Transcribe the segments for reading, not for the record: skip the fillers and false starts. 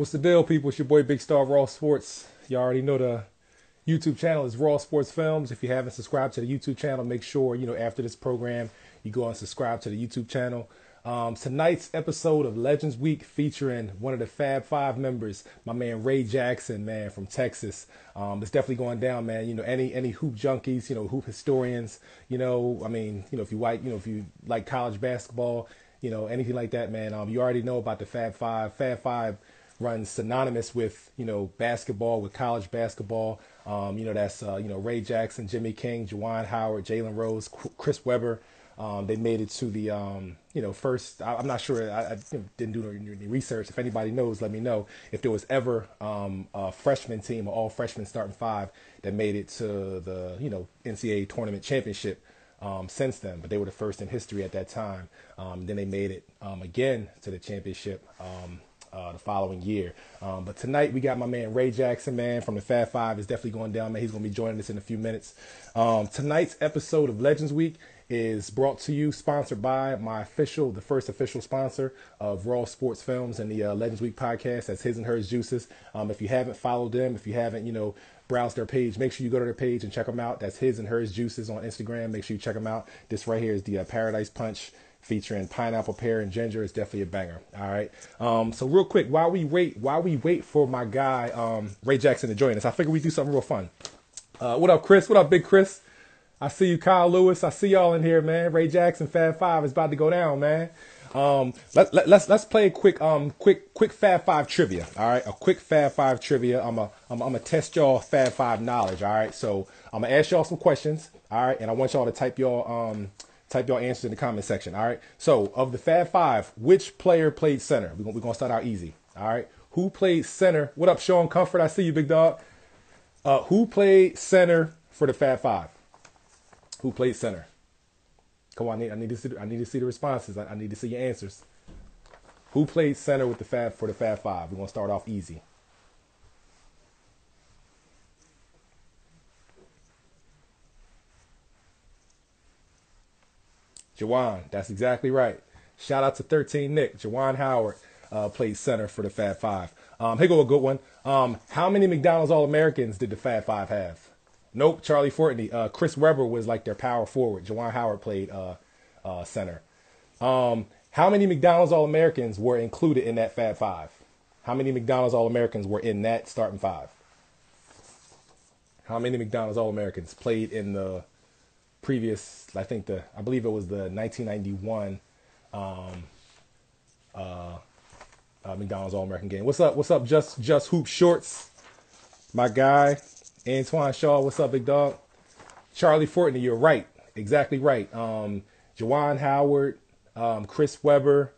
What's the deal, people? It's your boy Big Star Raw Sports. You already know the YouTube channel is Raw Sports Films. If you haven't subscribed to the YouTube channel, make sure, after this program, you go and subscribe to the YouTube channel. Tonight's episode of Legends Week featuring one of the Fab Five members, my man Ray Jackson, man, from Texas. It's definitely going down, man. Any hoop junkies, hoop historians, if you like college basketball, anything like that, man. You already know about the Fab Five. Fab Five runs synonymous with, basketball, with college basketball. That's Ray Jackson, Jimmy King, Juwan Howard, Jalen Rose, Chris Webber. They made it to the, first, I'm not sure, I didn't do any research. If anybody knows, let me know. If there was ever a freshman team, or all freshmen starting five, that made it to the, NCAA tournament championship since then. But they were the first in history at that time. Then they made it again to the championship the following year. But tonight we got my man Ray Jackson, man, from the Fab Five. Is definitely going down, man. He's going to be joining us in a few minutes. Tonight's episode of Legends Week is brought to you, sponsored by the first official sponsor of Raw Sports Films and the Legends Week podcast. That's His and Hers Juices. If you haven't followed them, if you haven't, browsed their page, make sure you go to their page and check them out. That's His and Hers Juices on Instagram. Make sure you check them out. This right here is the Paradise Punch featuring pineapple, pear, and ginger. It's definitely a banger. All right. So real quick, while we wait for my guy Ray Jackson to join us, I figured we'd do something real fun. What up, Chris? What up, Big Chris? I see you, Kyle Lewis. I see y'all in here, man. Ray Jackson, Fab Five is about to go down, man. Let's play a quick Fab Five trivia. All right, a quick Fab Five trivia. I'm gonna test y'all Fab Five knowledge. All right, so I'm gonna ask y'all some questions. All right, and I want y'all to type y'all answers in the comment section. All right. So of the Fab Five, which player played center? We're gonna start out easy. All right. Who played center? What up, Sean Comfort? I see you, big dog. Who played center for the Fab Five? Who played center? Come on, I need to see the responses. I need to see your answers. Who played center for the Fab Five? We're gonna start off easy. Juwan, that's exactly right. Shout out to 13 Nick. Juwan Howard played center for the Fab Five. Here go a good one. How many McDonald's All-Americans did the Fab Five have? Nope, Charlie Fortney. Chris Webber was like their power forward. Juwan Howard played center. How many McDonald's All-Americans were included in that Fab Five? How many McDonald's All-Americans were in that starting five? How many McDonald's All-Americans played in the previous, I believe it was the 1991 McDonald's All-American game. What's up, Just Hoop Shorts? My guy, Antoine Shaw, what's up, big dog? Charlie Fortney, you're right. Exactly right. Juwan Howard, Chris Webber,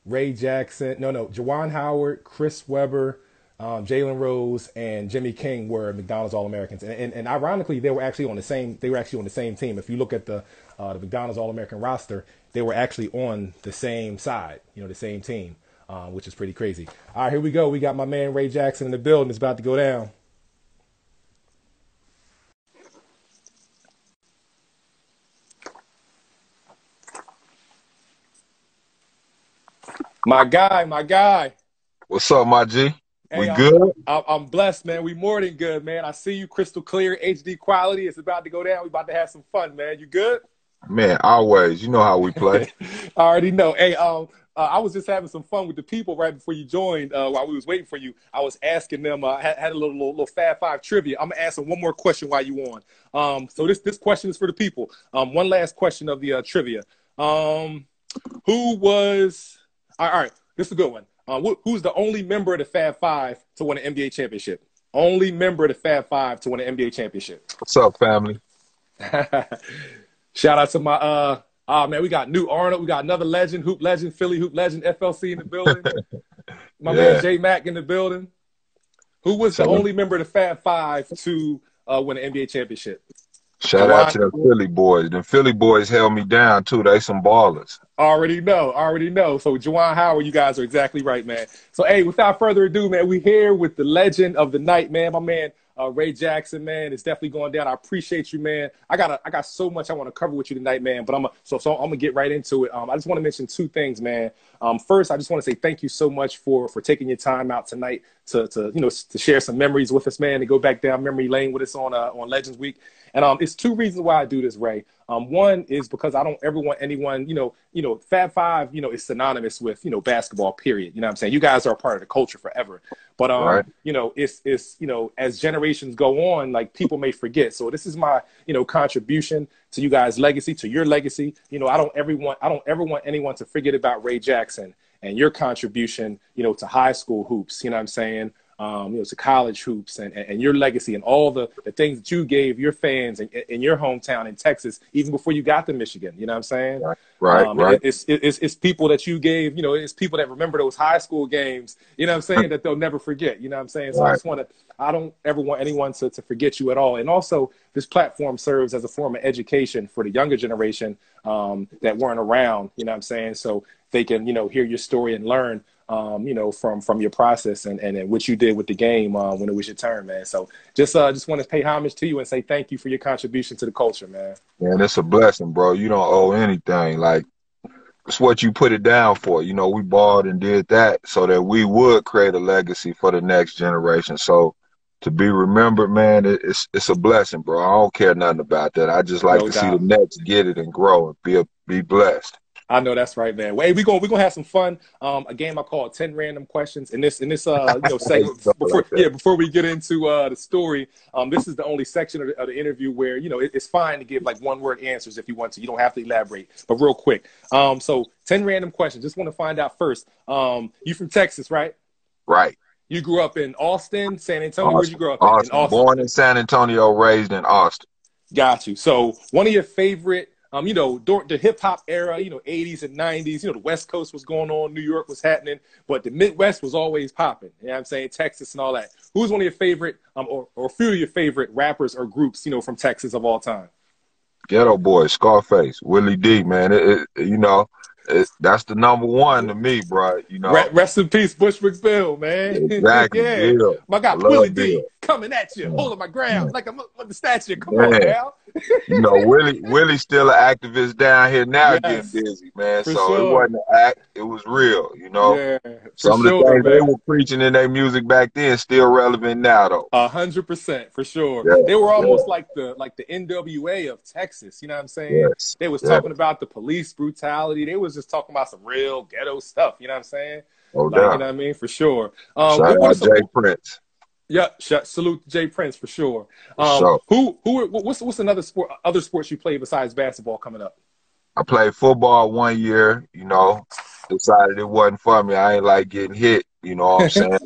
Ray Jackson. No, Juwan Howard, Chris Webber, Jalen Rose, and Jimmy King were McDonald's All-Americans, and ironically, they were actually on the same team. If you look at the McDonald's All-American roster, they were actually on the same side, the same team, which is pretty crazy. All right, here we go. We got my man Ray Jackson in the building. It's about to go down. My guy. What's up, my G? Hey, we good? I'm blessed, man. We more than good, man. I see you crystal clear, HD quality. It's about to go down. We about to have some fun, man. You good? Man, always. You know how we play. I already know. Hey, I was just having some fun with the people right before you joined. While we was waiting for you, I was asking them. Had a little Fab Five trivia. I'm gonna ask them one more question while you on. So this question is for the people. One last question of the trivia. Who was? All right. This is a good one. Who's the only member of the Fab Five to win an NBA championship? Only member of the Fab Five to win an NBA championship. What's up, family? Shout out to my man, we got New Arnold, we got another legend, hoop legend, Philly hoop legend, FLC in the building. My man J Mac in the building. Who was the only member of the Fab Five to win an NBA championship? Shout out to the Philly boys. The Philly boys held me down too. They some ballers. Already know. So Juwan Howard, you guys are exactly right, man. So hey, without further ado, man, we here with the legend of the night, man. My man Ray Jackson, man. It's definitely going down. I appreciate you, man. I got so much I want to cover with you tonight, man. But I'm gonna get right into it. I just want to mention two things, man. First, I just want to say thank you so much for taking your time out tonight to share some memories with us, man, to go back down memory lane with us on Legends Week. And it's two reasons why I do this, Ray. One is because I don't ever want anyone, Fab Five, is synonymous with, basketball, period. You know what I'm saying? You guys are a part of the culture forever. But, Right. it's as generations go on, like, people may forget. So this is my, contribution to you guys' legacy, to your legacy. I don't ever want anyone to forget about Ray Jackson and your contribution, to high school hoops. You know what I'm saying? To college hoops and your legacy and all the things that you gave your fans in your hometown in Texas, even before you got to Michigan. You know what I'm saying? Right. It's people that you gave, it's people that remember those high school games, you know what I'm saying, that they'll never forget. You know what I'm saying? So Right. I don't ever want anyone to forget you at all. And also, this platform serves as a form of education for the younger generation that weren't around, you know what I'm saying? So they can, hear your story and learn, from your process and what you did with the game when it was your turn, man. So just want to pay homage to you and say thank you for your contribution to the culture, man. Man, it's a blessing, bro. You don't owe anything. Like, it's what you put it down for. We balled and did that so that we would create a legacy for the next generation. So to be remembered, man, it's a blessing, bro. I don't care nothing about that. I just like No to see doubt. the next get it and grow and be blessed. I know that's right, man. Hey, we're gonna have some fun. A game I call 10 random questions. In this segment before we get into the story, this is the only section of the interview where it's fine to give like one word answers if you want to. You don't have to elaborate, but real quick. So 10 random questions. Just want to find out first. You from Texas, right? Right. You grew up in Austin, San Antonio. Where'd you grow up Austin. in Austin? Born in San Antonio, raised in Austin. Got you. So one of your favorite, during the hip hop era, 80s and 90s, the West Coast was going on, New York was happening, but the Midwest was always popping. You know what I'm saying? Texas and all that. Who's one of your favorite, or a few of your favorite rappers or groups, from Texas of all time? Ghetto Boy, Scarface, Willie D, man. That's the number one to me, bro. Rest in peace, Bushwick Bill, man. Exactly. Yeah. Bill. My guy, Willie D, coming at you, holding my ground like I'm the statue. Come on, now. Willie still an activist down here now, Yes, getting busy, man. So sure. it wasn't an act, it was real, Yeah, Some of the things they were preaching in their music back then still relevant now, though. 100%, for sure. Yeah, they were almost like the NWA of Texas. You know what I'm saying? Yes, They was talking about the police brutality. They was just talking about some real ghetto stuff. You know what I'm saying? No You doubt. know what I mean? For sure. Shout out Jay Prince. Yeah, salute to Jay Prince for sure. Sure. What's another other sports you play besides basketball coming up? I played football 1 year, decided it wasn't for me. I ain't like getting hit, you know what I'm saying?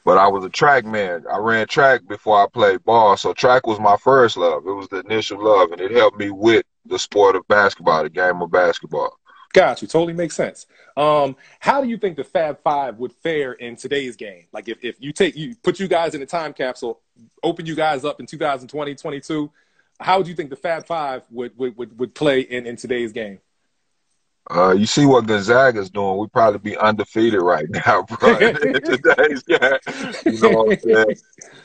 But I was a track man. I ran track before I played ball, so track was my first love. It was the initial love, and it helped me with the sport of basketball, the game of basketball. Got you. Totally makes sense. How do you think the Fab Five would fare in today's game? Like if you put you guys in a time capsule, open you guys up in 2020, 22, how would you think the Fab Five would play in today's game? You see what Gonzaga's doing. We'd probably be undefeated right now, bro. In today's game. You know what I'm saying?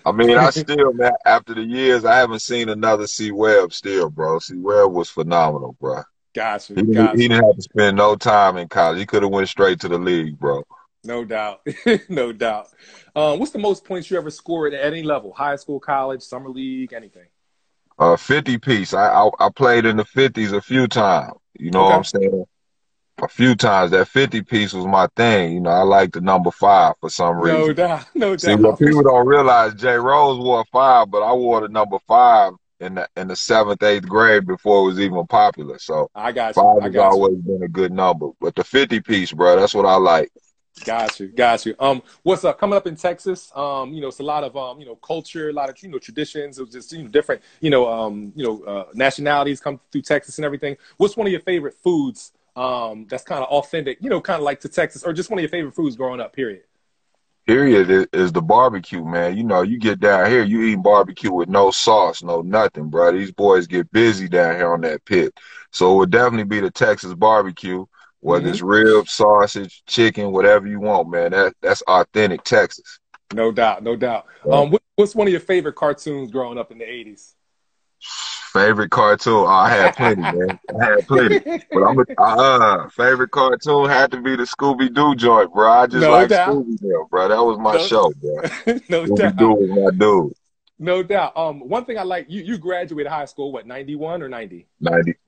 I mean, I still, man, after the years, I haven't seen another C. Webb still, bro. C. Webb was phenomenal, bro. Gotcha. He didn't have to spend no time in college. He could have went straight to the league, bro. No doubt. No doubt. What's the most points you ever scored at any level? High school, college, summer league, anything? 50 piece. I played in the 50s a few times. You know what I'm saying? A few times. That 50 piece was my thing. I like the number 5 for some reason. No doubt. No doubt. See, what people don't realize, Jay Rose wore 5, but I wore the number 5 in the 7th, 8th grade before it was even popular. So I got you. 5 has always been a good number. But the 50 piece, bro, that's what I like. Got you. What's coming up in Texas? It's a lot of culture, a lot of traditions. It was just different nationalities come through Texas and everything. What's one of your favorite foods that's kind of authentic, kind of like to Texas, or just one of your favorite foods growing up? Period is the barbecue, man. You get down here, you eat barbecue with no sauce, no nothing, bro. These boys get busy down here on that pit. So it would definitely be the Texas barbecue, whether it's ribs, sausage, chicken, whatever you want, man. That's authentic Texas. No doubt, no doubt. Yeah. What's one of your favorite cartoons growing up in the 80s? Favorite cartoon? Oh, I had plenty, man. I had plenty. But favorite cartoon had to be the Scooby Doo joint, bro. I just No like doubt. Scooby Doo, bro. That was my No, show, bro. no Scooby Doo doubt. was my dude. No doubt. One thing I like, you graduated high school, what, 91 or 90?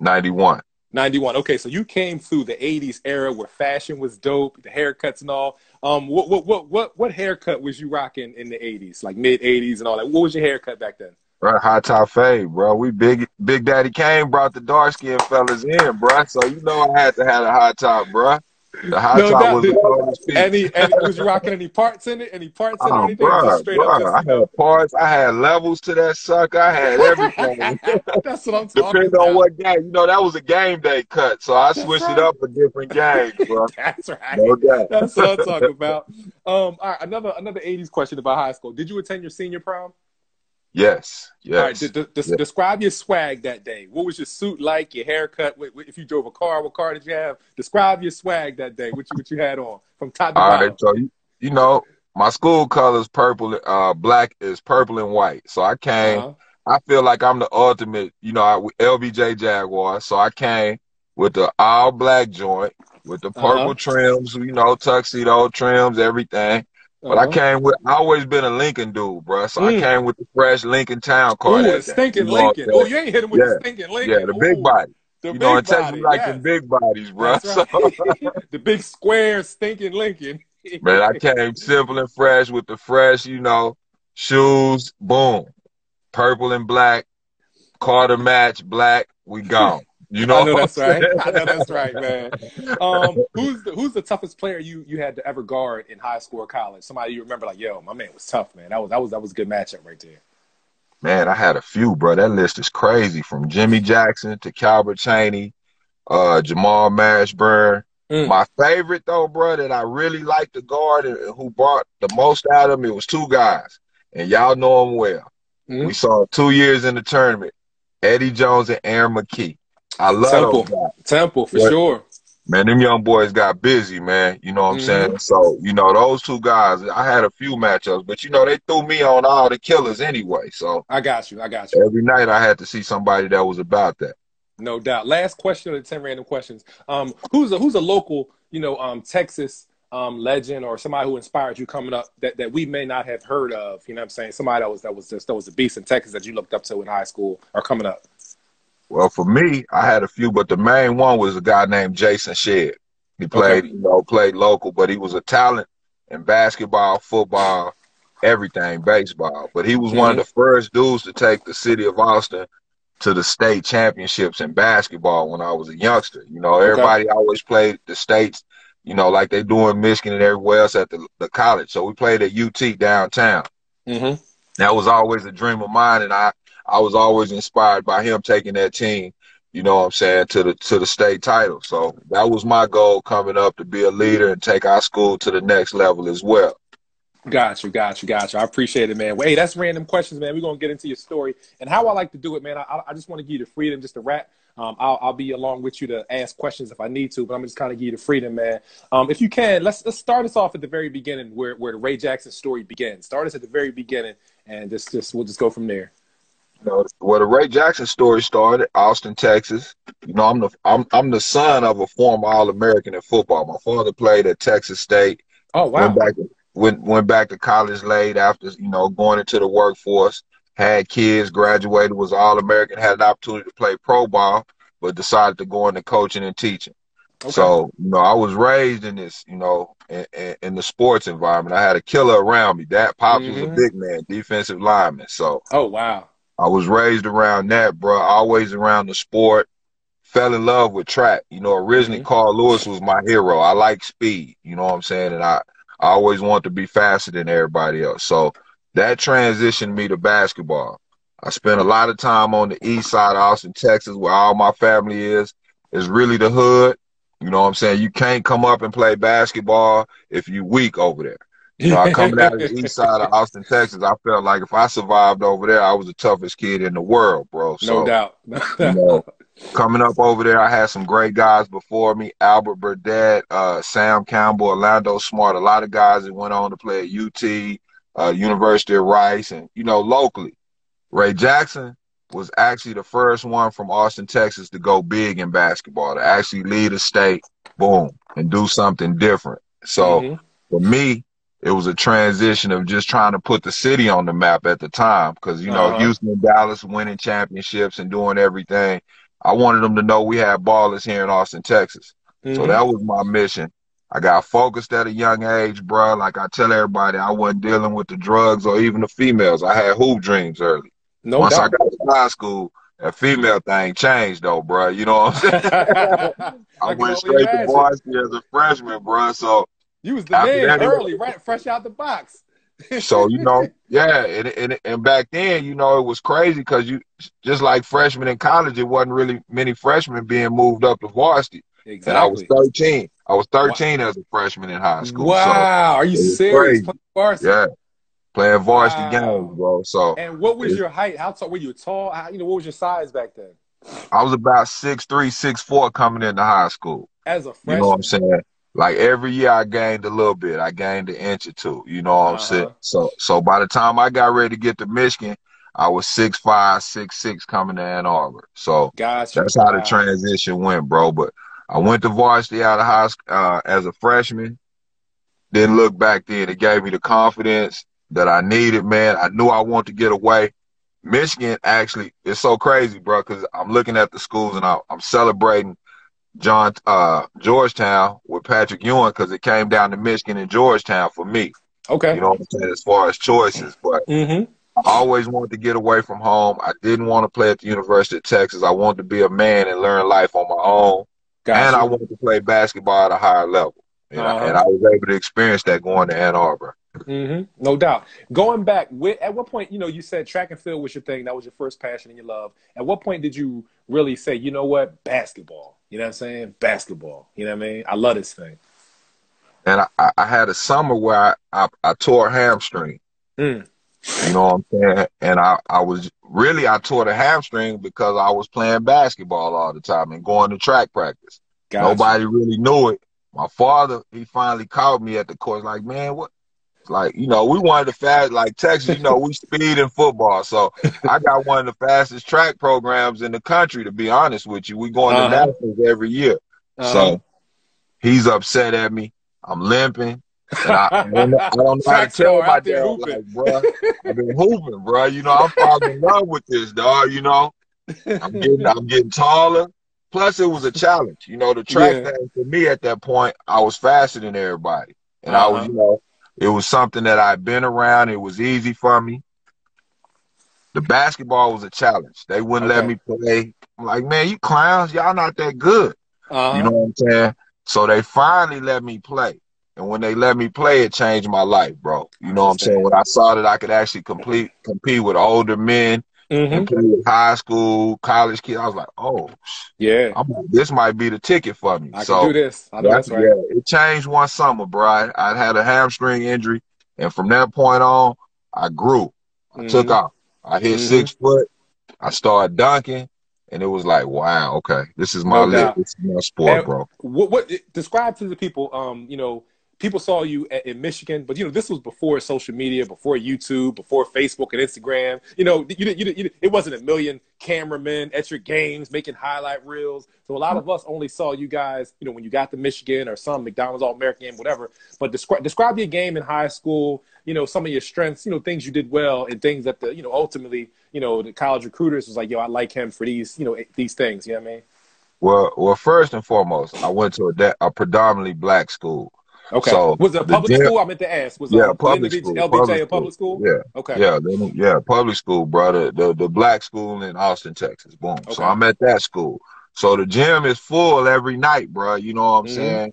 91. 91. Okay, so you came through the 80s era where fashion was dope, the haircuts and all. What haircut was you rocking in the 80s, like mid 80s and all that? What was your haircut back then? Bro, high top fade, bro. We Big Daddy Kane brought the dark skinned fellas in, bro. So you know I had to have a high top, bro. The high No top doubt. was the hardest piece. Any was you rocking any parts in it? Any parts in it or Oh, anything? Or just straight up just, I had parts. I had levels to that sucker. I had everything. That's what I'm talking Depending on about. what game. You know, that was a game day cut. So I That's switched it right. up for different games, bro. That's right. No doubt. That's what I'm talking about. All right, another 80s question about high school. Did you attend your senior prom? Yes. All right, Yes. describe your swag that day. What was your suit like? Your haircut? If you drove a car, what car did you have? Describe your swag that day. What you had on from top to All bottom. right. So, you know, my school colors purple, black is purple and white. So I came, Uh-huh. I feel like I'm the ultimate, you know, LBJ Jaguar. So I came with the all black joint, with the Uh-huh. purple trims, you know, tuxedo trims, everything. But I Uh-huh. came with, I always been a Lincoln dude, bro. So I Mm. came with the fresh Lincoln Town car Ooh, the that day. You stinking know what Lincoln. I'm Oh, saying? you ain't hit him with the Yeah. stinking Yeah, Lincoln. the big Ooh, body. the You know, in big Texas, we body. like them Yes, big bodies, bro. that's So, right. The big square stinking Lincoln. man, I came simple and fresh with the fresh, you know, shoes, boom, purple and black, Carter match, black, we gone. You I know know what I'm that's right. saying? I know that's right, man. Who's the toughest player you had to ever guard in high school or college? Somebody you remember like, yo, my man was tough, man. That was a good matchup right there. Man, I had a few, bro. That list is crazy. From Jimmy Jackson to Calbert Chaney, Jamal Mashburn. Mm, My favorite though, bro, that I really liked to guard and who brought the most out of me was two guys, and y'all know them well. We mm. saw 2 years in the tournament, Eddie Jones and Aaron McKee. I love those guys. Temple for What? sure. Man, them young boys got busy, man. You know what I'm Hmm. saying? So, you know, those two guys, I had a few matchups, but you know, they threw me on all the killers anyway. So I got you. I got you. every night I had to see somebody that was about that. No doubt. Last question of the 10 random questions. Who's a local, Texas legend or somebody who inspired you coming up that we may not have heard of? You know what I'm saying? Somebody that was a beast in Texas that you looked up to in high school or coming up. Well, for me, I had a few, but the main one was a guy named Jason Shedd. He Okay. played local, but he was a talent in basketball, football, everything, baseball. But he was one of Hmm. the first dudes to take the city of Austin to the state championships in basketball when I was a youngster. You know, Okay. everybody always played the states, you know, like they do in Michigan and everywhere else at the college. So we played at UT downtown. Hmm. That was always a dream of mine, and I was always inspired by him taking that team, you know what I'm saying, to the state title. So that was my goal coming up, to be a leader and take our school to the next level as well. Got you, got you, got you. I appreciate it, man. Well, hey, that's random questions, man. We're gonna get into your story and how I like to do it, man. I just want to give you the freedom just to rap. I'll be along with you to ask questions if I need to, but I'm just kind of give you the freedom, man. If you can, let's start us off at the very beginning, where the Ray Jackson story begins. Start us at the very beginning, and we'll just go from there. You know, where the Ray Jackson story started, Austin, Texas. You know, I'm the son of a former All-American in football. My father played at Texas State. Oh, Went wow. back went back to college late after, you know, going into the workforce. Had kids, graduated, was All-American, had an opportunity to play pro ball, but decided to go into coaching and teaching. Okay. So, you know, I was raised in this, you know, in the sports environment. I had a killer around me. Dad Pops was a Hmm. big man, defensive lineman. So Oh, wow. I was raised around that, bro. Always around the sport. Fell in love with track. You know, originally Hmm. Carl Lewis was my hero. I like speed. You know what I'm saying? And I always want to be faster than everybody else. So that transitioned me to basketball. I spent a lot of time on the east side of Austin, Texas, where all my family is. It's really the hood. You know what I'm saying? You can't come up and play basketball if you weak over there. You know, I coming out of the east side of Austin, Texas, I felt like if I survived over there, I was the toughest kid in the world, bro. No So, doubt. you know, coming up over there, I had some great guys before me: Albert Burdett, Sam Campbell, Orlando Smart. A lot of guys that went on to play at UT, University of Rice, and, you know, locally. Ray Jackson was actually the first one from Austin, Texas to go big in basketball, to actually lead a state, boom, and do something different. So for me, it was a transition of just trying to put the city on the map at the time because, you know, Houston and Dallas winning championships and doing everything. I wanted them to know we had ballers here in Austin, Texas. So that was my mission. I got focused at a young age, bro. Like I tell everybody, I wasn't dealing with the drugs or even the females. I had hoop dreams early. No Once doubt. I got to high school, that female thing changed, though, bro. You know what I'm saying? I went straight to varsity as a freshman, bro. So you was the after man that, early, right? Fresh out the box. So, you know, yeah. And back then, you know, it was crazy because you just like freshmen in college, it wasn't really many freshmen being moved up to varsity. Exactly. And I was 13. I was 13 as a freshman in high school. Wow. So Are you serious? Playing varsity? Yeah. Playing varsity games, bro. So. And what was your height? How tall were you? Tall? You know, what was your size back then? I was about 6'3", 6'4" coming into high school. As a freshman. You know what I'm saying? Like every year I gained a little bit. I gained an inch or two. You know what I'm saying? So by the time I got ready to get to Michigan, I was 6'5", 6'6" coming to Ann Arbor. So that's how the transition went, bro. But I went to varsity out of high school as a freshman. Didn't look back then. It gave me the confidence that I needed, man. I knew I wanted to get away. Michigan actually is so crazy, bro, because I'm looking at the schools and I'm celebrating Georgetown with Patrick Ewing because it came down to Michigan and Georgetown for me. Okay. You know what I'm saying, as far as choices. But I always wanted to get away from home. I didn't want to play at the University of Texas. I wanted to be a man and learn life on my own. And I wanted to play basketball at a higher level. And I was able to experience that going to Ann Arbor. No doubt. Going back, at what point, you know, you said track and field was your thing. That was your first passion and your love. At what point did you really say, you know what, basketball? You know what I'm saying? Basketball. You know what I mean? I love this thing. And I had a summer where I tore a hamstring. You know what I'm saying? And I tore the hamstring because I was playing basketball all the time and going to track practice. Nobody really knew it. My father, he finally called me at the court, like, man, what? Like, you know, we wanted the fast, like Texas, you know, we speed in football. So I got one of the fastest track programs in the country, to be honest with you. We going to nationals every year. So he's upset at me. I'm limping. And I don't know how to tell my dad, like, bro, I've been hooping, bro. You know, I'm falling in love with this, dog, you know. I'm getting taller. Plus, it was a challenge. You know, the track thing for me at that point, I was faster than everybody. And I was, you know, it was something that I'd been around. It was easy for me. The basketball was a challenge. They wouldn't let me play. I'm like, man, you clowns, y'all not that good. You know what I'm saying? So they finally let me play. And when they let me play, it changed my life, bro. You know what I'm saying? When I saw that I could actually compete with older men, compete with high school, college kids, I was like, oh, yeah, this might be the ticket for me. I can do this. I know that's right. Yeah, it changed one summer, bro. I had a hamstring injury, and from that point on, I grew. I took off. I hit 6 foot. I started dunking, and it was like, wow, okay, this is my this is my sport, bro. What describe to the people, you know, people saw you in Michigan, but, you know, this was before social media, before YouTube, before Facebook and Instagram. You know, it wasn't a million cameramen at your games making highlight reels. So a lot of us only saw you guys, you know, when you got to Michigan or some McDonald's All-American game, whatever. But describe your game in high school, you know, some of your strengths, you know, things you did well and things that, you know, ultimately, you know, the college recruiters was like, yo, I like him for these, you know, these things. You know what I mean? Well, first and foremost, I went to a predominantly black school. Okay. So was it a public school? I meant to ask. Was public school. LBJ a public school? Yeah. Okay. Yeah, public school, brother. The black school in Austin, Texas. Boom. Okay. So I'm at that school. So the gym is full every night, bro. You know what I'm saying?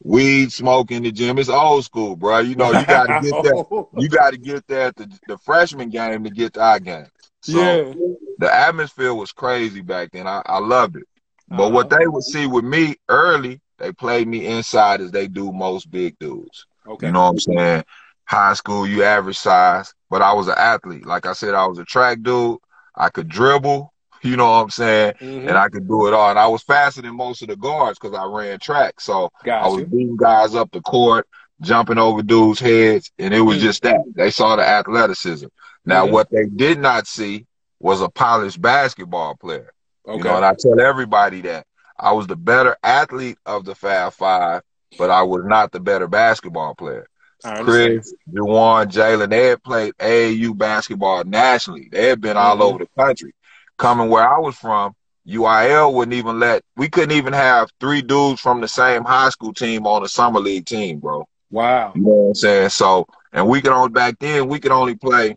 Weed smoke in the gym. It's old school, bro. You know, you got to get there. You got to get there at the freshman game to get to our game. So the atmosphere was crazy back then. I loved it. But what they would see with me early, they played me inside as they do most big dudes. Okay. You know what I'm saying? High school, you average size, but I was an athlete. Like I said, I was a track dude. I could dribble, you know what I'm saying? And I could do it all. And I was faster than most of the guards because I ran track. So I was beating guys up the court. jumping over dudes' heads, and it was just that. They saw the athleticism. Now, what they did not see was a polished basketball player. You know, and I tell everybody that I was the better athlete of the Fab Five, but I was not the better basketball player. Chris, Juwan, Jalen, they had played AAU basketball nationally. They had been all over the country. Coming where I was from, UIL wouldn't even we couldn't even have 3 dudes from the same high school team on a summer league team, bro. Wow. You know what I'm saying? So, and back then, we could only play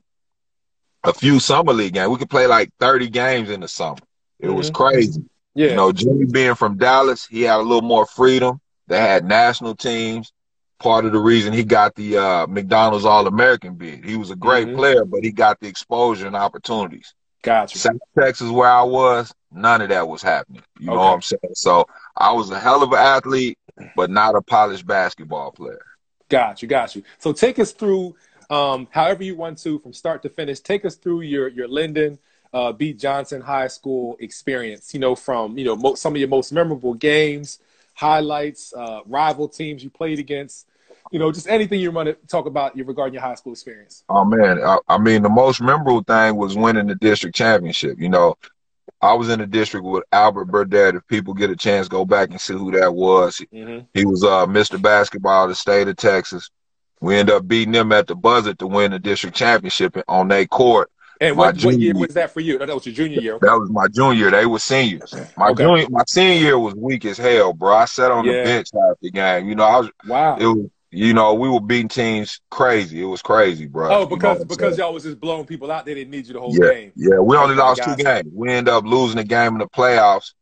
a few summer league games. We could play like 30 games in the summer. It was crazy. Yeah. You know, Jimmy being from Dallas, he had a little more freedom. They had national teams. Part of the reason he got the McDonald's All-American bid. He was a great player, but he got the exposure and opportunities. Gotcha. South Texas, where I was, none of that was happening. You know what I'm saying? So I was a hell of an athlete, but not a polished basketball player. Got you. So take us through, however you want to, from start to finish. Take us through your Lyndon B. Johnson High School experience. You know, from some of your most memorable games, highlights, rival teams you played against. You know, just anything you want to talk about regarding your high school experience. Oh, man. I mean, the most memorable thing was winning the district championship. You know, I was in the district with Albert Burdett. If people get a chance, go back and see who that was. He was Mr. Basketball of the state of Texas. We ended up beating them at the buzzer to win the district championship on their court. And what year was that for you? That was your junior year. That was my junior year. They were seniors. My senior year was weak as hell, bro. I sat on the bench half the game. You know, it was. You know, we were beating teams crazy. It was crazy, bro. Oh, because y'all was just blowing people out. They didn't need you the whole game. Yeah, we only lost 2 games. We ended up losing the game in the playoffs,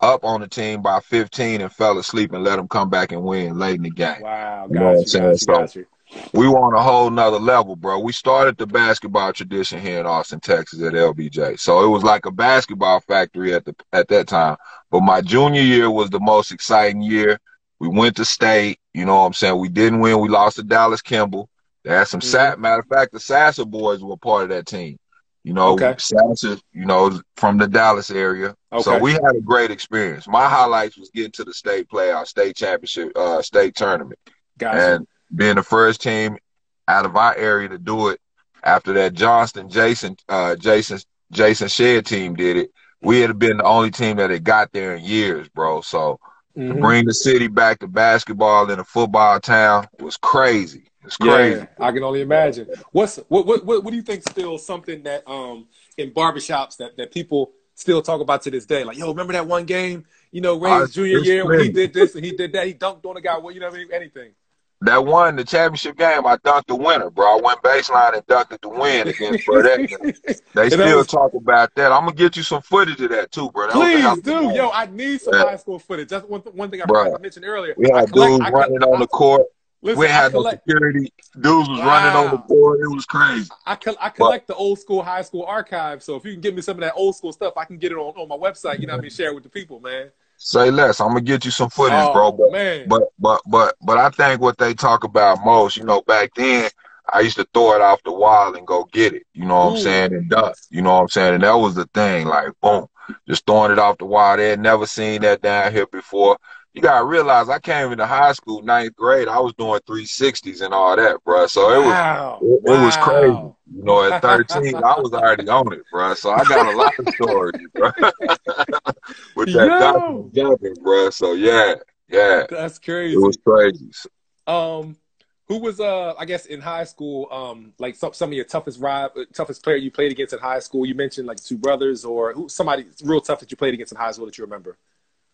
up on the team by 15, and fell asleep and let them come back and win late in the game. Wow, got you. We were on a whole nother level, bro. We started the basketball tradition here in Austin, Texas at LBJ. So it was like a basketball factory at that time. But my junior year was the most exciting year. We went to state, you know what I'm saying? We didn't win. We lost to Dallas Kimball. They had some matter of fact, the Sasser boys were part of that team. You know, Sasser, you know, from the Dallas area. So we had a great experience. My highlights was getting to the state playoff, state championship, state tournament. And being the first team out of our area to do it after that Jason Shedd team did it. We had been the only team that had got there in years, bro. So to bring the city back to basketball in a football town was crazy. It's crazy. Yeah, I can only imagine. What do you think still something that in barbershops that people still talk about to this day? Like, yo, remember that one game, you know, Ray's junior year when he did this and he did that, he dunked on a guy, you know what I mean? Anything. That won the championship game, I dunked the winner, bro. I went baseline and dunked it to win against Burdett. They still talk about that. I'm going to get you some footage of that, too, bro. Please do. Yo, I need some high school footage. That's one thing I forgot to mention earlier. We had dudes running on the court. We had no security. Dudes was running on the court. It was crazy. I collect the old school, high school archive. So if you can give me some of that old school stuff, I can get it on my website. You know what I mean? Share it with the people, man. Say less. I'm gonna get you some footage, bro. But I think what they talk about most, you know, back then I used to throw it off the wall and go get it. You know what I'm saying? And dunk. You know what I'm saying? And that was the thing. Like, boom, just throwing it off the wall. They had never seen that down here before. You gotta realize I came into high school, 9th grade. I was doing 360s and all that, bro. So it was crazy. You know, at 13, I was already on it, bro. So I got a lot of stories, bro. With that jumping, bro. So yeah. That's crazy. It was crazy. Who was I guess in high school, like some of your toughest player you played against in high school? You mentioned like 2 brothers or somebody real tough that you played against in high school that you remember?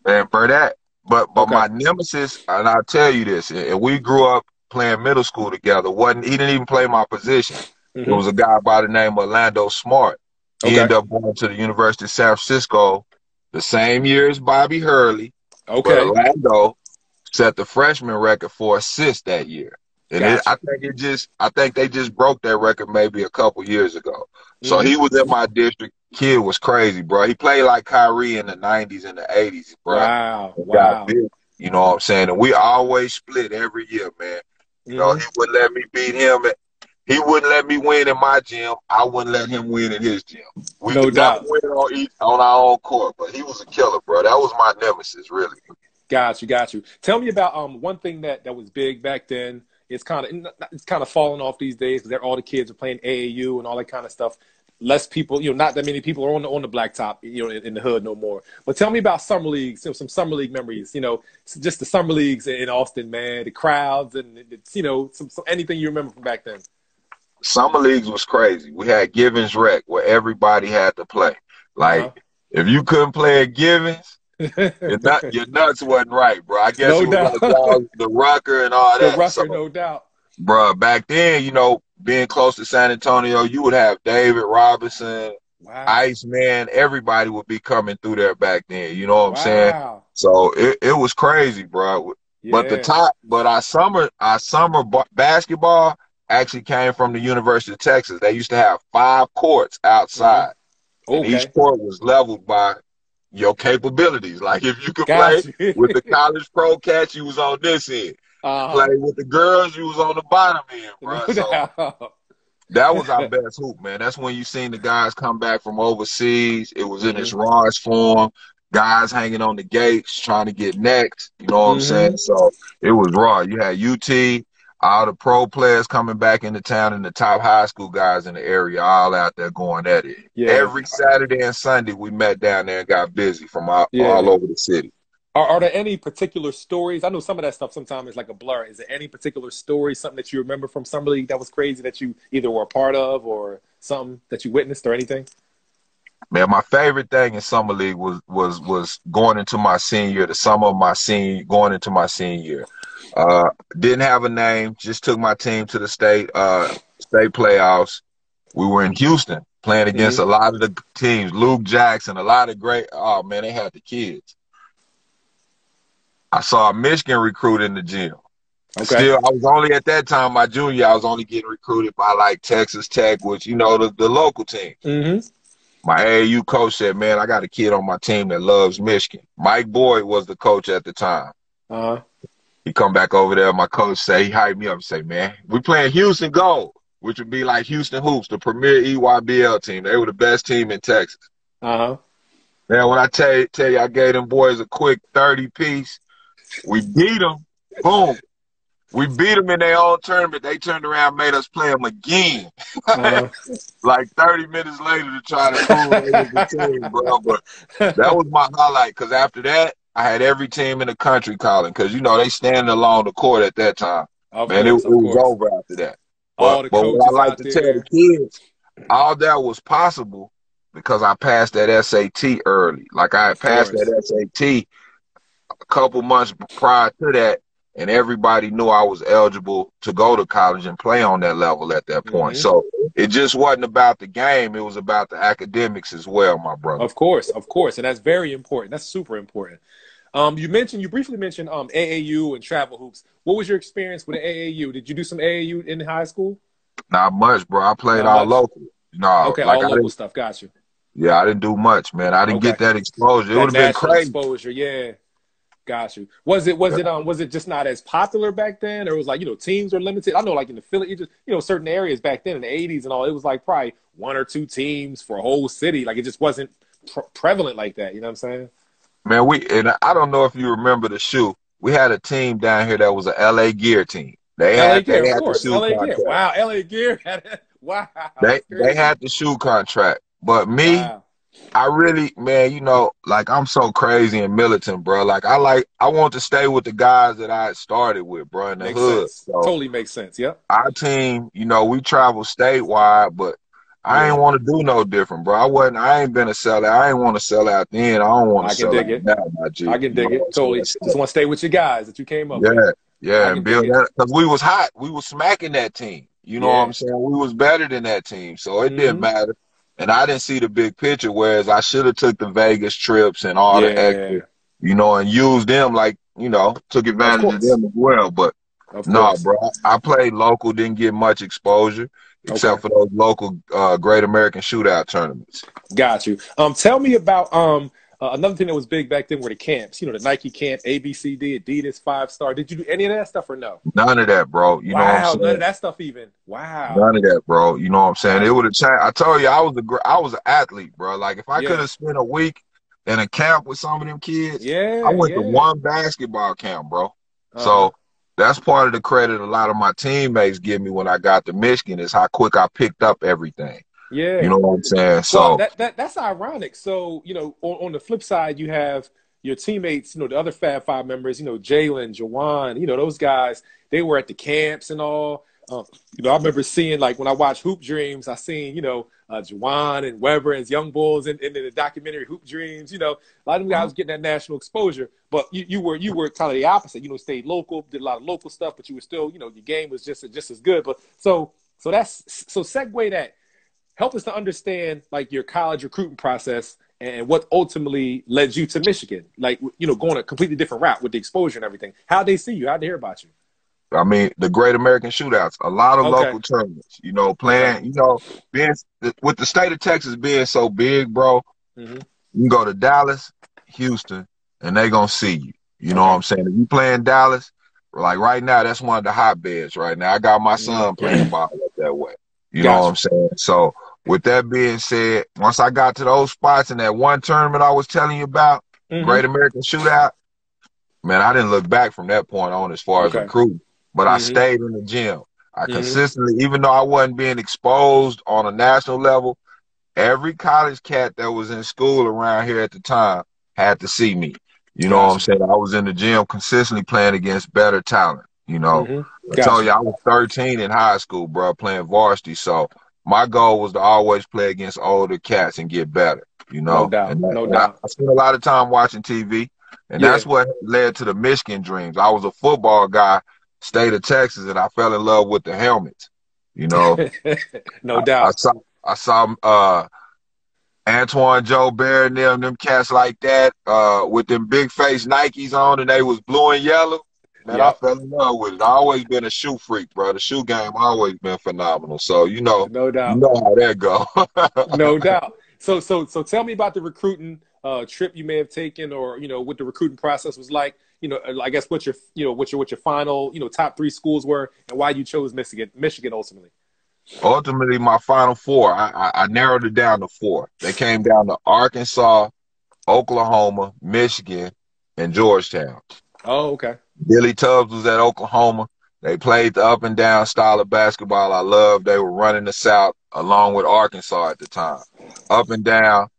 Man, Burdett. But my nemesis, and I'll tell you this, and we grew up playing middle school together. He didn't even play my position. There was a guy by the name of Orlando Smart. He ended up going to the University of San Francisco the same year as Bobby Hurley. But Orlando set the freshman record for assists that year. And I think they just broke that record maybe a couple years ago. So he was in my district. Kid was crazy, bro. He played like Kyrie in the 90s and the 80s, bro. Wow. Big, you know what I'm saying? And we always split every year, man. You know, he wouldn't let me beat him. He wouldn't let me win in my gym. I wouldn't let him win in his gym. We could never win on our own court, but he was a killer, bro. That was my nemesis, really. Got you. Tell me about one thing that was big back then it's kind of falling off these days because all the kids are playing AAU and all that kind of stuff. Less people, not that many people are on the blacktop, in the hood no more. But tell me about summer leagues, some summer league memories. Just the summer leagues in Austin, man, the crowds and some anything you remember from back then. Summer leagues was crazy. We had Givens Rec where everybody had to play. Like if you couldn't play at Givens, your nuts wasn't right, bro. I guess No it was doubt. like the Rucker and all that. The Rucker, no doubt. Bro, back then, being close to San Antonio, you would have David Robinson, Iceman. Everybody would be coming through there back then. You know what I'm saying? So it was crazy, bro. Yeah. But our summer basketball actually came from the University of Texas. They used to have 5 courts outside. And each court was leveled by your capabilities. Like if you could play with the college pro cats, you was on this end. Play with the girls, you was on the bottom end, bro. So that was our best hoop, man. That's when you seen the guys come back from overseas. It was in its rawest form. Guys hanging on the gates trying to get next. You know what I'm saying? So it was raw. You had UT, all the pro players coming back into town, and the top high school guys in the area all out there going at it. Yeah. Every Saturday and Sunday we met down there and got busy from all over the city. Are there any particular stories? I know some of that stuff sometimes is like a blur. Is there any particular story, something that you remember from Summer League that was crazy that you either were a part of or something that you witnessed or anything? Man, my favorite thing in Summer League was going into my senior year, the summer of my going into my senior year. Didn't have a name, just took my team to the state playoffs. We were in Houston playing against a lot of the teams, Luke Jackson, a lot of great, they had the kids. I saw a Michigan recruit in the gym. Okay. Still, I was only at that time, my junior year, I was only getting recruited by like Texas Tech, which, the local team. My AAU coach said, man, I got a kid on my team that loves Michigan. Mike Boyd was the coach at the time. He come back over there, my coach he hyped me up and say, man, we playing Houston Gold, which would be like Houston Hoops, the premier EYBL team. They were the best team in Texas. Man, when I tell you, I gave them boys a quick 30-piece. We beat them. Boom. We beat them in their own tournament. They turned around and made us play them again. Like 30 minutes later to try to prove they was the team, bro. But that was my highlight because after that, I had every team in the country calling because, they standing along the court at that time. It was over after that. But what I like to tell the kids, all that was possible because I passed that SAT early. Like I had passed that SAT a couple months prior to that, and everybody knew I was eligible to go to college and play on that level at that point. So it just wasn't about the game. It was about the academics as well, my brother. Of course. And that's very important. That's super important. You briefly mentioned AAU and travel hoops. What was your experience with the AAU? Did you do some AAU in high school? Not much, bro. I played all local. No. Okay, all local stuff. Got you. Yeah, I didn't do much, man. I didn't get that exposure. It would have been crazy. Exposure, yeah. Got you. Was it just not as popular back then, or it was like teams are limited? I know, like in the Philly, certain areas back then in the '80s and all, it was like probably 1 or 2 teams for a whole city. Like it just wasn't prevalent like that. You know what I'm saying? Man, and I don't know if you remember the shoe. We had a team down here that was an LA Gear team. They had the shoe contract. Wow, LA Gear had it. Wow. They had the shoe contract, but me. Wow. I really, man, like I'm so crazy and militant, bro. Like I want to stay with the guys that I started with, bro, in the hood. So totally makes sense. Yep. Our team, we travel statewide, but I ain't want to do no different, bro. I ain't been a sellout. I ain't want to sell out then. I don't want to sell out now, my G. I can dig it. Totally. Just want to stay with your guys that you came up with. Yeah, and build that because we was hot. We was smacking that team. You know what I'm saying? We was better than that team, so it didn't matter. And I didn't see the big picture, whereas I should have took the Vegas trips and all the extra, and used them like, took advantage of them as well. But no, bro, I played local, didn't get much exposure except for those local Great American Shootout tournaments. Got you. Tell me about another thing that was big back then were the camps. The Nike camp, ABCD, Adidas, 5-star. Did you do any of that stuff or no? None of that, bro. You know what I'm saying? None of that stuff even. Wow. None of that, bro. You know what I'm saying? It would have changed. I told you, I was an athlete, bro. Like, if I could have spent a week in a camp with some of them kids, I went to one basketball camp, bro. So that's part of the credit a lot of my teammates give me when I got to Michigan is how quick I picked up everything. You Yeah. know what I'm saying? Well, So that's ironic. So, on the flip side, you have your teammates, the other Fab Five members, Jalen, Jawan, those guys, they were at the camps and all. I remember seeing, like, when I watched Hoop Dreams, I seen, Jawan and Weber as young bulls in the documentary Hoop Dreams. A lot of them guys getting that national exposure. But you were kind of the opposite. Stayed local, did a lot of local stuff, but you were still, your game was just as good. But so segue that. Help us to understand, like, your college recruiting process and what ultimately led you to Michigan. Like, going a completely different route with the exposure and everything. How'd they see you? How'd they hear about you? I mean, the Great American Shootouts, a lot of Okay. local tournaments, playing, being with the state of Texas being so big, bro, you can go to Dallas, Houston, and they gonna see you. You know what I'm saying? If you play in Dallas, like right now, that's one of the hotbeds right now. I got my son playing ball up that way. You know what I'm saying? So with that being said, once I got to those spots in that one tournament I was telling you about, Great American Shootout, man, I didn't look back from that point on as far as recruiting. But I stayed in the gym. I consistently, even though I wasn't being exposed on a national level, every college cat that was in school around here at the time had to see me. You know what I'm saying? I was in the gym consistently playing against better talent. I told you I was 13 in high school, bro, playing varsity. So my goal was to always play against older cats and get better. No doubt. I spent a lot of time watching TV, and that's what led to the Michigan dreams. I was a football guy, state of Texas, and I fell in love with the helmets. No doubt. I saw Antoine Joe Bear and them cats like that with them big face Nikes on, and they was blue and yellow. Man, I fell in love with it. I always been a shoe freak, bro. The shoe game always been phenomenal. So no doubt. You know how that go. No doubt. So tell me about the recruiting trip you may have taken, or what the recruiting process was like. I guess what your final top 3 schools were, and why you chose Michigan ultimately. Ultimately, my final 4, I narrowed it down to 4. They came down to Arkansas, Oklahoma, Michigan, and Georgetown. Oh, okay. Billy Tubbs was at Oklahoma. They played the up and down style of basketball I loved. They were running the South along with Arkansas at the time. Up and down,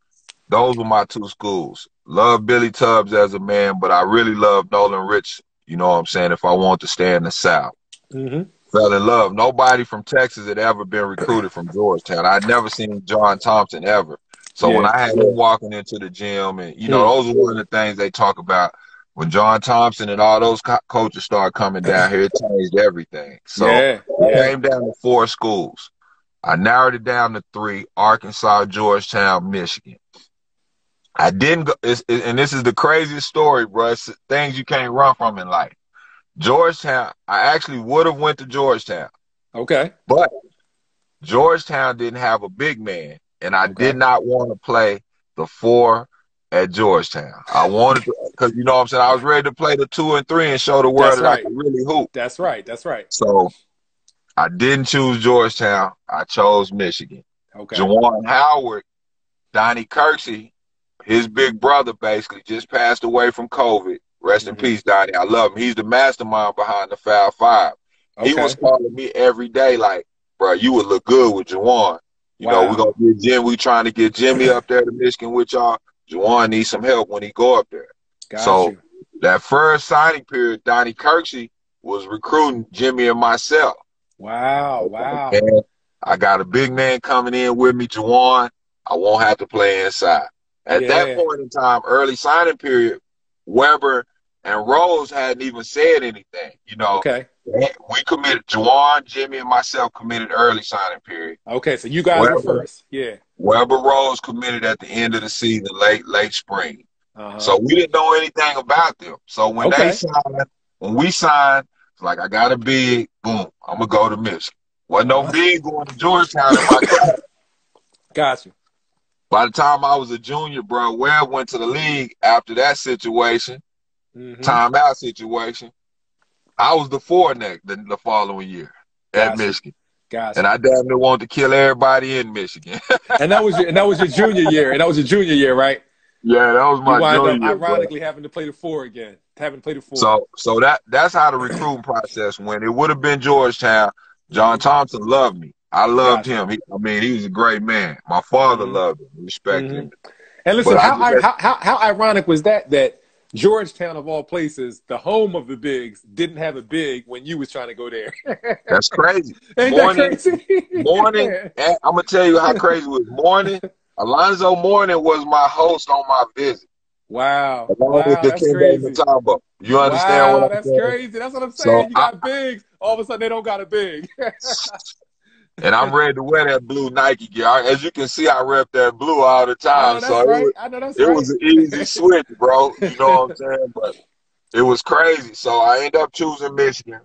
those were my 2 schools. Love Billy Tubbs as a man, but I really love Nolan Rich, you know what I'm saying, if I want to stay in the South. Fell in love. Nobody from Texas had ever been recruited from Georgetown. I'd never seen John Thompson ever. So when I had him walking into the gym, and, those are one of the things they talk about. When John Thompson and all those coaches started coming down here, it changed everything. So it came down to 4 schools. I narrowed it down to 3, Arkansas, Georgetown, Michigan. I didn't go, and this is the craziest story, bro. It's things you can't run from in life. Georgetown, I actually would have went to Georgetown. Okay. But Georgetown didn't have a big man, and I did not want to play the 4 at Georgetown. I wanted to, because you know what I'm saying, I was ready to play the 2 and 3 and show the world that I could really hoop. That's right. So I didn't choose Georgetown. I chose Michigan. Okay. Juwan Howard, Donnie Kirksey, his big brother basically just passed away from COVID. Rest in peace, Donnie. I love him. He's the mastermind behind the Fab Five. He was calling me every day like, bro, you would look good with Juwan. We're going to get Jim. We trying to get Jimmy up there to Michigan with y'all. Juwan needs some help when he go up there. That first signing period, Donnie Kirksey was recruiting Jimmy and myself. Wow. And I got a big man coming in with me, Juwan. I won't have to play inside. At that point in time, early signing period, Weber and Rose hadn't even said anything. We committed, Juwan, Jimmy, and myself committed early signing period. Okay, so you guys were first. Yeah. Weber Rose committed at the end of the season, late spring. So we didn't know anything about them. So when we signed, it's like, I got a big, boom, I'm going to go to Michigan. Wasn't no big going to Georgetown in my class. Got you. By the time I was a junior, bro, Webb went to the league after that situation, timeout situation. I was the 4 the following year at Michigan. And I damn near wanted to kill everybody in Michigan. and that was your junior year. And that was your junior year, right? Yeah, that was You my wind junior up year, bro. ironically having to play the four again. Having to play the four. So that's how the recruiting process went. It would have been Georgetown. John Mm-hmm. Thompson loved me. I loved Gotcha. him. I mean, he was a great man. My father Mm-hmm. loved him, respected Mm-hmm. him. And But listen, I just how ironic was that Georgetown of all places, the home of the bigs, didn't have a big when you was trying to go there. that's crazy. Ain't that Morning, crazy? morning. I'm gonna tell you how crazy it was. Morning. Alonzo Mourning was my host on my visit, Wow. along with Wow, the that's Kimbo crazy. Mutombo. You understand what Wow, I'm that's saying? crazy. That's what I'm So saying. You got bigs. All of a sudden they don't got a big. and I'm ready to wear that blue Nike gear. As you can see, I rep that blue all the I time. know that's So right. I know that's it right. was an easy switch, bro. You know what I'm saying? But it was crazy. So I ended up choosing Michigan.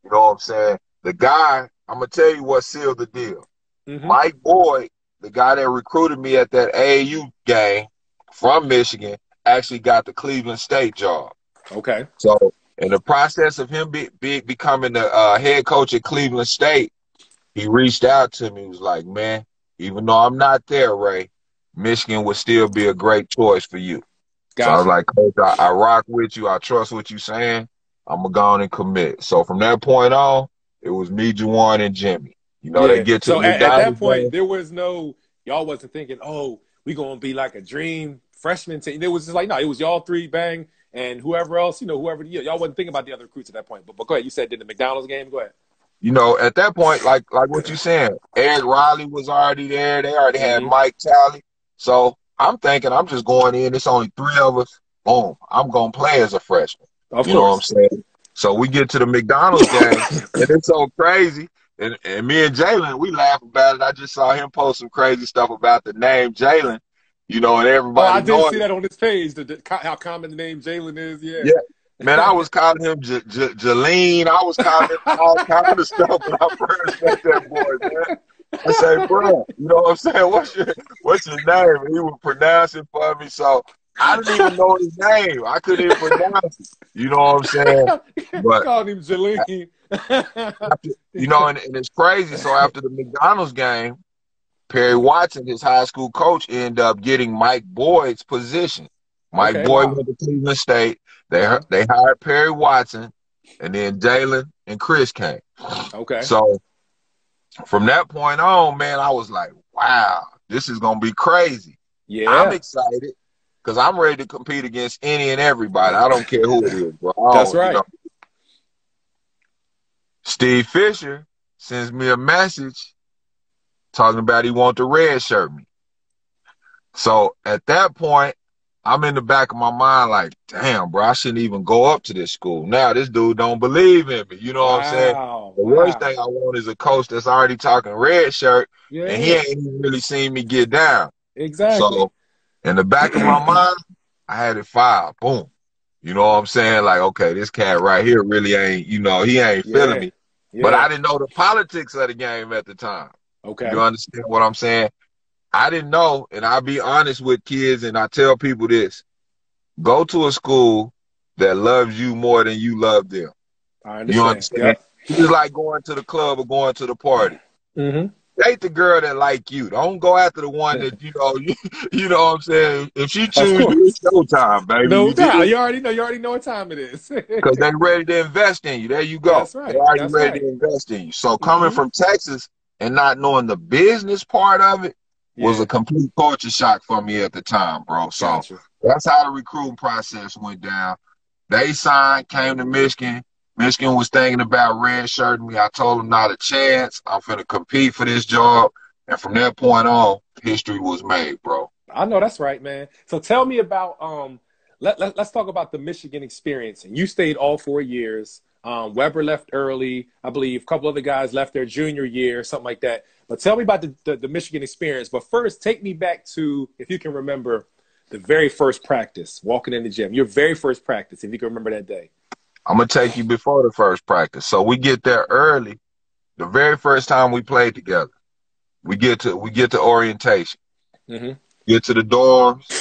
You know what I'm saying? The guy, I'm gonna tell you what sealed the deal. Mm-hmm. Mike Boyd, the guy that recruited me at that AAU game from Michigan, actually got the Cleveland State job. Okay. So in the process of him becoming the head coach at Cleveland State, he reached out to me. He was like, man, even though I'm not there, Ray, Michigan would still be a great choice for you. So I was Gotcha. like, Coach, I rock with you. I trust what you're saying. I'm going to go on and commit. So from that point on, it was me, Juwan, and Jimmy. You know, they Yeah. get to So the at that McDonald's point, game. there was no y'all wasn't thinking, oh, we gonna be like a dream freshman team. It was just like, no, it was y'all three, bang, and whoever else, whoever y'all wasn't thinking about the other recruits at that point. But go ahead. You said in the McDonald's game. Go ahead. You know, at that point, like what you saying, Eric Riley was already there. They already had Mm-hmm. Mike Talley. So I'm thinking I'm just going in. It's only three of us. Boom. I'm going to play as a freshman. Of You know what I'm course. saying? So we get to the McDonald's game, and it's so crazy. And me and Jalen, we laugh about it. I just saw him post some crazy stuff about the name Jalen, and Oh, I everybody did knowing see it. that on his page. How common the name Jalen is. Yeah. Man, I Yeah. was calling him Jalene. I was calling him all kind of stuff when I first met that boy, man. I say, bro, you know what I'm saying? What's your name? And he would pronounce it for me. So I didn't even know his name. I couldn't even pronounce it. You know what I'm saying? But Called him Jalene. after, and it's crazy. So after the McDonald's game, Perry Watson, his high school coach, ended up getting Mike Boyd's position. Mike Okay. Boyd Wow. went to Cleveland State. They Uh-huh. they hired Perry Watson, and then Jalen and Chris came. Okay. So from that point on, man, I was like, wow, this is gonna be crazy. I'm Yeah. excited because I'm ready to compete against any and everybody. I don't care who it is, bro. That's right. Steve Fisher sends me a message talking about he want to red shirt me. So at that point, I'm in the back of my mind like, damn, bro, I shouldn't even go up to this school. Now this dude don't believe in me. You know what I'm saying? Wow. The worst thing I want is a coach that's already talking red shirt and he Yeah. ain't even really seen me get down. Exactly. So in the back of my mind, I had it filed. Boom. You know what I'm saying? Like, okay, this cat right here really ain't, he ain't feeling Yeah. me. But Yeah. I didn't know the politics of the game at the time. You Okay. understand what I'm saying? I didn't know, and I'll be honest with kids, and I tell people this. Go to a school that loves you more than you love them. I You understand. understand? Yep. It's like going to the club or going to the party. Mm-hmm. Date the girl that like you. Don't go after the one that, you know what I'm saying? If she Of choose you, course. it's showtime, baby. No You doubt. did. You already know. You already know what time it is. Because they ready to invest in you. There you go. That's They right. already That's ready right. to invest in you. So coming Mm-hmm. from Texas and not knowing the business part of it was a Yeah. complete culture shock for me at the time, bro. So Gotcha. that's how the recruiting process went down. They signed, came to Michigan. Michigan was thinking about red shirting me. I told them not a chance. I'm finna compete for this job. And from that point on, history was made, bro. I know that's right, man. So tell me about let's talk about the Michigan experience. And you stayed all 4 years. Weber left early, I believe. A couple other guys left their junior year, something like that. But tell me about the Michigan experience. But first, take me back to, if you can remember, the very first practice, walking in the gym. Your very first practice, if you can remember that day. I'm gonna take you before the first practice. So we get there early. The very first time we played together, we get to orientation. Mm-hmm. Get to the dorms.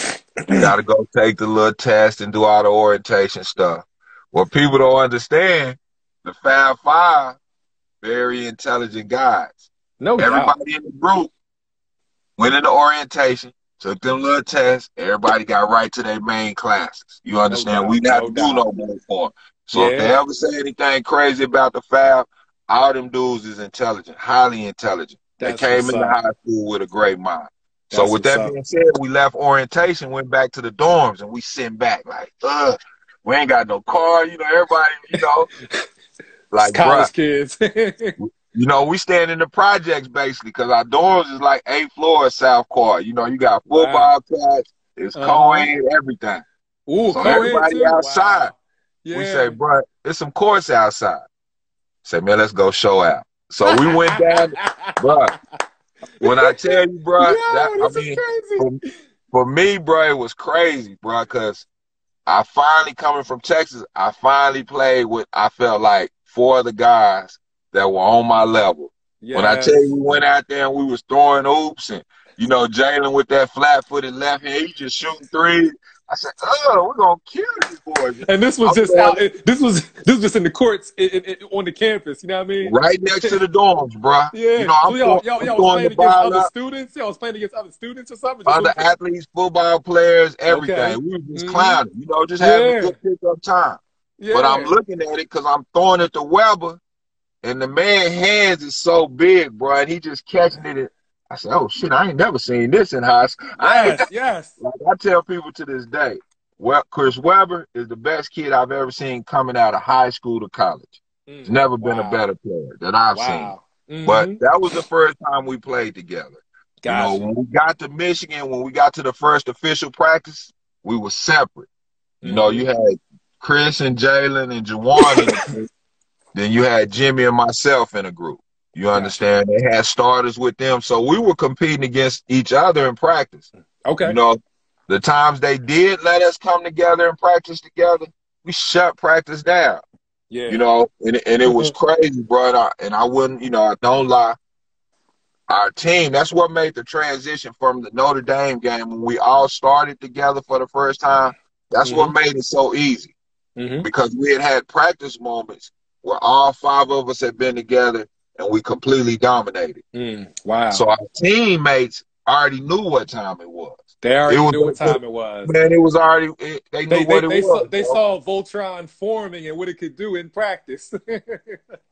Got to go take the little test and do all the orientation stuff. What people don't understand, the Fab Five, very intelligent guys. No doubt. Everybody in the group went into orientation. took them little tests. Everybody got right to their main classes. You No understand? We doubt. didn't have No to do doubt. no more for 'em. So if they Yeah. ever say anything crazy about the Fab, all them dudes is intelligent, highly intelligent. They That's came what's into up. high school with a great mind. So That's with what's that up. being said, we left orientation, went back to the dorms, and we sitting back like, we ain't got no car. You know, everybody, It's like, bruh, college kids. we stand in the projects basically because our dorms is like 8th floor South Court. You got Wow. football class, it's Uh-huh. co-ed, everything. Ooh, So co-ed everybody too. outside. Wow. We say, Yeah. bruh, there's some courts outside. Say, man, let's go show out. So we went down, bruh. When I tell you, bruh, Yo, this is for, crazy. for me, bruh, it was crazy, bruh, because I finally, coming from Texas, I finally played with, I felt like, 4 of the guys that were on my level. When I tell you Yes. we went out there and we was throwing hoops and, Jalen with that flat-footed left hand, he just shooting threes. I said, we're going to kill these boys. And this was I'm just going out. This was just in the courts on the campus. You know what I mean? right next to the dorms, bruh. Yeah. So I'm y'all was throwing the playing against ball other up. students. Y'all was playing against other students or something. Just Other with, athletes, football players, okay. everything. We were just Mm-hmm. clowning, just having a Yeah. good pickup time. But I'm Yeah. looking at it because I'm throwing it to Weber, and the man's hands is so big, bro, and he just catching it. I said, "Oh shit, I ain't never seen this in high school." Yes. Yes. Like I tell people to this day, well, Chris Webber is the best kid I've ever seen coming out of high school to college. There's never been a Wow. better player that I've seen. Wow. But Mm-hmm. that was the first time we played together. Got you. When we got to Michigan, when we got to the first official practice, we were separate. Mm-hmm. You had Chris and Jalen and Jawan in the group. Then you had Jimmy and myself in a group. You Got you. understand? They had starters with them. So we were competing against each other in practice. Okay. The times they did let us come together and practice together, we shut practice down. Yeah. And it was crazy, bro. And I wouldn't, I don't lie. Our team, that's what made the transition from the Notre Dame game when we all started together for the first time. That's what made it so easy because we had practice moments where all 5 of us had been together and we completely dominated. Wow. So our teammates already knew what time it was. They already knew what time it was. Man, it was already, they knew what it was. They saw Voltron forming and what it could do in practice.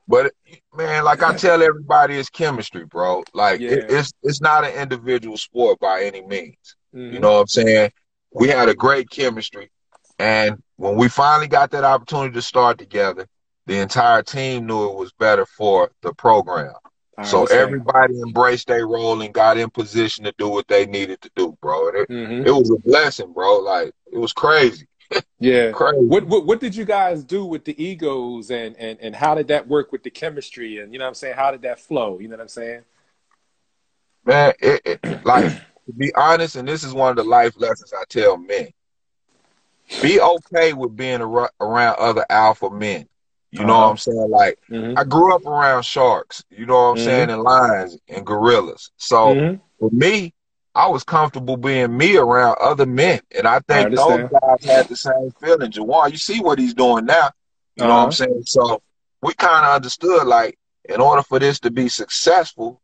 But man, like I tell everybody, it's chemistry, bro. Like it's not an individual sport by any means. You know what I'm saying? We had a great chemistry, and when we finally got that opportunity to start together, the entire team knew it was better for the program. So everybody embraced their role and got in position to do what they needed to do, bro. It was a blessing, bro. Like it was crazy. Yeah. Crazy. What did you guys do with the egos and how did that work with the chemistry and you know what I'm saying? How did that flow? You know what I'm saying? Man, like to be honest, and this is one of the life lessons I tell men. Be okay with being around other alpha men. You know what I'm saying? Like I grew up around sharks, you know what I'm saying, and lions and gorillas. So for me, I was comfortable being me around other men. And I think those guys had the same feeling. Jawan, you see what he's doing now. You know what I'm saying? So we kind of understood, like, in order for this to be successful,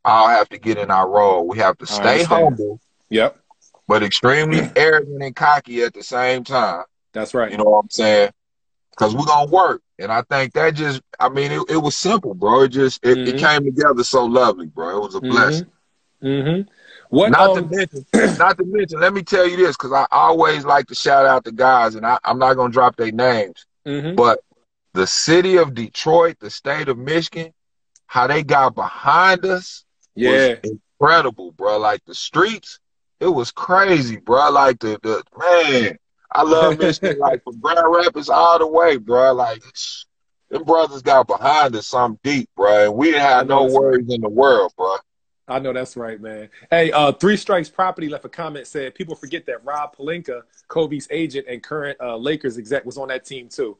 I'll have to get in our role. We have to stay humble. Yep. But extremely arrogant and cocky at the same time. That's right. You know what I'm saying? Because we're going to work. And I think that just, I mean, it was simple, bro. It came together so lovely, bro. It was a blessing. Not to mention, let me tell you this, because I always like to shout out the guys, and I'm not going to drop their names, but the city of Detroit, the state of Michigan, how they got behind us was incredible, bro. Like the streets, it was crazy, bro. Like the man, I love Michigan, like from Grand Rapids all the way, bro. Like them brothers got behind us something deep, bro. And we didn't have no worries in the world, bro. I know that's right, man. Hey, Three Strikes Property left a comment, said people forget that Rob Pelinka, Kobe's agent and current Lakers exec, was on that team too.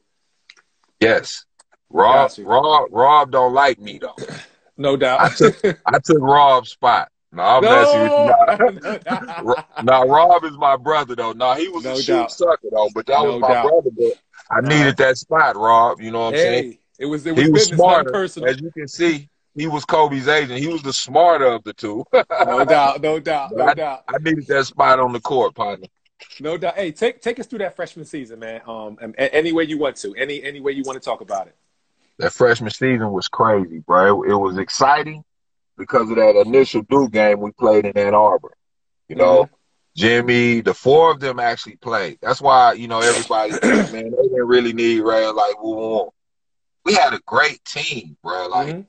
Yes. Rob don't like me though. No doubt. I took Rob's spot. No, I'm messing with you. Now, Rob is my brother though. Now he was a shoot sucker though, but that was my brother. But I needed that spot, Rob. You know what I'm saying? It was he was business, smarter, personal. as you can see. he was Kobe's agent. He was the smarter of the two. No doubt, no doubt, no doubt. I needed that spot on the court, partner. No doubt. Hey, take us through that freshman season, man. Any way you want to, any way you want to talk about it. That freshman season was crazy, bro. It was exciting because of that initial Duke game we played in Ann Arbor. You know, Jimmy, the four of them actually played. That's why, you know, everybody, man, they didn't really need Ray. Like, we had a great team, bro. Like,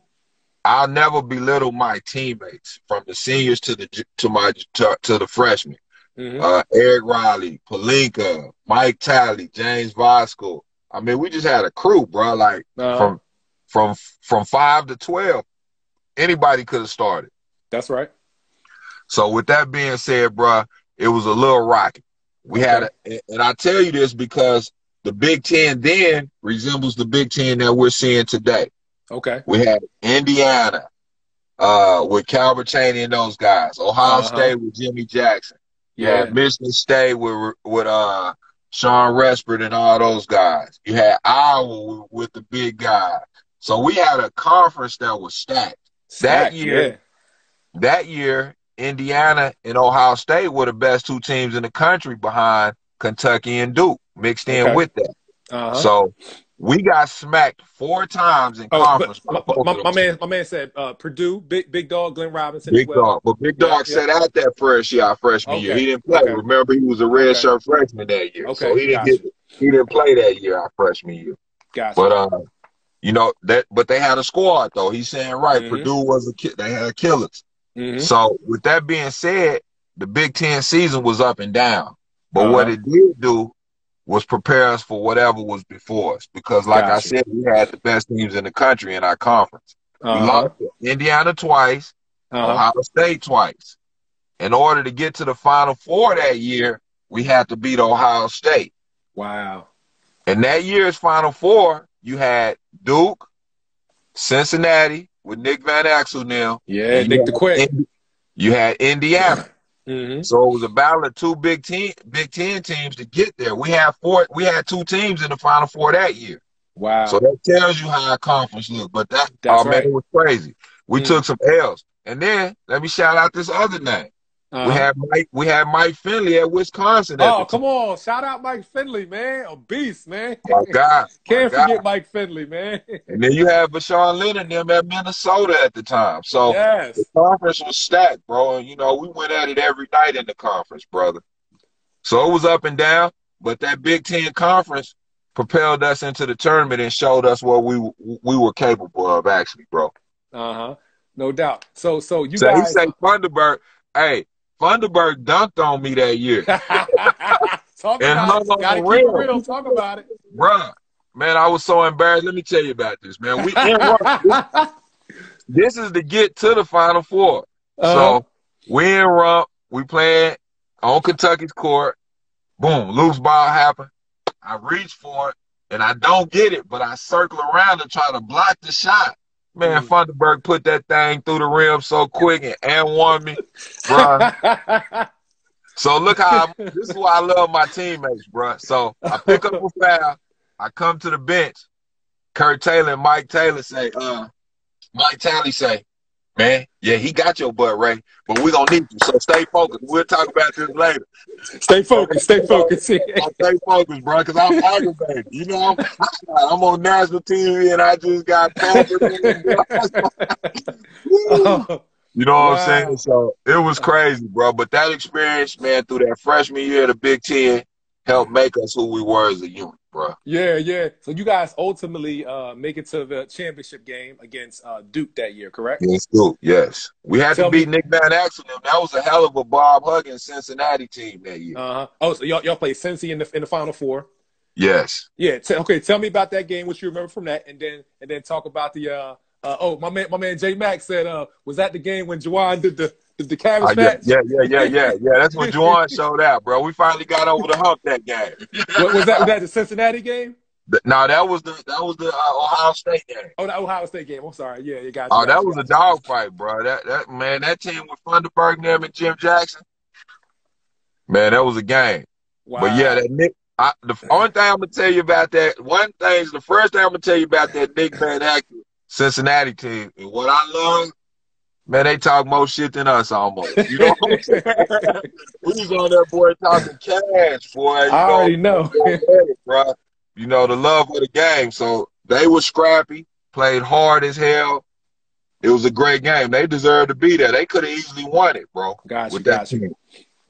I'll never belittle my teammates from the seniors to the freshmen. Eric Riley, Pelinka, Mike Talley, James Vosco. I mean, we just had a crew, bro. Like from 5 to 12, anybody could have started. That's right. So with that being said, bro, it was a little rocky. We had, and I tell you this because the Big Ten then resembles the Big Ten that we're seeing today. Okay. We had Indiana with Calvert Chaney and those guys. Ohio State with Jimmy Jackson. You had Michigan State with Sean Respert and all those guys. You had Iowa with the big guy. So we had a conference that was stacked. That year, Indiana and Ohio State were the best two teams in the country behind Kentucky and Duke, mixed in with that. So we got smacked 4 times in conference. My man said Purdue, big dog, Glenn Robinson. Big dog. But Big Dog sat out that freshman year. He didn't play. Remember, he was a redshirt freshman that year. So he didn't play that year, our freshman year. But you know, but they had a squad though. He's saying Purdue was they had killers. So with that being said, the Big Ten season was up and down. But what it did do was prepare us for whatever was before us. Because like I said, we had the best teams in the country in our conference. We lost to Indiana twice, Ohio State twice. In order to get to the Final Four that year, we had to beat Ohio State. Wow. And that year's Final Four, you had Duke, Cincinnati with Nick Van Exel now. Yeah, Nick the Quick. You had Indiana. So it was a battle of 2 Big Ten teams to get there. We had 2 teams in the Final Four that year. Wow. So that tells you how our conference looked. But man, it was crazy. We took some L's. And then let me shout out this other name. We had Mike Finley at Wisconsin. Come on. Shout out Mike Finley, man. A beast, man. My God. Can't forget Mike Finley, man. And then you have Bashawn Leonard and them at Minnesota at the time. So the conference was stacked, bro. And, you know, we went at it every night in the conference, brother. So it was up and down. But that Big Ten conference propelled us into the tournament and showed us what we were capable of, actually, bro. No doubt. So you guys. He say Thunderbird. Hey, Thunderbird dunked on me that year. Talk about it. Gotta keep it real. Talk about it. Bruh, man, I was so embarrassed. Let me tell you about this, man. This is to get to the Final Four. So we in Rump. We playing on Kentucky's court. Boom, loose ball happened. I reach for it, and I don't get it, but I circle around and try to block the shot. Man, Thunderbird put that thing through the rim so quick and won me, bro. So look how this is why I love my teammates, bro. So I pick up a foul, I come to the bench. Kurt Taylor and Mike Taylor say, Mike Talley say, man, yeah, he got your butt, Ray, but we're gonna need you. So stay focused. We'll talk about this later. Stay focused. Stay focused. Stay focused, bro, because I'm aggravated. You know, I'm on national TV and I just got pampered. You know what I'm saying? So it was crazy, bro. But that experience, man, through that freshman year of the Big Ten helped make us who we were as a unit, bro. Yeah. So you guys ultimately make it to the championship game against Duke that year, correct? Yes, Duke. Yes. We had to beat Nick Van Exel. That was a hell of a Bob Huggins Cincinnati team that year. Oh, so y'all played Cincy in the Final Four. Yes. Yeah. Okay. Tell me about that game, what you remember from that, and then talk about the. My man J Mac said, was that the game when Juwan did the cabbage match? Yeah. That's when Juwan showed out, bro. We finally got over the hump that game. Was that the Cincinnati game? No, that was the Ohio State game. Oh, the Ohio State game. I'm sorry. Yeah, you guys. That was a dogfight, bro. That team with Thunderbird, them and Jim Jackson. Man, that was a game. Wow. But yeah, that Nick. The only thing I'm gonna tell you about that, the first thing I'm gonna tell you about that Nick Van Exel Cincinnati team. And what I love, man, they talk more shit than us almost. You know what I'm saying? We was on that boy talking cash, boy. I You know, already know. bro. You know, the love of the game. So they were scrappy, played hard as hell. It was a great game. They deserved to be there. They could have easily won it, bro. Got you, With that got you, team.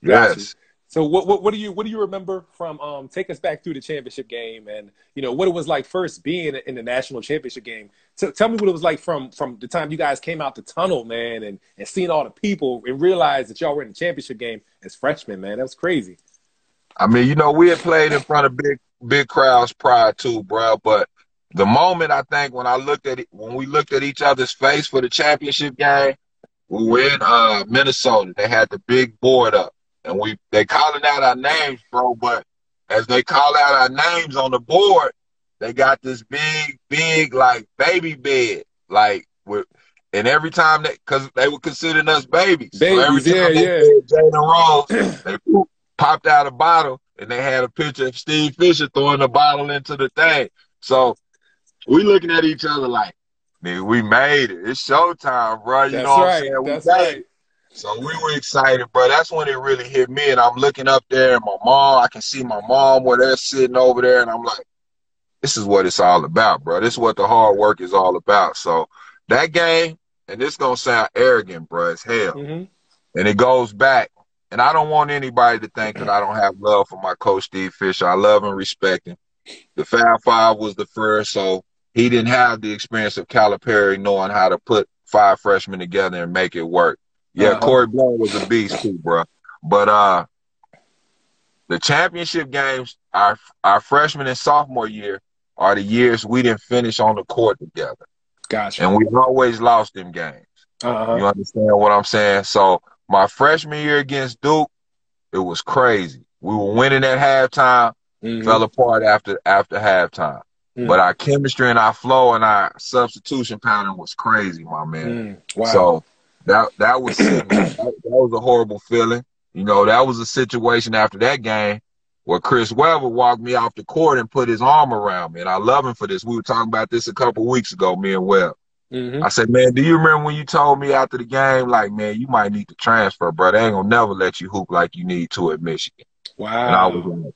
got you. Yes. So what do you remember from take us back through the championship game and what it was like first being in the national championship game. Tell me what it was like from the time you guys came out the tunnel, man, and seeing all the people and realized that y'all were in the championship game as freshmen, man. That was crazy. I mean, we had played in front of big crowds prior to, bro. But the moment I think when we looked at each other's face for the championship game, we were in Minnesota. They had the big board up. And they calling out our names, bro, but as they call out our names on the board, they got this big, like, baby bed. Like, and every time because they were considering us babies. So every time they said Jalen Rose, they popped out a bottle, and they had a picture of Steve Fisher throwing the bottle into the thing. So we looking at each other like, nigga, we made it. It's showtime, bro. You know what I'm saying? That's right. So we were excited, bro. That's when it really hit me. And I'm looking up there, and I can see my mom where they're sitting over there. And I'm like, this is what it's all about, bro. This is what the hard work is all about. So that game, and this going to sound arrogant, bro, as hell. Mm-hmm. And it goes back. And I don't want anybody to think that I don't have love for my coach, Steve Fisher. I love and respect him. The Fab Five was the first, so he didn't have the experience of Calipari knowing how to put 5 freshmen together and make it work. Yeah, Corey Blount was a beast too, bro. But the championship games, our freshman and sophomore year, are the years we didn't finish on the court together. Gotcha. And we always lost them games. You understand what I'm saying? So my freshman year against Duke, it was crazy. We were winning at halftime, fell apart after halftime. But our chemistry and our flow and our substitution pattern was crazy, my man. Wow. So that was sick. That was a horrible feeling. That was a situation after that game where Chris Webber walked me off the court and put his arm around me. And I love him for this. We were talking about this a couple of weeks ago, me and Webb. I said, man, do you remember when you told me after the game, like, man, you might need to transfer, bro. They ain't going to never let you hoop like you need to at Michigan. Wow. And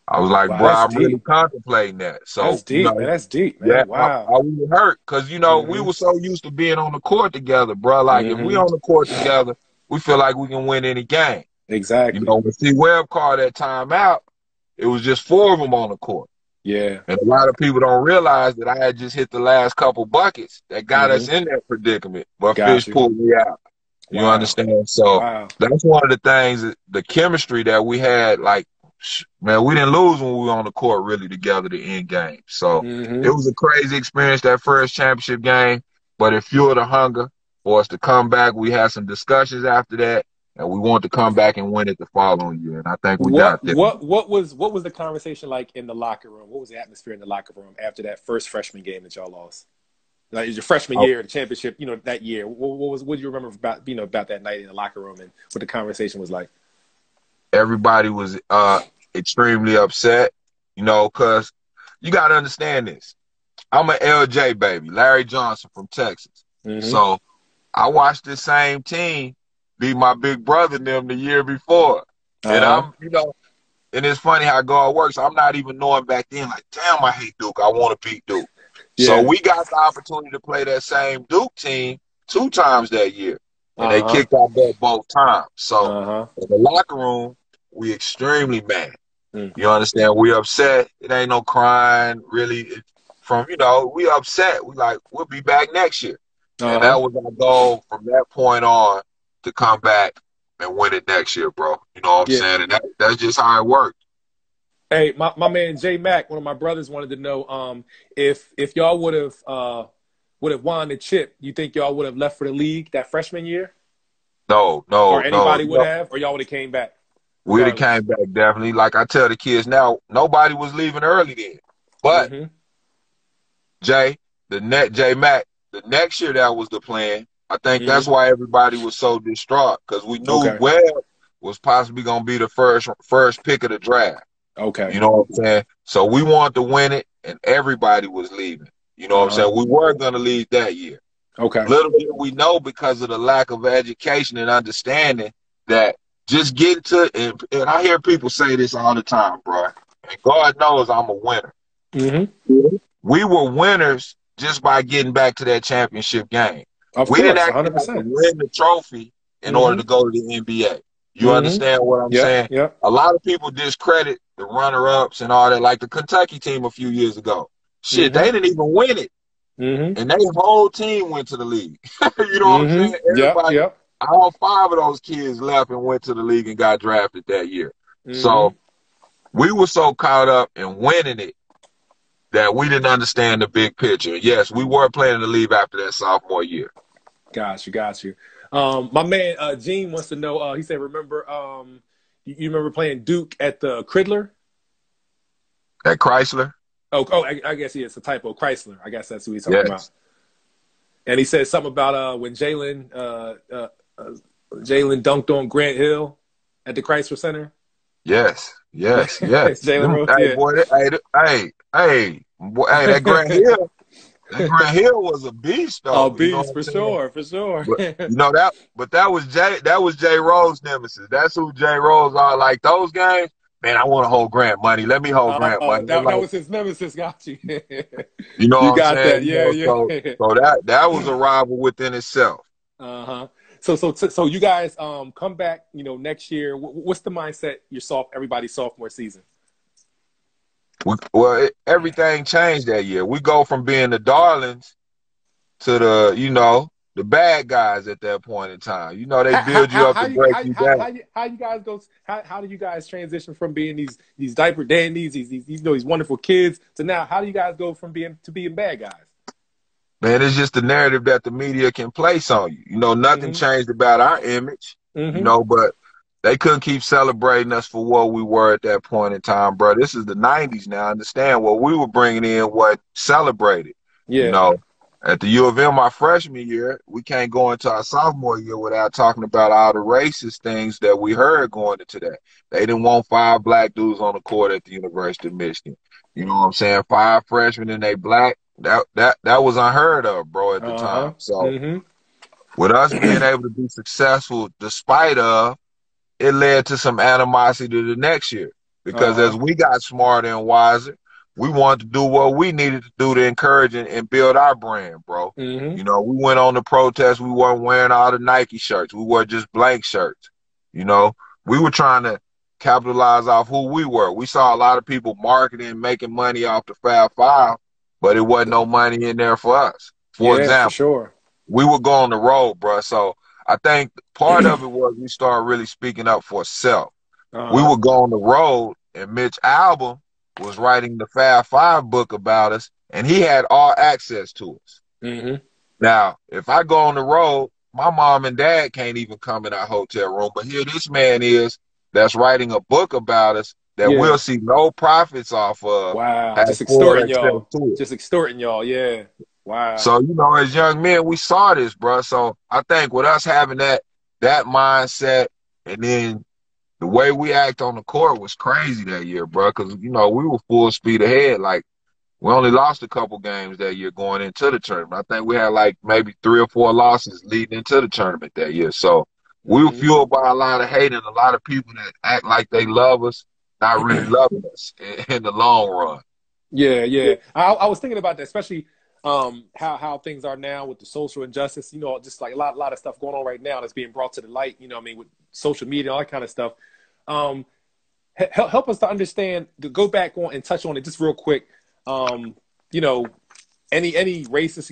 I was like, bro, I'm really contemplating that. So that's deep, man. That's deep, man. Yeah, wow. I was hurt because, we were so used to being on the court together, bro. Like, if we on the court together, we feel like we can win any game. Exactly. When Steve Webb called that timeout, it was just 4 of them on the court. Yeah. And a lot of people don't realize that I had just hit the last couple buckets that got us in that predicament. But Fish pulled me out. You understand? So that's one of the things, the chemistry that we had, like, man, we didn't lose when we were on the court really together the end game. So it was a crazy experience, that first championship game, but it fueled the hunger for us to come back. We had some discussions after that, and we wanted to come back and win it the following year. And I think we got there. What was the conversation like in the locker room? What was the atmosphere in the locker room after that first freshman game that y'all lost? Like, it was your freshman year, the championship, that year. What do you remember about that night in the locker room and what the conversation was like? Everybody was extremely upset, because you got to understand this. I'm an LJ baby, Larry Johnson from Texas. So I watched this same team beat my big brother and them the year before. And and it's funny how God works. I'm not even knowing back then, like, damn, I hate Duke. I want to beat Duke. Yeah. So we got the opportunity to play that same Duke team 2 times that year. And they kicked our butt both times. So in the locker room, we extremely mad. You understand? We upset. It ain't no crying, really. We upset. We like, we'll be back next year. And that was our goal from that point on, to come back and win it next year, bro. You know what I'm saying? And that's just how it worked. Hey, my man J Mac, one of my brothers, wanted to know if y'all would have won the chip, you think y'all would have left for the league that freshman year? No. Or anybody would have, or y'all would have came back? We'd have came back, definitely. Like I tell the kids now, nobody was leaving early then. But J Mac, the next year that was the plan. I think that's why everybody was so distraught, because we knew Webb was possibly going to be the first pick of the draft. Okay. You know what I'm saying? So we wanted to win it, and everybody was leaving. You know what I'm saying? We were going to lead that year. Okay. Little did we know, because of the lack of education and understanding, that just get to, and I hear people say this all the time, bro. And God knows I'm a winner. We were winners just by getting back to that championship game. Of We course, didn't actually have to 100%. win the trophy in order to go to the NBA. You understand what I'm saying? Yep. A lot of people discredit the runner-ups and all that, like the Kentucky team a few years ago. Shit, they didn't even win it. And their whole team went to the league. You know what I'm saying? Everybody, all 5 of those kids left and went to the league and got drafted that year. So we were so caught up in winning it that we didn't understand the big picture. Yes, we were planning to leave after that sophomore year. Got you. My man Gene wants to know. He said, "Remember, you remember playing Duke at the Cridler? At Chrysler? Oh, I guess it's a typo. Chrysler. I guess that's who he's talking about." And he said something about when Jalen dunked on Grant Hill at the Chrysler Center. Yes. Jalen Rose. Hey, boy, that Grant Hill. That Grant Hill was a beast, though. Oh, beast, for sure. But, that was Jay Rose nemesis. That's who Jay Rose are. Like those games, man, I want to hold Grant money. Let me hold Grant money. That was his nemesis. Got you. You know what I'm saying? That. Yeah. So that was a rival within itself. So you guys come back, next year. What's the mindset everybody's sophomore season? Well, everything changed that year. We go from being the darlings to the bad guys at that point in time. They build you up to break you down. How do you guys transition from being these diaper dandies, these wonderful kids, to now? How do you guys go from being bad guys? Man, it's just the narrative that the media can place on you. Nothing changed about our image, but they couldn't keep celebrating us for what we were at that point in time, bro. This is the 90s now. Understand what we were bringing in, what celebrated. At the U of M, our freshman year, we can't go into our sophomore year without talking about all the racist things that we heard going into that. They didn't want 5 black dudes on the court at the University of Michigan. You know what I'm saying? 5 freshmen and they black. That was unheard of, bro, at the time. So with us being able to be successful despite of, it led to some animosity to the next year. Because as we got smarter and wiser, we wanted to do what we needed to do to encourage and build our brand, bro. We went on the protest. We weren't wearing all the Nike shirts. We wore just blank shirts. We were trying to capitalize off who we were. We saw a lot of people marketing, making money off the Fab Five, but it wasn't no money in there for us. For example, we would go on the road, bro. So I think part of it was we started really speaking up for self. We would go on the road, and Mitch Albom was writing the Fab Five book about us, and he had all access to us. Now, if I go on the road, my mom and dad can't even come in our hotel room, but here this man is that's writing a book about us that we'll see no profits off of. Wow, just extorting y'all. Yeah. Wow. So, as young men, we saw this, bro. So I think with us having that mindset, and then the way we act on the court was crazy that year, bro, because, we were full speed ahead. Like, we only lost a couple games that year going into the tournament. I think we had like maybe 3 or 4 losses leading into the tournament that year. So we were fueled by a lot of hate and a lot of people that act like they love us, not really loving us in the long run. Yeah. I was thinking about that, especially how things are now with the social injustice, just like a lot of stuff going on right now that's being brought to the light, with social media, all that kind of stuff. Help us to understand, to go back on and touch on it just real quick. Any racist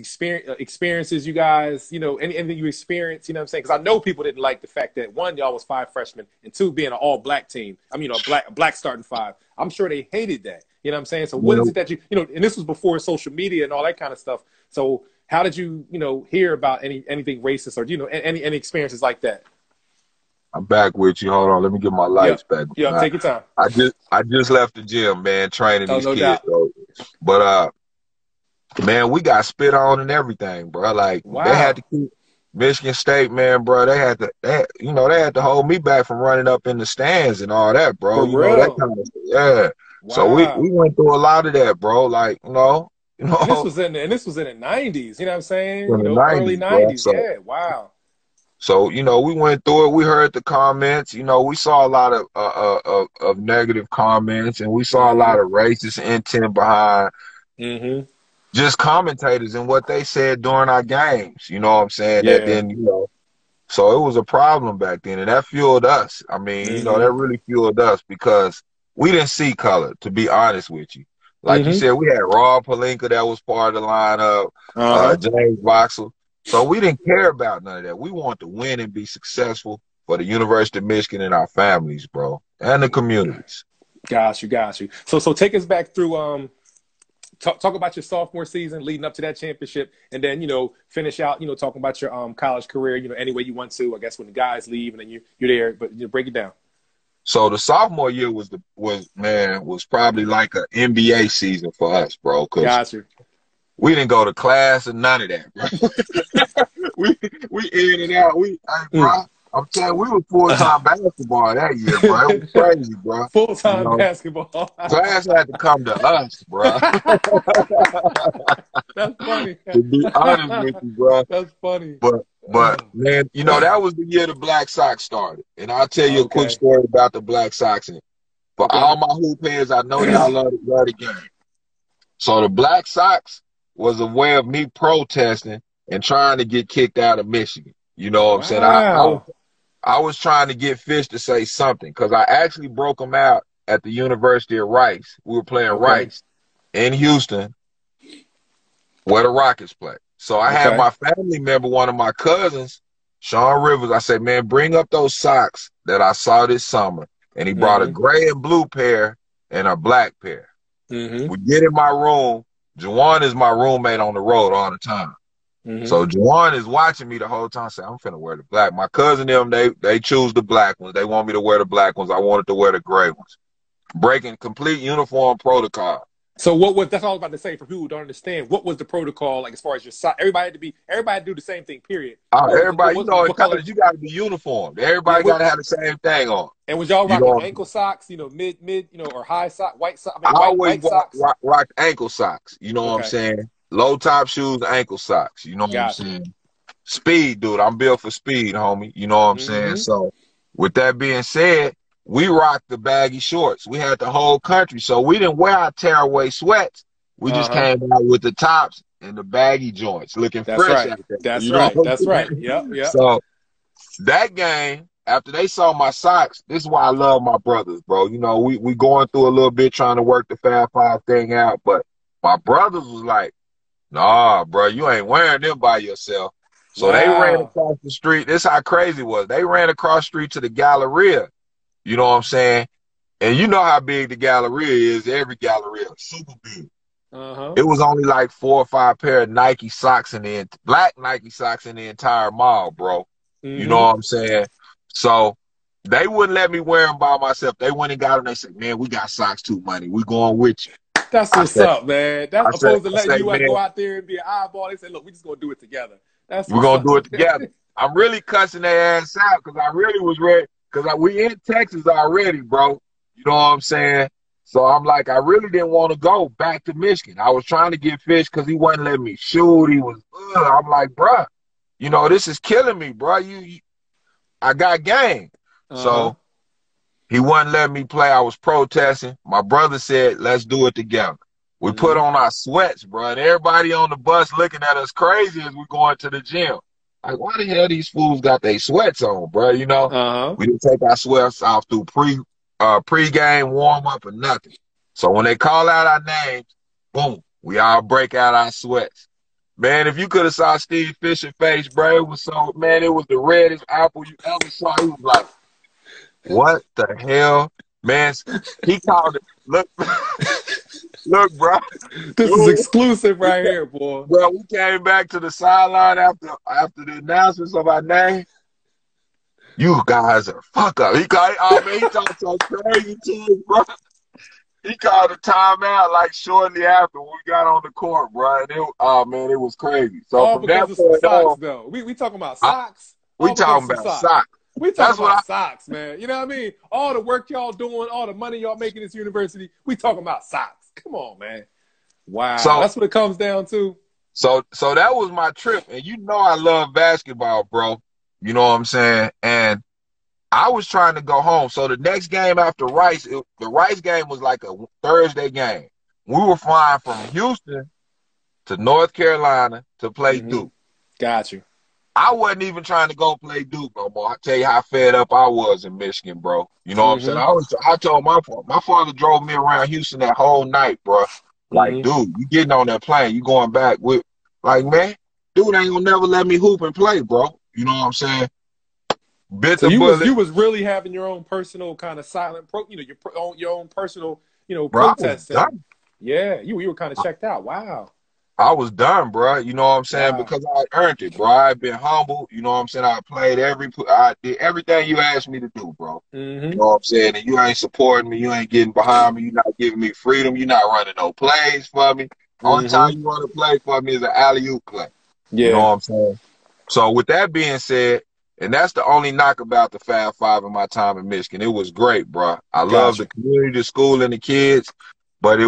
experiences you guys, anything you experienced, what I'm saying? Because I know people didn't like the fact that 1, y'all was 5 freshmen, and 2, being an all black team. I mean, a black starting 5. I'm sure they hated that. You know what I'm saying? So what is it that and this was before social media and all that kind of stuff. So how did you, hear about anything racist or, any experiences like that? I'm back with you. Hold on. Let me get my lights back. Yeah, take your time. I just left the gym, man, training these no kids. Doubt. But, man, we got spit on and everything, bro. Like, They had to keep Michigan State, man, bro. They had to hold me back from running up in the stands and all that, bro. For real? That kind of stuff. Yeah. Wow. So we went through a lot of that, bro. Like, You know, And this was in the '90s. You know what I'm saying? in You the know, early '90s, bro. '90s. Yeah. Wow. So you know, we went through it. We heard the comments. You know, we saw a lot of negative comments, and we saw a lot Mm-hmm. of racist intent behind Mm-hmm. just commentators and what they said during our games. You know what I'm saying? That Yeah. then, you know, so it was a problem back then, and that fueled us. I mean, you know, that Mm-hmm. really fueled us because we didn't see color, to be honest with you. Like you Mm-hmm. said, we had Raw Palenka that was part of the lineup, Uh-huh. James Voxel. So we didn't care about none of that. We want to win and be successful for the University of Michigan and our families, bro, and the communities. Got you. Got you. So take us back through talk about your sophomore season leading up to that championship, and then, you know, finish out, you know, talking about your college career, you know, any way you want to. I guess when the guys leave and then you're there, but you know, break it down. So the sophomore year was probably like an NBA season for us, bro, because Got you. we didn't go to class and none of that, bro. we in and out. Hey, bro, I'm telling you, we were full-time basketball that year, bro. It was crazy, bro. You Full-time know, basketball. class had to come to us, bro. That's funny. To be honest with you, bro. That's funny. But man, you know, that was the year the Black Sox started. And I'll tell you a quick Okay. story about the Black Sox. And for Okay. all my hoop heads, I know y'all love the game. So the Black Sox was a way of me protesting and trying to get kicked out of Michigan. You know what I'm saying? Wow. I was trying to get Fish to say something because I actually broke him out at the University of Rice. We were playing Okay. Rice in Houston where the Rockets play. So I had Okay. my family member, one of my cousins, Sean Rivers. I said, man, bring up those socks that I saw this summer. And he brought a gray and blue pair and a black pair. Mm-hmm. We get in my room. Juwan is my roommate on the road all the time. Mm-hmm. So Juwan is watching me the whole time. Say, I'm finna wear the black. My cousin them, they choose the black ones. They want me to wear the black ones. I wanted to wear the gray ones. Breaking complete uniform protocol. So that's all I was about to say for people who don't understand. What was the protocol like as far as your size? Everybody had to do the same thing, period. Everybody, you know, in what color? college, you got to be uniformed. Everybody got to have the same thing on. And was y'all You rocking know, ankle socks, you know, mid, you know, or high sock, white sock? I always white socks. rock ankle socks. You know what I'm saying? Low top shoes, ankle socks. You know what I'm saying? Speed, dude. I'm built for speed, homie. You know what I'm saying? So, with that being said, we rocked the baggy shorts. We had the whole country. So, we didn't wear our tearaway sweats. We just came out with the tops and the baggy joints, looking fresh out there. That's you know right. That's right. Yep. So, that game, after they saw my socks, this is why I love my brothers, bro. You know, we going through a little bit trying to work the Fab Five thing out, but my brothers was like, nah, bro, you ain't wearing them by yourself. So they ran across the street. This is how crazy it was. They ran across the street to the Galleria. You know what I'm saying? And you know how big the Galleria is. Every Galleria, super big. It was only like 4 or 5 pair of Nike socks black Nike socks in the entire mall, bro. You know what I'm saying? So they wouldn't let me wear them by myself. They went and got them. They said, man, we got socks too, money. We going with you. That's what's up, man. That's opposed to letting you man, go out there and be an eyeball. They said, look, we just going to do it together. We're going to do it together. I'm really cussing their ass out because I really was ready. Because we in Texas already, bro. You know what I'm saying? So I'm like, I really didn't want to go back to Michigan. I was trying to get Fish because he wasn't letting me shoot. He was, I'm like, bruh, you know, this is killing me, bro. I got game. So he wasn't letting me play. I was protesting. My brother said, let's do it together. We put on our sweats, bro, and everybody on the bus looking at us crazy as we going to the gym. Like, why the hell these fools got their sweats on, bro? You know, we didn't take our sweats off through pre-game warm-up or nothing. So when they call out our names, boom, we all break out our sweats. Man, if you could have saw Steve Fisher's face, bro, it was the reddest apple you ever saw. He was like, what the hell? Man, he called it, look, bro. This is exclusive right here, boy. Bro, we came back to the sideline after the announcements of our name. You guys are fuck up. He talked so crazy to us, bro. He called a timeout like shortly after we got on the court, bro. And it was crazy. So from that point socks, on, though. We talking about socks. We talking about socks. We talking about socks, man. You know what I mean? All the work y'all doing, all the money y'all making this university, we talking about socks. Come on, man. Wow, So that's what it comes down to. so that was my trip. And you know I love basketball, bro. You know what I'm saying? And I was trying to go home. So the next game after Rice, the Rice game was like a Thursday game. We were flying from Houston to North Carolina to play Mm-hmm. Duke. Got you. I wasn't even trying to go play Duke no more. I tell you how fed up I was in Michigan, bro. You know what I'm saying? Mm-hmm. I told my father drove me around Houston that whole night, bro. Like, Mm-hmm. dude, you getting on that plane, you going back with, like, man, dude ain't gonna never let me hoop and play, bro. You know what I'm saying? Bit So the bullet, you was really having your own personal kind of silent your own personal bro. I was protests, and done. yeah, you were kind of checked out. Wow. I was done, bro. You know what I'm saying? Wow. Because I earned it, bro. I've been humble. You know what I'm saying? I did everything you asked me to do, bro. You Mm-hmm. know what I'm saying? And you ain't supporting me. You ain't getting behind me. You're not giving me freedom. You're not running no plays for me. Only time Mm-hmm. you want to play for me is an alley-oop play. You know Yeah. what I'm saying? So with that being said, and that's the only knock about the Fab Five in my time in Michigan. It was great, bro. I love the Gotcha. community, the school, and the kids, but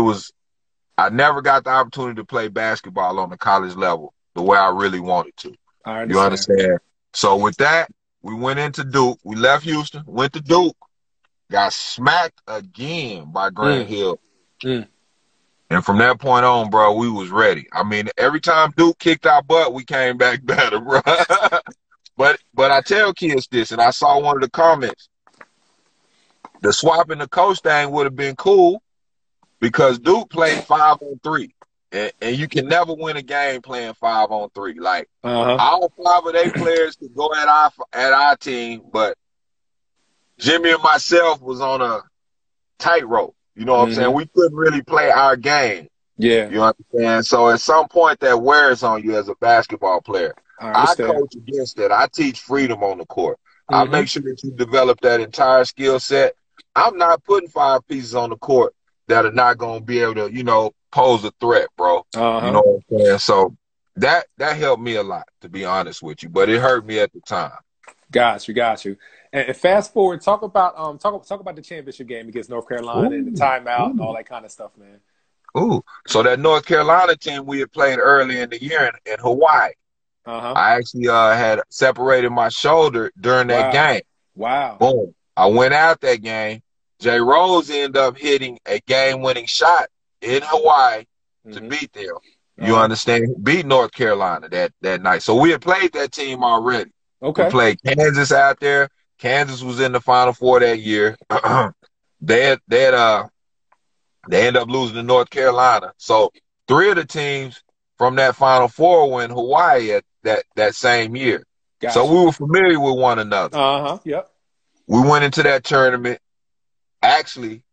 I never got the opportunity to play basketball on the college level the way I really wanted to. I You understand. understand? So with that, we went into Duke. We left Houston, went to Duke, got smacked again by Grant Mm. Hill. Mm. And from that point on, bro, we was ready. I mean, every time Duke kicked our butt, we came back better, bro. But I tell kids this, and I saw one of the comments. The swapping the coach thing would have been cool because Duke played 5-on-3. And you can never win a game playing 5-on-3. Like, Uh-huh. all five of their players could go at our team, but Jimmy and myself was on a tightrope. You know what I'm saying? Mm-hmm. We couldn't really play our game. Yeah. You understand? So at some point that wears on you as a basketball player. I I understand. coach against that. I teach freedom on the court. I Mm-hmm. make sure that you develop that entire skill set. I'm not putting five pieces on the court that are not going to be able to, pose a threat, bro. You Uh-huh. know what I'm saying? So that helped me a lot, to be honest with you, but it hurt me at the time. Got you, got you. And fast forward, talk about the championship game against North Carolina and the Ooh, timeout and all ooh, that kind of stuff, man. ooh. So that North Carolina team we had played early in the year in Hawaii. Uh-huh. I actually had separated my shoulder during that Wow. game. Wow. Boom. I went out that game. Jay Rose ended up hitting a game-winning shot in Hawaii to Mm-hmm. beat them. You Uh-huh. understand? Beat North Carolina that night. So we had played that team already. We Okay. played Kansas out there. Kansas was in the Final Four that year. They ended up losing to North Carolina. So three of the teams from that Final Four were in Hawaii at that same year. So Got you. we were familiar with one another. Uh-huh. Yep. We went into that tournament actually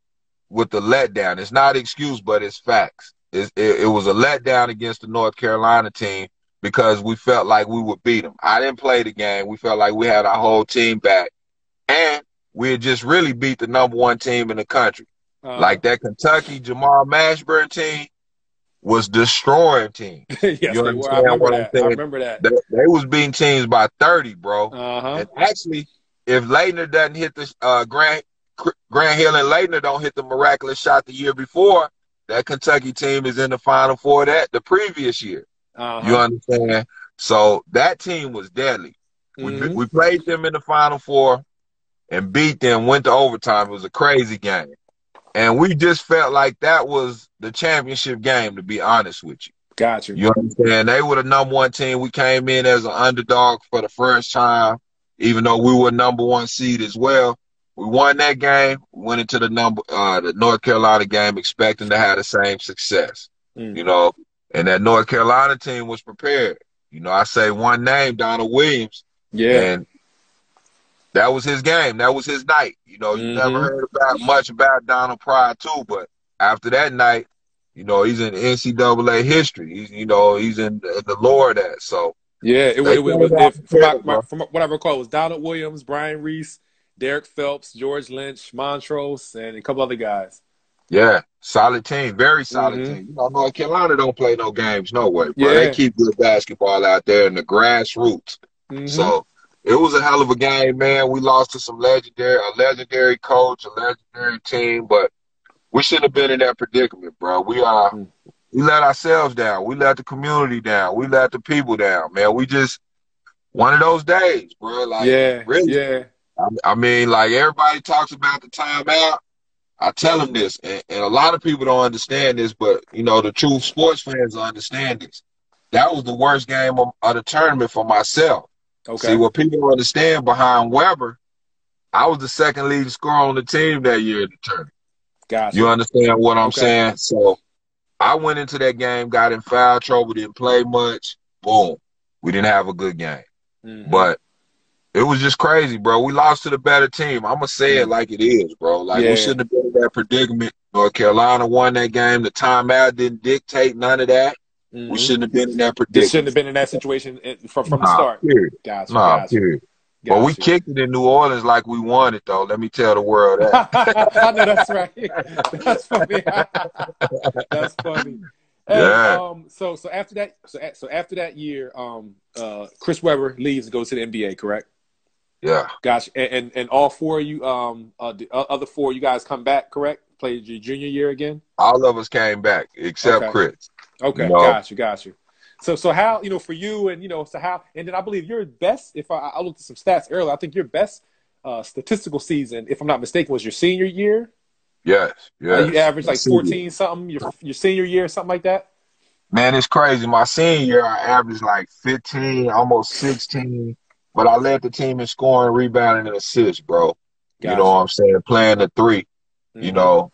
with the letdown. It's not excuse, but it's facts. It was a letdown against the North Carolina team because we felt like we would beat them. I didn't play the game. We felt like we had our whole team back. And we had just really beat the number one team in the country. Uh-huh. Like that Kentucky Jamal Mashburn team was destroying teams. Yes, You they were. I understand remember what I'm that. I saying? remember that. They was beating teams by 30, bro. Uh-huh. And actually, if Leitner doesn't hit the Grant Hill and Leitner don't hit the miraculous shot the year before, that Kentucky team is in the Final Four the previous year. You Uh-huh. understand? So that team was deadly. Mm-hmm. We played them in the Final Four and beat them, went to overtime. It was a crazy game. And we just felt like that was the championship game, to be honest with you. Got you. You understand? They were the number one team. We came in as an underdog for the first time, even though we were number one seed as well. We won that game. We went into the North Carolina game expecting to have the same success, Mm. you know. And that North Carolina team was prepared. I say one name, Donald Williams, Yeah. and that was his game. That was his night. You never Mm-hmm. heard much about Donald prior to, but after that night, he's in NCAA history. He's in the lore of that. So Yeah, they came out prepared, bro. from what I recall, it was Donald Williams, Brian Reese, Derek Phelps, George Lynch, Montrose, and a couple other guys. Yeah, solid team, very solid Mm-hmm. team. North Carolina don't play no games, no way, bro. They Yeah. keep good basketball out there in the grassroots. Mm-hmm. So it was a hell of a game, man. We lost to a legendary coach, a legendary team, but we shouldn't have been in that predicament, bro. we let ourselves down. We let the community down. We let the people down, man. We just one of those days, bro. Like, Yeah, really. yeah. I mean, like, everybody talks about the timeout. I tell them this, and a lot of people don't understand this, but, you know, the true sports fans understand this. That was the worst game of the tournament for myself. See, Okay. what people don't understand, behind Weber, I was the second leading scorer on the team that year in the tournament. You Gotcha. understand what I'm Okay. saying? So I went into that game, got in foul trouble, didn't play much. Boom. We didn't have a good game. Mm-hmm. But it was just crazy, bro. We lost to the better team. I'm going to say it like it is, bro. Like, we Yeah. shouldn't have been in that predicament. North Carolina won that game. The timeout didn't dictate none of that. We Mm-hmm. shouldn't have been in that Just shouldn't predicament. have been in that situation from the Nah, start. period. Gotcha. Nah, Gotcha. period. But we Gotcha. kicked it in New Orleans like we won it, though. Let me tell the world that. I know that's right. That's funny. That's funny. Hey, Yeah, so after that, so after that year, Chris Webber leaves and goes to the NBA, correct? yeah. Gotcha. And all four of you, the other four, you guys come back, correct? Played your junior year again. All of us came back except Okay. Chris. You Okay. know, Gotcha. So how, for you, and so how, and then I believe your best, if I looked at some stats earlier, I think your best statistical season, if I'm not mistaken, was your senior year. yes, You yes. averaged My like senior. 14 something your senior year, something like that. Man, it's crazy. My senior year, I averaged like 15, almost 16, but I led the team in scoring, rebounding, and assists, bro. You know what Gotcha. I'm saying? Playing the three, you Mm-hmm. know.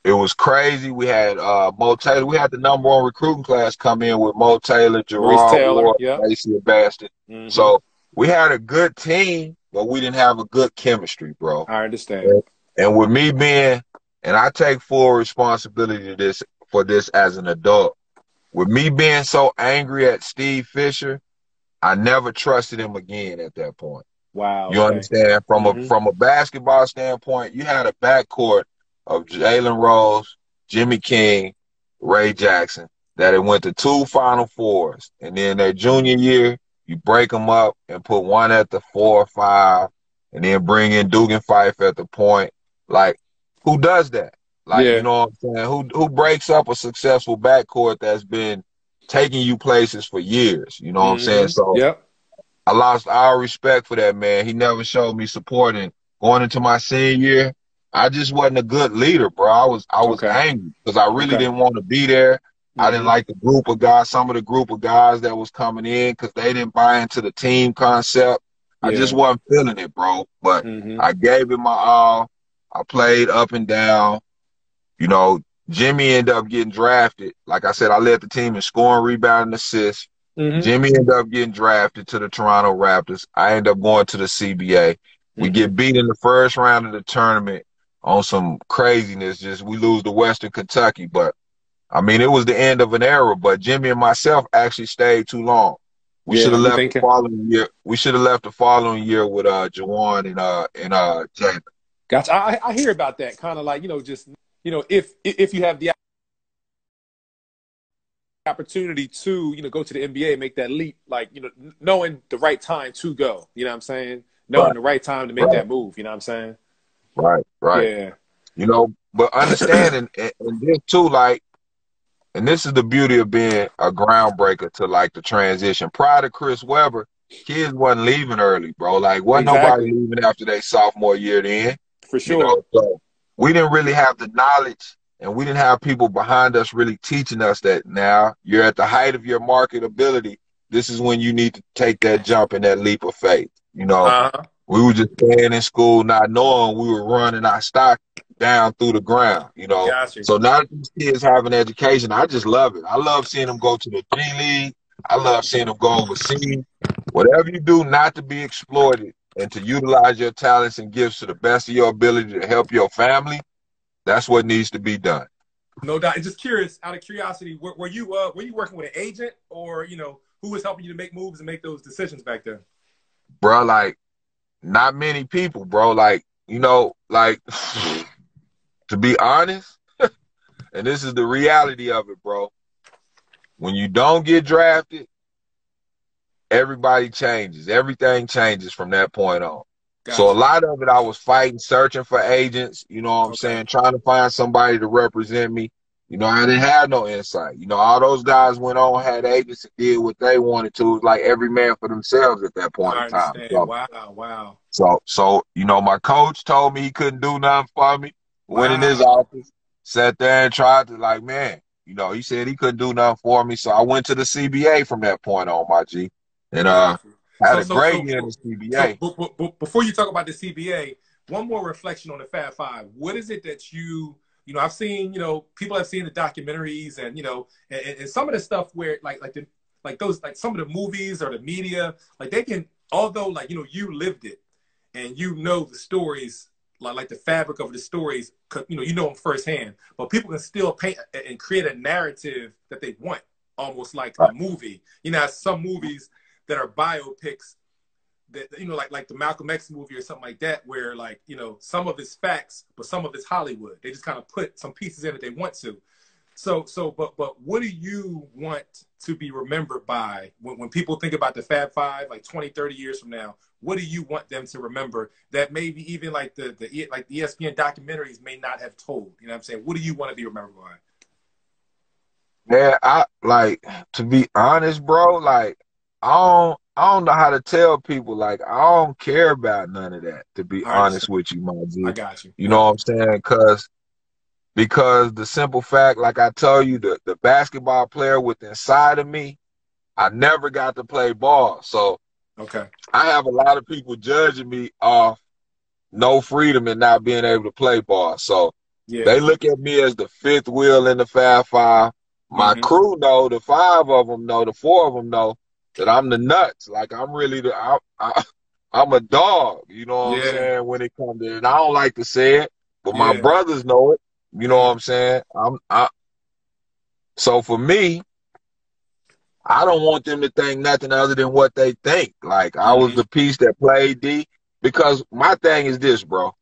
It was crazy. We had Mo Taylor. We had the #1 recruiting class come in with Mo Taylor, Maurice Gerard Taylor. Ward, Yep. Lacey Baston. Mm-hmm. So we had a good team, but we didn't have a good chemistry, bro. I understand. And with me being, and I take full responsibility to this for this as an adult. With me being so angry at Steve Fisher, I never trusted him again at that point. Wow. You Okay. understand? Mm-hmm. From a basketball standpoint, you had a backcourt of Jalen Rose, Jimmy King, Ray Jackson that had went to 2 Final Fours, and then their junior year, you break them up and put one at the 4 or 5, and then bring in Dugan Fife at the point. Like, who does that? Like, you Yeah. know what I'm saying? Who breaks up a successful backcourt that's been taking you places for years? You know what I'm saying? Mm-hmm. So Yep. I lost all respect for that man. He never showed me support. And going into my senior year, I just wasn't a good leader, bro. I was Okay. angry because I really Okay. didn't want to be there. I didn't Mm-hmm. like the group of guys, some of the group of guys that was coming in because they didn't buy into the team concept. I just Yeah. wasn't feeling it, bro. But Mm-hmm. I gave it my all. I played up and down. You know, Jimmy ended up getting drafted. Like I said, I led the team in scoring, rebounding, assists. Mm-hmm. Jimmy ended up getting drafted to the Toronto Raptors. I ended up going to the CBA. We Mm-hmm. get beat in the first round of the tournament on some craziness. Just we lose to Western Kentucky. But I mean, it was the end of an era. But Jimmy and myself actually stayed too long. We should Yeah. have You left the thinking? following year. We should have left the following year with Jawan and Jalen. Gotcha. I hear about that. Kind of like, just if you have the opportunity to, go to the NBA and make that leap, like, knowing the right time to go, you know what I'm saying? Knowing Right, the right time to make right, that move, you know what I'm saying? right. Yeah. You know, but understanding and this too, like, and this is the beauty of being a groundbreaker to like the transition. Prior to Chris Webber, kids wasn't leaving early, bro. Like, wasn't nobody Exactly. leaving after their sophomore year then, For you know. sure. So we didn't really have the knowledge and we didn't have people behind us really teaching us that now you're at the height of your marketability. This is when you need to take that jump and that leap of faith. You know, Uh-huh. we were just staying in school, not knowing we were running our stock down through the ground, you know. Gotcha. So now that these kids have an education, I just love it. I love seeing them go to the G League. I love seeing them go overseas. Whatever you do not to be exploited and to utilize your talents and gifts to the best of your ability to help your family, that's what needs to be done. No doubt. And just curious, out of curiosity, were you working with an agent, or who was helping you to make moves and make those decisions back then? Bro, like, not many people, bro. Like, you know, like, to be honest, and this is the reality of it, bro. When you don't get drafted, everybody changes. Everything changes from that point on. So a Gotcha. lot of it, I was fighting, searching for agents, you know what I'm Okay. saying, trying to find somebody to represent me. You know, I didn't have no insight. You know, all those guys went on, had agents and did what they wanted to. It was like every man for themselves at that point I in time. understand. Wow, wow, So, you know, my coach told me he couldn't do nothing for me. Went in his wow. office, sat there and tried to, like, man, you know, he said he couldn't do nothing for me. So I went to the CBA from that point on, my G, and Got you. had So, a so, great so, year in the so, CBA. before you talk about the CBA, one more reflection on the Fab Five. What is it that you know, I've seen, you know, people have seen the documentaries and, you know, and some of the stuff where like those, like some of the movies or the media, like they can, although like, you know, you lived it and you know the stories, like the fabric of the stories, you know them firsthand, but people can still paint and create a narrative that they want, almost like a movie. You know, some movies that are biopics that, you know, like the Malcolm X movie or something like that, where like, you know, some of it's facts, but some of it's Hollywood. They just kind of put some pieces in that they want to. But what do you want to be remembered by when people think about the Fab Five, like 20, 30 years from now? What do you want them to remember that maybe even like the ESPN documentaries may not have told? You know what I'm saying? What do you want to be remembered by? Man, I like, to be honest, bro, like I don't know how to tell people, like, I don't care about none of that, to be I honest understand. with you, my I G. got you. You know Yep. what I'm saying? Because the simple fact, like I tell you, the basketball player with inside of me, I never got to play ball. So Okay. I have a lot of people judging me off no freedom and not being able to play ball. So Yeah. they look at me as the fifth wheel in the Fab Five. My Mm-hmm. crew know, the five of them know, the four of them know that I'm the nuts. Like, I'm really I'm a dog. You know what I'm Yeah. saying? When it comes to it, and I don't like to say it, but my Yeah. brothers know it. You know what Mm-hmm. I'm saying? So for me, I don't want them to think nothing other than what they think. Like, I was Mm-hmm. the piece that played D, because my thing is this, bro.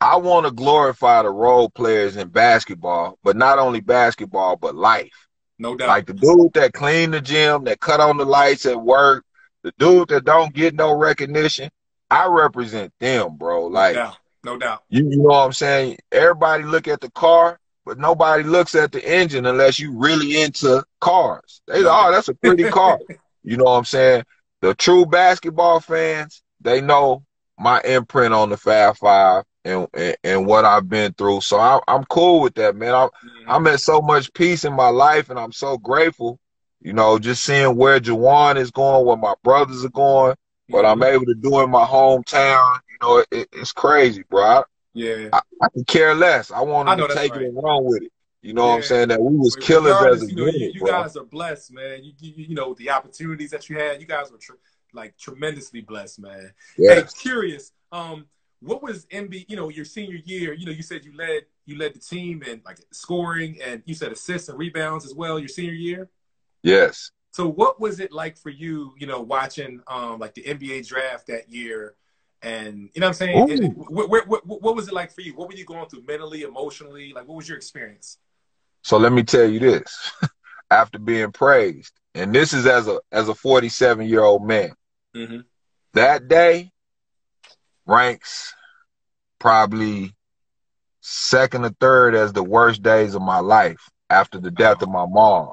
I want to glorify the role players in basketball, but not only basketball, but life. No Like doubt. the dude that clean the gym, that cut on the lights at work, the dude that don't get no recognition. I represent them, bro. No Like, doubt. No doubt. you know what I'm saying? Everybody look at the car, but nobody looks at the engine unless you really into cars. They, No oh, doubt. that's a pretty car. You know what I'm saying? The true basketball fans, they know my imprint on the Fab Five and what I've been through. So I'm cool with that, man. Mm-hmm. I'm at so much peace in my life, and I'm so grateful. You know, just seeing where Jawan is going, where my brothers are going, what I'm Mm-hmm. able to do in my hometown. You know, it's crazy, bro. Yeah. I could care less. I want I them to know that's take it right. and run with it. You know what I'm Yeah. saying? That we was killers as a Regardless, you know, unit, you bro. guys are blessed, man. You know the opportunities that you had. You guys were like tremendously blessed, man. Hey, Yes. curious. What was MB? You know, your senior year. You know, you said you led the team in like scoring, and you said assists and rebounds as well. Your senior year. Yes. So, what was it like for you? You know, watching like the NBA draft that year, and you know what I'm saying. Ooh. What was it like for you? What were you going through mentally, emotionally? Like, what was your experience? So let me tell you this. After being praised, and this is as a 47-year-old man, Mm-hmm. that day ranks probably second or third as the worst days of my life after the death Wow. of my mom.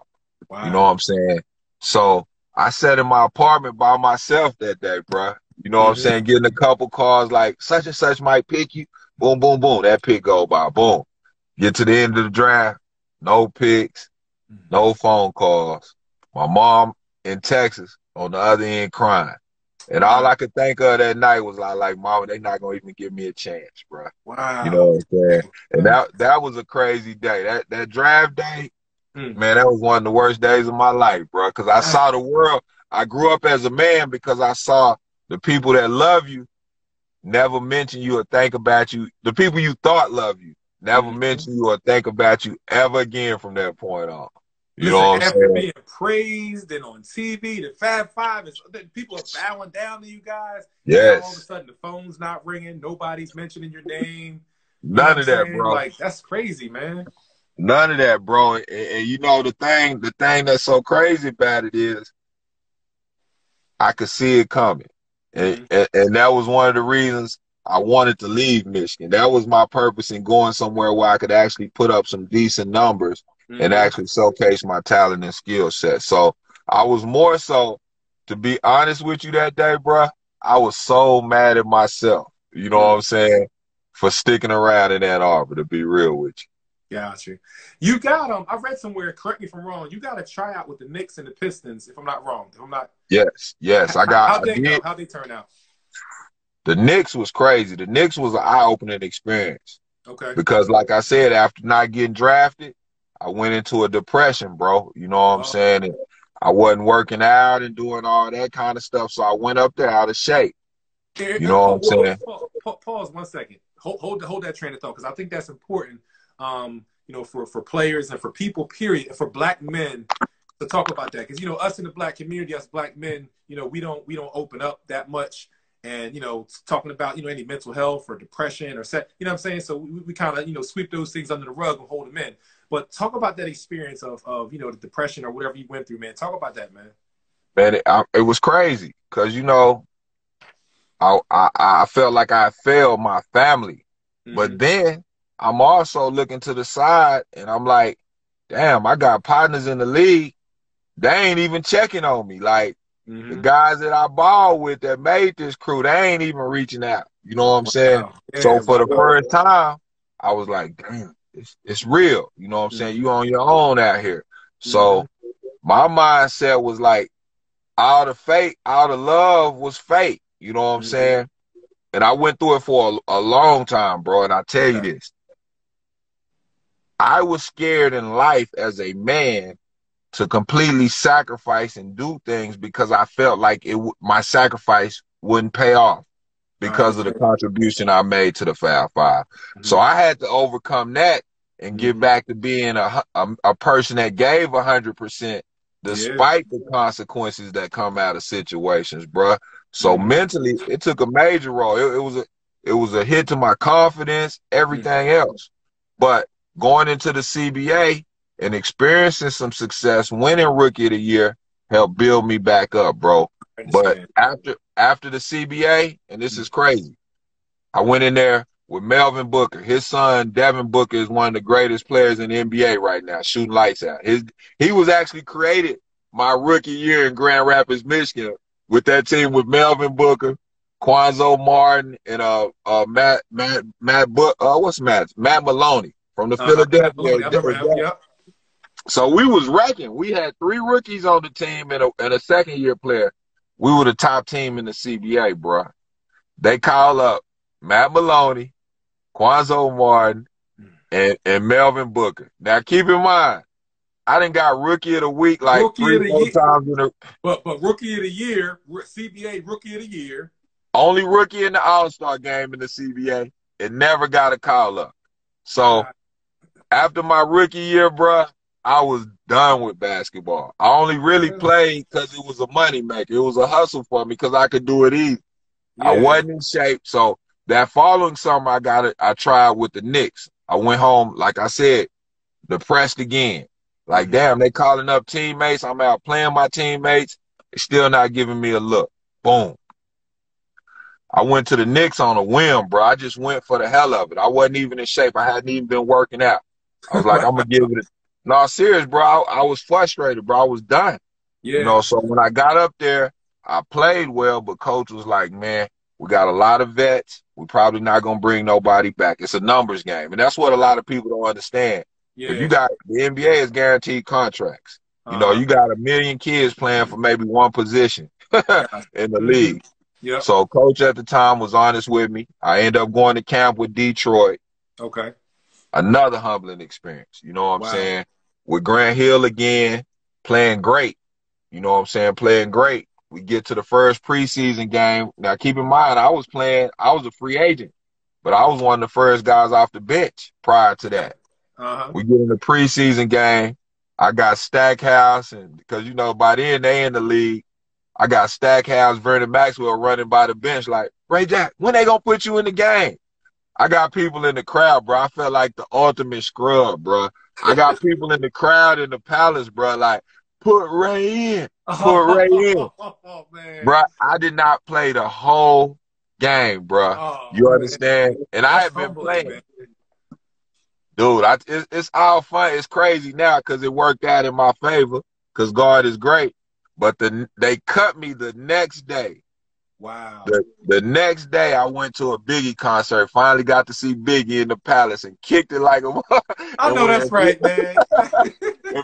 You know Wow. what I'm saying? So I sat in my apartment by myself that day, bro. You know what I'm Mm-hmm. saying? Getting a couple calls like such and such might pick you. Boom, boom, boom. That pick go by. Boom. Get to the end of the draft. No picks. No phone calls. My mom in Texas on the other end crying. And all Wow. I could think of that night was like, Mama, they not gonna even give me a chance, bro. You know Wow. what I'm saying? And Okay. that was a crazy day. That draft day, Mm. man, that was one of the worst days of my life, bro. Because I Wow. saw the world. I grew up as a man because I saw the people that love you never mention you or think about you. The people you thought love you never Mm-hmm. mention you or think about you ever again from that point on. You know Listen, what I'm after saying? being praised and on TV, the Fab Five, people are bowing down to you guys, and now all of a Yes. sudden the phone's not ringing, nobody's mentioning your name. You know what None I'm of that, saying? bro. Like that's crazy, man. None of that, bro. And you know the thing that's so crazy about it is I could see it coming. And, Mm-hmm. and and that was one of the reasons I wanted to leave Michigan. That was my purpose in going somewhere where I could actually put up some decent numbers and actually showcase my talent and skill set. So I was more so, to be honest with you that day, bro, I was so mad at myself, you know what I'm saying, for sticking around in Ann Arbor, to be real with you. Got you. You got I read somewhere, correct me if I'm wrong, you got a tryout with the Knicks and the Pistons, if I'm not wrong. If I'm not. Yes. How'd they turn out? The Knicks was crazy. The Knicks was an eye-opening experience. Okay. Because like I said, after not getting drafted, I went into a depression, bro. You know what I'm saying? And I wasn't working out and doing all that kind of stuff, so I went up there out of shape. You know what I'm saying? Pause 1 second. Hold that train of thought, because I think that's important. You know, for players and for people, period, and for black men to talk about that, because you know, us in the black community, us black men, you know, we don't open up that much. And, you know, talking about, you know, any mental health or depression or you know what I'm saying? So we kind of, you know, sweep those things under the rug and hold them in. But talk about that experience of you know, the depression or whatever you went through, man. Talk about that, man. Man, it was crazy because, you know, I felt like I failed my family. But then I'm also looking to the side and I'm like, damn, I got partners in the league. They ain't even checking on me. Like, the guys that I ball with that made this crew, they ain't even reaching out. You know what I'm saying? Yeah, so for the first time, I was like, damn, it's real. You know what I'm saying? You on your own out here. So my mindset was like, all the love was fake. You know what I'm saying? And I went through it for a long time, bro. And I tell you this, I was scared in life as a man to completely sacrifice and do things because I felt like my sacrifice wouldn't pay off because of the contribution I made to the Fab Five. So I had to overcome that and get back to being a person that gave 100% despite the consequences that come out of situations, bruh. So mentally, it took a major role. It was a hit to my confidence, everything else. But going into the CBA, and experiencing some success, winning Rookie of the Year, helped build me back up, bro. But after the CBA, and this is crazy, I went in there with Melvin Booker. His son, Devin Booker, is one of the greatest players in the NBA right now, shooting lights out. He was actually created my rookie year in Grand Rapids, Michigan, with that team with Melvin Booker, Quanzo Martin, and Matt Maloney from the Philadelphia. So we was wrecking. We had 3 rookies on the team and a second-year player. We were the top team in the CBA, bro. They call up Matt Maloney, Quanzo Martin, and Melvin Booker. Now, keep in mind, I done got Rookie of the Week like 3-4 times in a... But Rookie of the Year, CBA Rookie of the Year. Only rookie in the All-Star game in the CBA. It never got a call-up. So, after my rookie year, bro, I was done with basketball. I only really played because it was a money maker. It was a hustle for me because I could do it easy. I wasn't in shape. So that following summer, I tried with the Knicks. I went home, like I said, depressed again. Like, damn, they calling up teammates. I'm out playing my teammates. They're still not giving me a look. Boom. I went to the Knicks on a whim, bro. I just went for the hell of it. I wasn't even in shape. I hadn't even been working out. I was like, I'm going to give it a... No, serious, bro. I was frustrated, bro. I was done. You know, so when I got up there, I played well, but coach was like, man, we got a lot of vets. We're probably not going to bring nobody back. It's a numbers game. And that's what a lot of people don't understand. If you got, the NBA is guaranteed contracts. You know, you got 1 million kids playing for maybe one position in the league. So coach at the time was honest with me. I ended up going to camp with Detroit. Okay. Another humbling experience. You know what I'm saying? With Grant Hill again, playing great. You know what I'm saying? Playing great. We get to the first preseason game. Now, keep in mind, I was a free agent, but I was one of the first guys off the bench prior to that. We get in the preseason game. I got Stackhouse, and because, you know, by then they in the league, I got Stackhouse, Vernon Maxwell running by the bench like, Ray Jack, when they gonna put you in the game? I got people in the crowd, bro. I felt like the ultimate scrub, bro. I got people in the crowd in the Palace, bro, like, put Ray in. Put Ray in. Man. Bro, I did not play the whole game, bro. Oh You man, understand? And I that's had been humbling, playing. man. Dude, it's all fun. It's crazy now because it worked out in my favor because God is great. But they cut me the next day. Wow. The next day, I went to a Biggie concert. Finally got to see Biggie in the Palace and kicked it like a I know that's and right, man.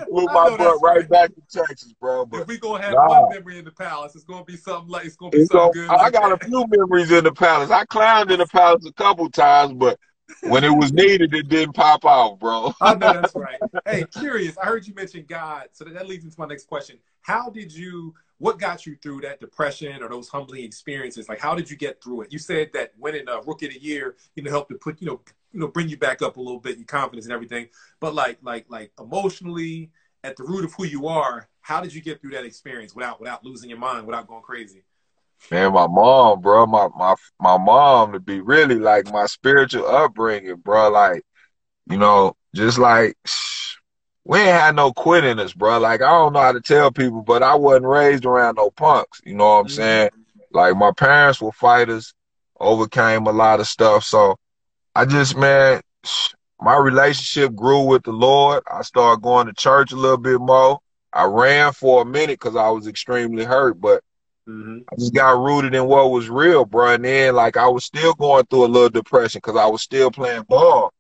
flew I my know butt that's right right. back to Texas, bro. If But we gonna have one nah, memory in the palace, it's gonna be something like it's gonna be something good I like got a that. few memories in the Palace. I climbed in the Palace a couple times, but when it was needed, it didn't pop out, bro. I know that's right. Hey, curious. I heard you mention God, so that leads into my next question. How did you? What got you through that depression or those humbling experiences? Like, how did you get through it? You said that winning Rookie of the Year, helped to put, bring you back up a little bit, your confidence and everything. But like emotionally, at the root of who you are, how did you get through that experience without losing your mind, without going crazy? Man, my mom, bro, my mom to be really like my spiritual upbringing, bro. Like, just like we ain't had no quit in us, bro. Like, I don't know how to tell people, but I wasn't raised around no punks. You know what I'm Mm-hmm. saying? Like, my parents were fighters, overcame a lot of stuff. So I just, man, my relationship grew with the Lord. I started going to church a little bit more. I ran for a minute because I was extremely hurt, but Mm-hmm. I just got rooted in what was real, bro. And then, like, I was still going through a little depression because I was still playing ball.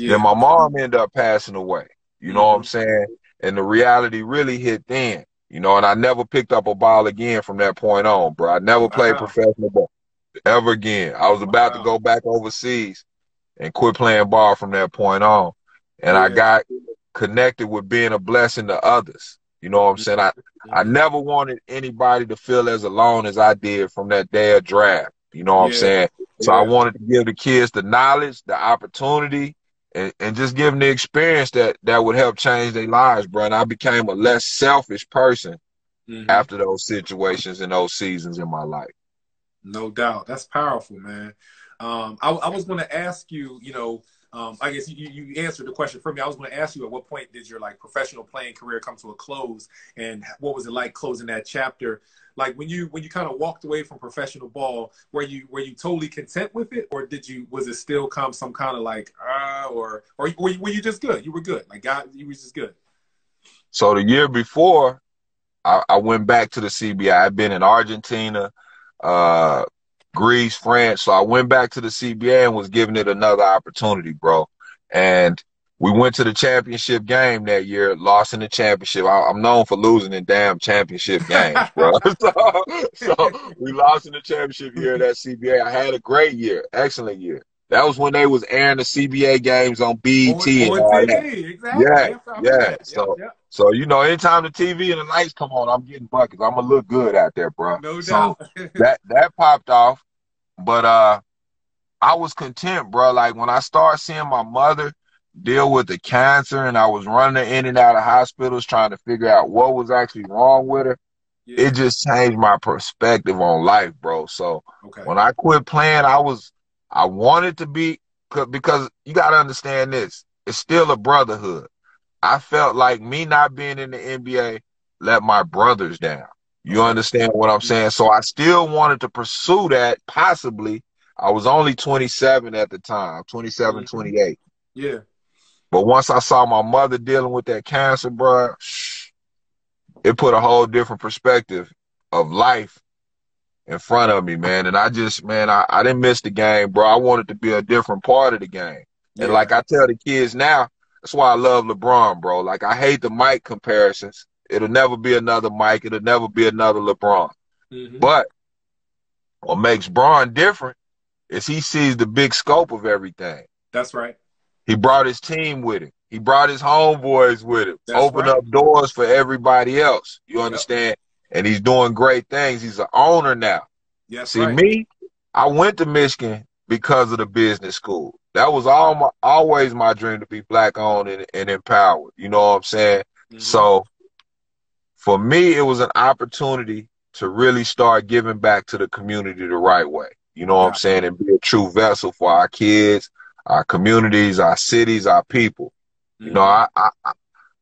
Then Yeah. my mom ended up passing away. You know what I'm Mm-hmm. saying? And the reality really hit then. And I never picked up a ball again from that point on, bro. I never played Wow. professional ball ever again. I was about to Wow. go back overseas and quit playing ball from that point on. And I Yeah. got connected with being a blessing to others. You know what I'm saying? I Mm-hmm. never wanted anybody to feel as alone as I did from that day of draft. You know what I'm Yeah. saying? So I Yeah. wanted to give the kids the knowledge, the opportunity, and just give them the experience that would help change their lives, bro. And I became a less selfish person Mm-hmm. after those situations and those seasons in my life. No doubt. That's powerful, man. I was going to ask you, I guess you answered the question for me. I was going to ask you at what point did your like professional playing career come to a close, and what was it like closing that chapter? Like when you kind of walked away from professional ball, were you totally content with it, or was it still come some kind of like or were you just good? You were good. Like God, you was just good. So the year before, I went back to the CBI. I'd been in Argentina, uh, Greece, France. So I went back to the CBA and was giving it another opportunity, bro. And we went to the championship game that year, lost in the championship. I'm known for losing in damn championship games, bro. So we lost in the championship year at that CBA. I had a great year, excellent year. That was when they was airing the CBA games on BET and on all that. TV, exactly. Yeah, Yep, I remember yeah. that. Yep, So, yep. so anytime the TV and the lights come on, I'm getting buckets. I'm gonna look good out there, bro. No So doubt. that popped off, but I was content, bro. Like when I started seeing my mother deal with the cancer, and I was running in and out of hospitals trying to figure out what was actually wrong with her, Yeah. it just changed my perspective on life, bro. So Okay. when I quit playing, I wanted to be because you got to understand this. It's still a brotherhood. I felt like me not being in the NBA let my brothers down. You Okay. understand what I'm saying? So I still wanted to pursue that possibly. I was only 27 at the time, 27, Mm-hmm. 28. Yeah. But once I saw my mother dealing with that cancer, bro, it put a whole different perspective of life in front of me, man. And I didn't miss the game, bro. I wanted to be a different part of the game. And Yeah. like I tell the kids now, that's why I love LeBron, bro. Like I hate the Mike comparisons. It'll never be another Mike. It'll never be another LeBron. Mm-hmm. But what makes Bron different is he sees the big scope of everything. That's right. He brought his team with him. He brought his homeboys with him. That's Opened right. up doors for everybody else. You Yep. understand? And he's doing great things. He's an owner now. That's See, right. me, I went to Michigan because of the business school. That was always my dream to be black owned and empowered. You know what I'm saying? Mm-hmm. So for me, it was an opportunity to really start giving back to the community the right way. You know what I'm Got saying? And be a true vessel for our kids, our communities, our cities, our people. it. You know, Mm-hmm.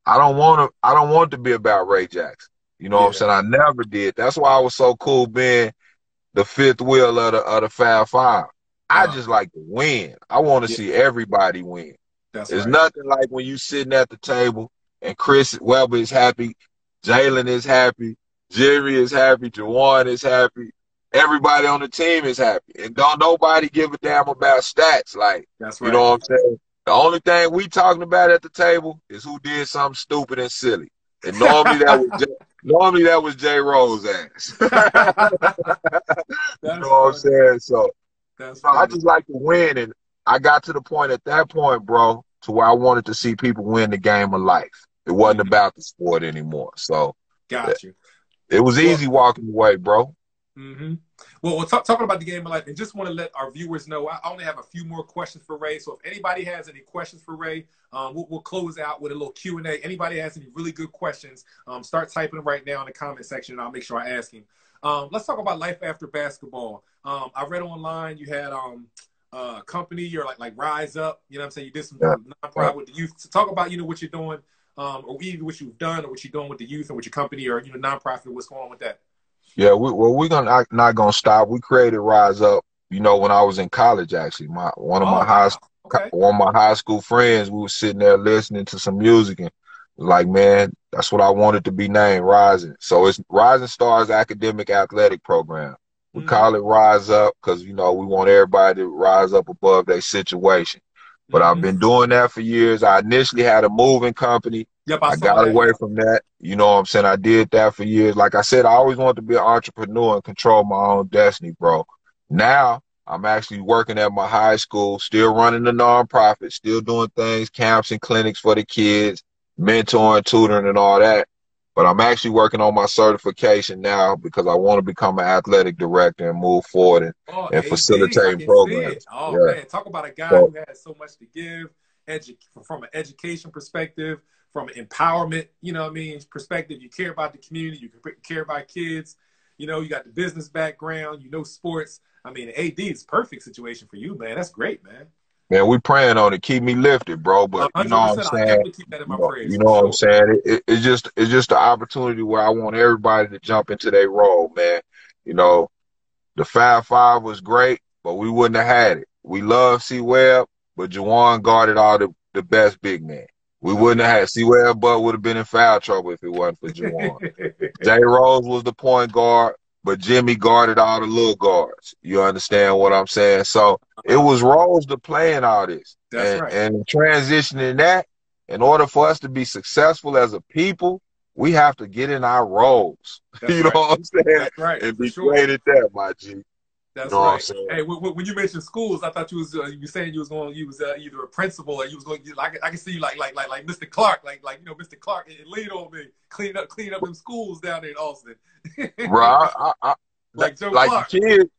I don't want it to be about Ray Jackson. You know what I'm Yeah. saying? I never did. That's why I was so cool being the fifth wheel of the Fab Five. I just like to win. I want to see everybody win. That's It's right. nothing like when you sitting at the table and Chris Webber is happy, Jalen is happy, Jerry is happy, Jawan is happy. Everybody on the team is happy. And don't nobody give a damn about stats. Like, That's you right. know what I'm saying? The only thing we talking about at the table is who did something stupid and silly. And normally that was J. Rose ass. You know what I'm saying? So I just like to win, and I got to the point at that point, bro, to where I wanted to see people win the game of life. It wasn't about the sport anymore. So got you. It was easy walking away, bro. Mm-hmm. Well, talking about the game of life, and just want to let our viewers know, I only have a few more questions for Ray. So if anybody has any questions for Ray, we'll close out with a little Q&A. Anybody has any really good questions, start typing them right now in the comment section, and I'll make sure I ask him. Let's talk about life after basketball. I read online you had a company, or like Rise Up. You know what I'm saying? You did some nonprofit with the youth. So talk about, what you're doing, or even what you've done, or what you're doing with the youth and with your company, or nonprofit. What's going on with that? Yeah, we're not gonna stop. We created Rise Up, when I was in college. Actually, one of my high school friends, we were sitting there listening to some music, and like, man, that's what I wanted to be named, Rising. So it's Rising Stars Academic Athletic Program. We call it Rise Up because we want everybody to rise up above their situation. But I've been doing that for years. I initially had a moving company. Yep, I got away from that. You know what I'm saying? I did that for years. Like I said, I always wanted to be an entrepreneur and control my own destiny, bro. Now I'm actually working at my high school, still running the nonprofit, still doing things, camps and clinics for the kids, mentoring, tutoring, and all that. But I'm actually working on my certification now because I want to become an athletic director and move forward and facilitating programs. Man, talk about a guy who has so much to give, from an education perspective, from an empowerment, perspective. You care about the community, you care about kids, you got the business background, sports. I mean, AD is perfect situation for you, man. That's great, man. Man, we praying on it. Keep me lifted, bro. But you know what I'm saying? I'll definitely keep that in my prayers. You know what I'm saying? It's just an opportunity where I want everybody to jump into their role, man. The Fab Five was great, but we wouldn't have had it. We love C-Webb, but Jawan guarded all the best big men. We wouldn't have had C-Webb, but would have been in foul trouble if it wasn't for Jawan. J. Rose was the point guard, but Jimmy guarded all the little guards. You understand what I'm saying? So it was roles to play in all this. That's right. And transitioning that, in order for us to be successful as a people, we have to get in our roles. You know what I'm saying? That's right. And be great at that, my G. That's right. Hey, when you mentioned schools, I thought you were saying you was either a principal or you was going. I can see you like Mr. Clark, like Mr. Clark, and lean on me, clean up them schools down there in Austin. Bro, like Joe like Clark. The kids,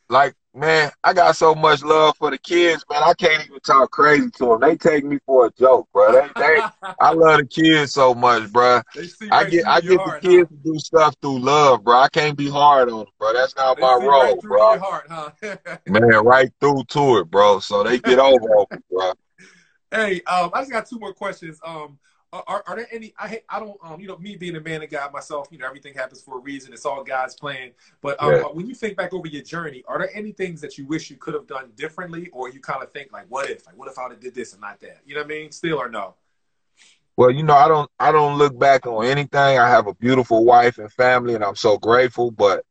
like, man, I got so much love for the kids, man. I can't even talk crazy to them. They take me for a joke, bro. I love the kids so much, bro. I get the kids to do stuff through love, bro. I can't be hard on them, bro. That's not my role, bro. Your heart, huh? Man, right through to it, bro. So they get over on me, bro. Hey, I just got two more questions. Are there any? I don't. Me being a man and guy myself, everything happens for a reason. It's all God's plan. But when you think back over your journey, are there any things that you wish you could have done differently, or you kind of think like, what if I would have did this and not that? You know what I mean? Still or no? Well, I don't look back on anything. I have a beautiful wife and family, and I'm so grateful. But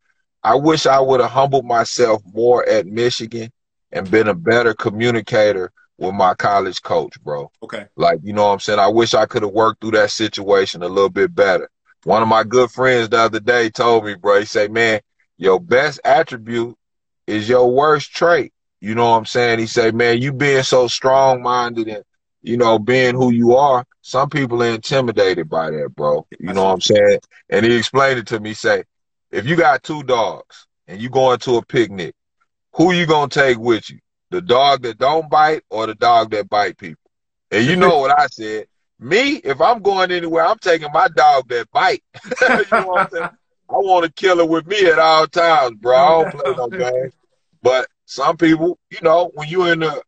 I wish I would have humbled myself more at Michigan and been a better communicator with my college coach, bro. Okay. Like, you know what I'm saying? I wish I could have worked through that situation a little bit better. One of my good friends the other day told me, bro, he said, man, your best attribute is your worst trait. You know what I'm saying? He said, man, you being so strong-minded and, being who you are, some people are intimidated by that, bro. You know what I'm saying? And he explained it to me. He said, if you got two dogs and you going to a picnic, who you going to take with you? The dog that don't bite or the dog that bite people? And you know what I said? Me, if I'm going anywhere, I'm taking my dog that bite. You know what I'm saying? I want to kill it with me at all times, bro. I don't play no games. But some people, when you're in the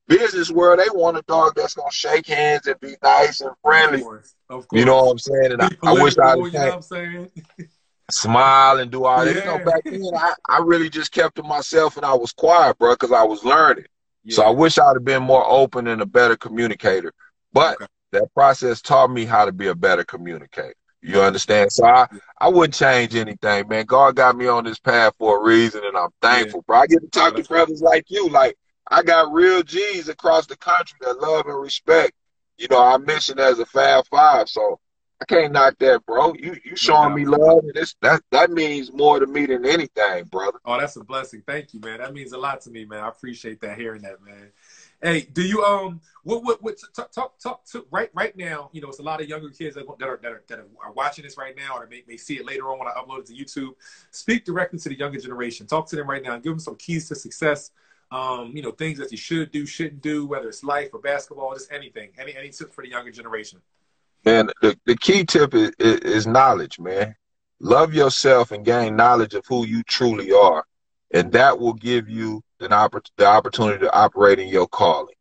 business world, they want a dog that's going to shake hands and be nice and friendly. Of course. You know what I'm saying? And I wish I had you know what I'm saying? smile and do all that. You know, Yeah. back then I really just kept to myself and I was quiet, bro, because I was learning. So I Yeah. wish I'd have been more open and a better communicator. But Okay. that process taught me how to be a better communicator. You No, for sure. understand? So I wouldn't change anything, man. God got me on this path for a reason, and I'm Yeah. thankful, bro. I get to No, talk to that's right. brothers like you. Like, I got real G's across the country that love and respect, you know, our mission as a Fab Five. So I can't knock that, bro. You No showing doubt. me love, and that means more to me than anything, brother. Oh, that's a blessing. Thank you, man. That means a lot to me, man. I appreciate that, hearing that, man. Hey, do you what talk to right now? You know, it's a lot of younger kids that are watching this right now, or may see it later on when I upload it to YouTube. Speak directly to the younger generation. Talk to them right now and give them some keys to success. You know, things that you should do, shouldn't do, whether it's life or basketball, just anything. Any tips for the younger generation? Man, the key tip is knowledge, man. Love yourself and gain knowledge of who you truly are. And that will give you the opportunity to operate in your calling.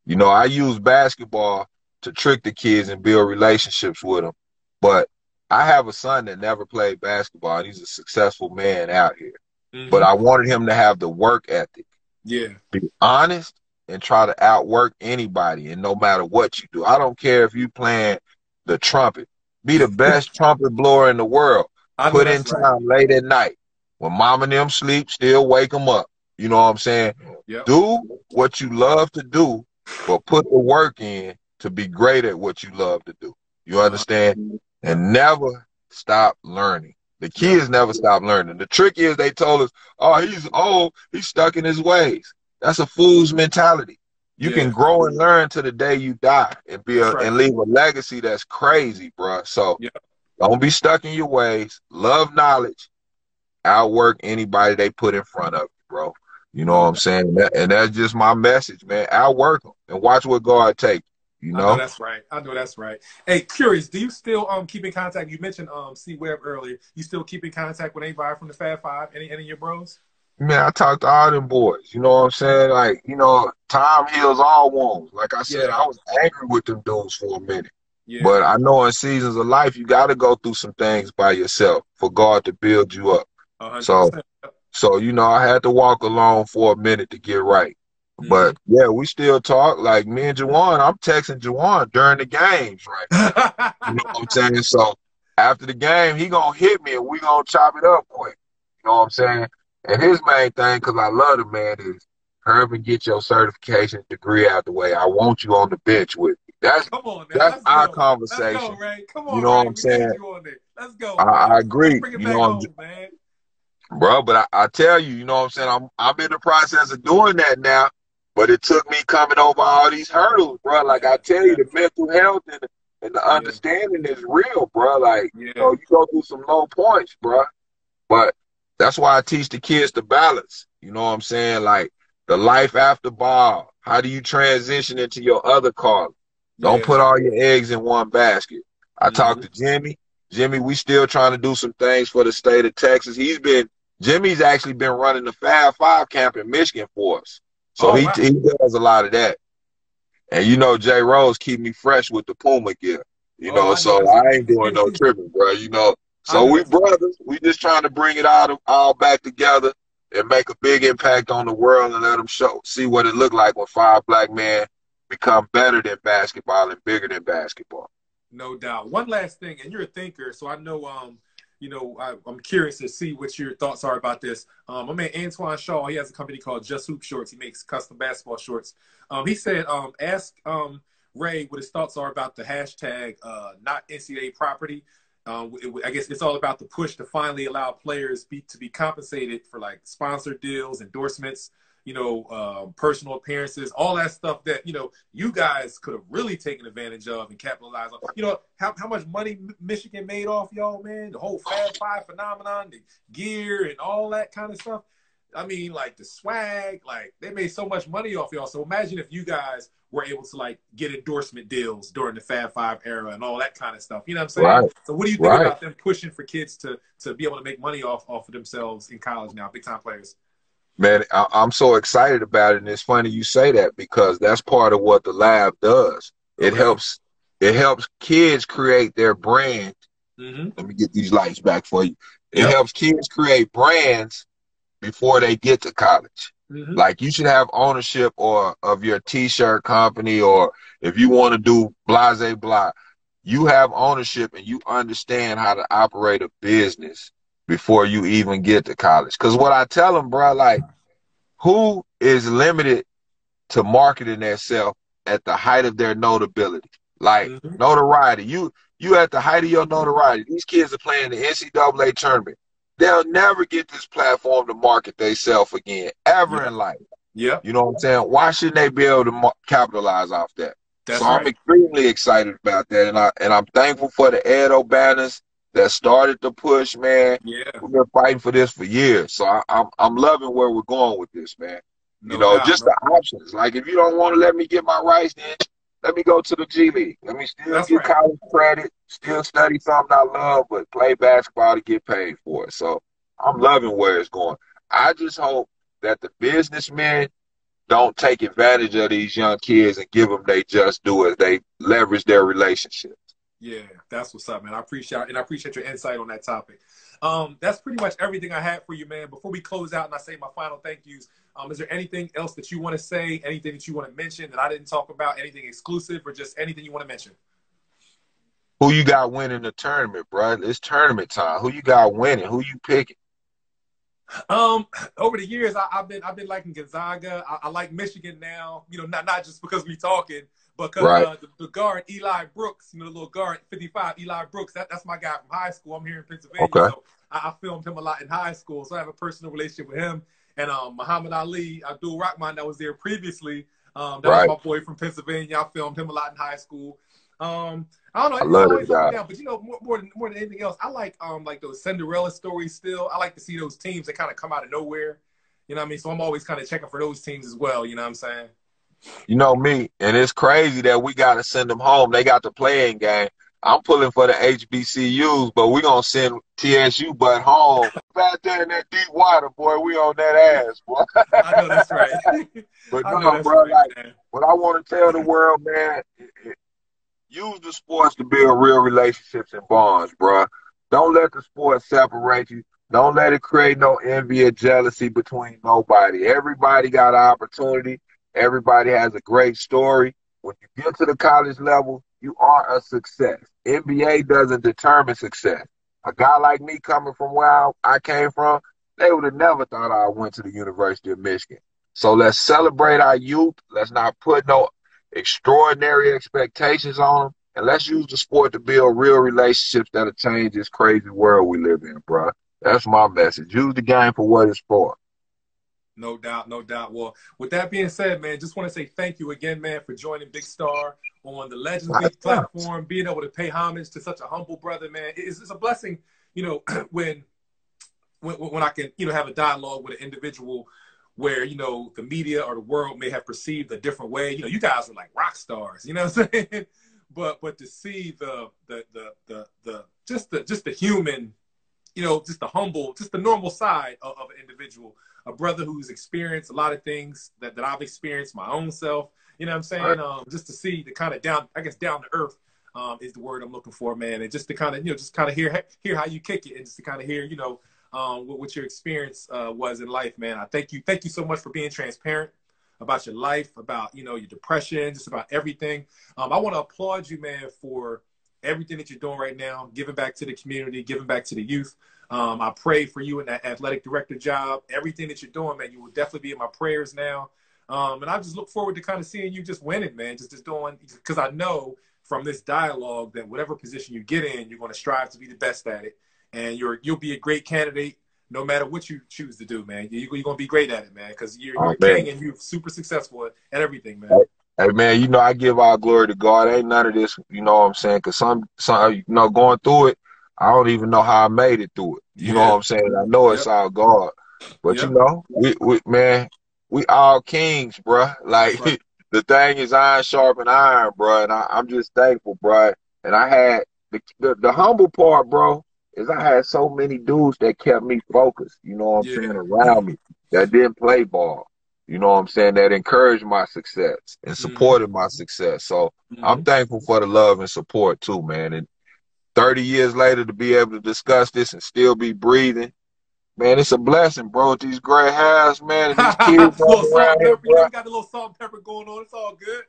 You know, I use basketball to trick the kids and build relationships with them. But I have a son that never played basketball, and he's a successful man out here. But Mm-hmm. I wanted him to have the work ethic, Yeah. be honest, and try to outwork anybody. And no matter what you do, I don't care if you playing the trumpet, be the best trumpet blower in the world. I know Put in that's right. time late at night when mom and them sleep, still wake them up. You know what I'm saying? Yep. Do what you love to do, but put the work in to be great at what you love to do. You understand? Yep. And never stop learning. The Yep. kids never stop learning. The trick is they told us, oh, he's old, he's stuck in his ways. That's a fool's mentality. You can Yeah. grow and learn to the day you die and That's right. and leave a legacy that's crazy, bro. So Yep. don't be stuck in your ways. Love knowledge. Outwork anybody they put in front of you, bro. You know what No I'm doubt. saying? And that's just my message, man. Outwork them and watch what God take. You I know know? that's right. I know that's right. Hey, curious, do you still keep in contact? You mentioned C Web earlier. You still keep in contact with anybody from the Fab Five? Any of your bros? Man, I talk to all them boys. You know what I'm saying? Like, you know, time heals all wounds. Like I said, Yeah. I was angry with them dudes for a minute. Yeah. But I know in seasons of life, you got to go through some things by yourself for God to build you up. So, 100%. you know, I had to walk alone for a minute to get right. Mm-hmm. But yeah, we still talk. Like me and Jawan, I'm texting Jawan during the games right now. You know what I'm saying? So after the game, he gonna hit me and we gonna chop it up quick. You know what I'm saying? And his main thing, because I love the man, is hurry and get your certification degree out the way. I want you on the bench with me. Come on now. That's Let's our go. Let's go, conversation. Ray. Come You on, know what Ray. I'm We need saying? you on there. Let's go, I man. Let's agree. bring it You back know, home, man. bro, but I tell you, you know what I'm saying? I'm in the process of doing that now, but it took me coming over all these hurdles, bro. Like I Yeah. tell you, Yeah. the mental health and the Yeah. understanding is real, bro. Like, you Yeah. know, you go through some low points, bro. But that's why I teach the kids to balance. You know what I'm saying? Like the life after ball. How do you transition into your other calling? Don't Yeah. put all your eggs in one basket. I talked Mm-hmm. to Jimmy. Jimmy, we still trying to do some things for the state of Texas. Jimmy's actually been running the Fab Five camp in Michigan for us. So Oh, he wow. does a lot of that. And you know, Jay Rose keep me fresh with the Puma gear. You Oh, know, I know so that's I ain't doing right. no tripping, bro. You know, I so know we that's right. brothers. We just trying to bring it all back together and make a big impact on the world and let them see what it looked like when five black men become better than basketball and bigger than basketball. No doubt. One last thing, and you're a thinker, so I know, you know, I'm curious to see what your thoughts are about this. My man Antoine Shaw, he has a company called Just Hoop Shorts. He makes custom basketball shorts. He said, ask Ray what his thoughts are about the hashtag not NCAA property. I guess it's all about the push to finally allow players to be compensated for like sponsor deals, endorsements, you know, personal appearances, all that stuff that, you know, you guys could have really taken advantage of and capitalized on. You know, how much money Michigan made off y'all, man? The whole Fab Five phenomenon, the gear and all that kind of stuff. I mean, like the swag, like they made so much money off y'all. So imagine if you guys were able to like get endorsement deals during the Fab Five era and all that kind of stuff. You know what I'm saying? Right, So what do you think right. about them pushing for kids to be able to make money off of themselves in college now, big time players? Man, I'm so excited about it, and it's funny you say that because that's part of what the lab does. It Okay. helps kids create their brand Let me get these lights back for you. It Yep. helps kids create brands before they get to college. Like you should have ownership or of your t-shirt company, or if you want to do blase blah, you have ownership and you understand how to operate a business before you even get to college. Because what I tell them, bro, like, who is limited to marketing themselves at the height of their notability? Like notoriety. You at the height of your notoriety. These kids are playing the NCAA tournament. They'll never get this platform to market themselves again, ever in life. Yep. You know what I'm saying? Why shouldn't they be able to capitalize off that? That's So I'm right. extremely excited about that, and I'm thankful for the Edo banners that started the push, man. Yeah. We've been fighting for this for years, so I'm loving where we're going with this, man. You No know, doubt. just the options. Like, if you don't want to let me get my rights, then let me go to the G League. Let me still That's get right. college credit, still study something I love, but play basketball to get paid for it. So I'm loving where it's going. I just hope that the businessmen don't take advantage of these young kids and give them they just do it. They leverage their relationships. Yeah, that's what's up, man. I appreciate your insight on that topic. That's pretty much everything I had for you, man. Before we close out and I say my final thank yous, is there anything else that you want to say? Anything that you want to mention that I didn't talk about? Anything exclusive or just anything you want to mention? Who you got winning the tournament, bro? It's tournament time. Who you got winning? Who you picking? Over the years, I've been liking Gonzaga. I like Michigan now. You know, not just because we talking, but because Right. The guard Eli Brooks, you know, the little guard 55 Eli Brooks. That's my guy from high school. I'm here in Pennsylvania, Okay. so I filmed him a lot in high school. So I have a personal relationship with him. And Muhammad Ali, Abdul Rahman, that was there previously. That was Right. my boy from Pennsylvania. I filmed him a lot in high school. I don't know. I It's love this always up guy. and down, but you know, more than anything else, I like those Cinderella stories. Still, I like to see those teams that kind of come out of nowhere. You know what I mean? So I'm always kind of checking for those teams as well. You know what I'm saying? You know me, and it's crazy that we got to send them home. They got the playing game. I'm pulling for the HBCUs, but we're going to send TSU but home. Back there in that deep water, boy, we on that ass, boy. I know that's right. But I know no, that's bro, right, like, man. what I want to tell the world, man, use the sports to build real relationships and bonds, bro. Don't let the sport separate you. Don't let it create no envy or jealousy between nobody. Everybody got an opportunity. Everybody has a great story. When you get to the college level, you are a success. NBA doesn't determine success. A guy like me coming from where I came from, they would have never thought I went to the University of Michigan. So let's celebrate our youth. Let's not put no extraordinary expectations on them. And let's use the sport to build real relationships that'll change this crazy world we live in, bro. That's my message. Use the game for what it's for. No doubt, no doubt. Well, with that being said, man, just want to say thank you again, man, for joining Big Star on the Legends Week platform, being able to pay homage to such a humble brother, man. It's a blessing, you know, when I can, you know, have a dialogue with an individual where, you know, the media or the world may have perceived a different way. You know, you guys are like rock stars, you know what I'm saying? But to see just the human, you know, just the humble, just the normal side of an individual, a brother who's experienced a lot of things that I've experienced my own self. You know what I'm saying? Just to see the kind of down to earth is the word I'm looking for, man. And just to kind of, you know, just kind of hear how you kick it, and just to kind of hear, you know, what your experience was in life, man. I thank you so much for being transparent about your life, about, you know, your depression, just about everything. I want to applaud you, man, for everything that you're doing right now, giving back to the community, giving back to the youth. I pray for you in that athletic director job. Everything that you're doing, man, you will definitely be in my prayers now. And I just look forward to kind of seeing you just winning, man, just doing, because I know from this dialogue that whatever position you get in, you're going to strive to be the best at it. And you'll be a great candidate no matter what you choose to do, man. You're going to be great at it, man, because you're Oh, a man. king and you're super successful at everything, man. Hey, man, you know, I give all glory to God. Ain't none of this, you know what I'm saying? Because some, you know, going through it, I don't even know how I made it through it. You know what I'm saying? I know it's all God. But, you know, we all kings, bruh. Like, Right. the thing is iron sharpen iron, bruh. And I'm just thankful, bruh. And I had, the humble part, bro, is I had so many dudes that kept me focused, you know what I'm saying, around me that didn't play ball. You know what I'm saying? That encouraged my success and supported my success. So I'm thankful for the love and support too, man. And 30 years later to be able to discuss this and still be breathing. Man, it's a blessing, bro. With these gray hairs, man, and these kids Little running salt around and here, pepper. You know, bro. we got the little salt and pepper going on. It's all good.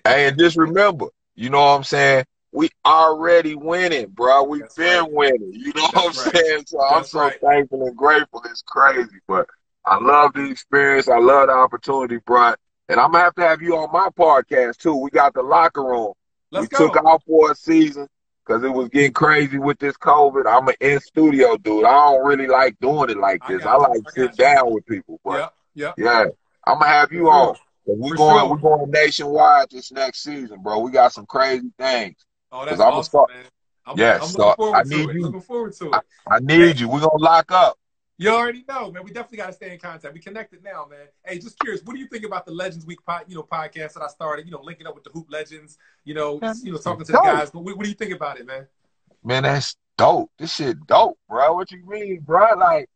Hey, and just remember, you know what I'm saying? We already winning, bro. We've That's been right. winning. You know what I'm That's right. saying? So I'm That's so right. thankful and grateful. It's crazy. But I love the experience. I love the opportunity, bro. And I'm going to have you on my podcast, too. We got the locker room. We Let's took go. off for a season because it was getting crazy with this COVID. I'm an in-studio dude. I don't really like doing it like I this. I got you. like I sitting got you. down with people. But, Yep. Yep. yeah, I'm going to have For you on. sure. We're For going, we're sure. going nationwide this next season, bro. We got some crazy things. Oh, Cause that's I'm gonna awesome, start. man. I'm Yes, looking so I forward to need it. you. Looking forward to I, it. I Hey, need you. We're gonna lock up. you already know, man. We definitely got to stay in contact. We connected now, man. Hey, just curious, what do you think about the Legends Week podcast that I started? You know, linking up with the Hoop Legends. Man, Talking to the dope. guys. But what do you think about it, man? Man, that's dope. This shit dope, bro. What you mean, bro? Like,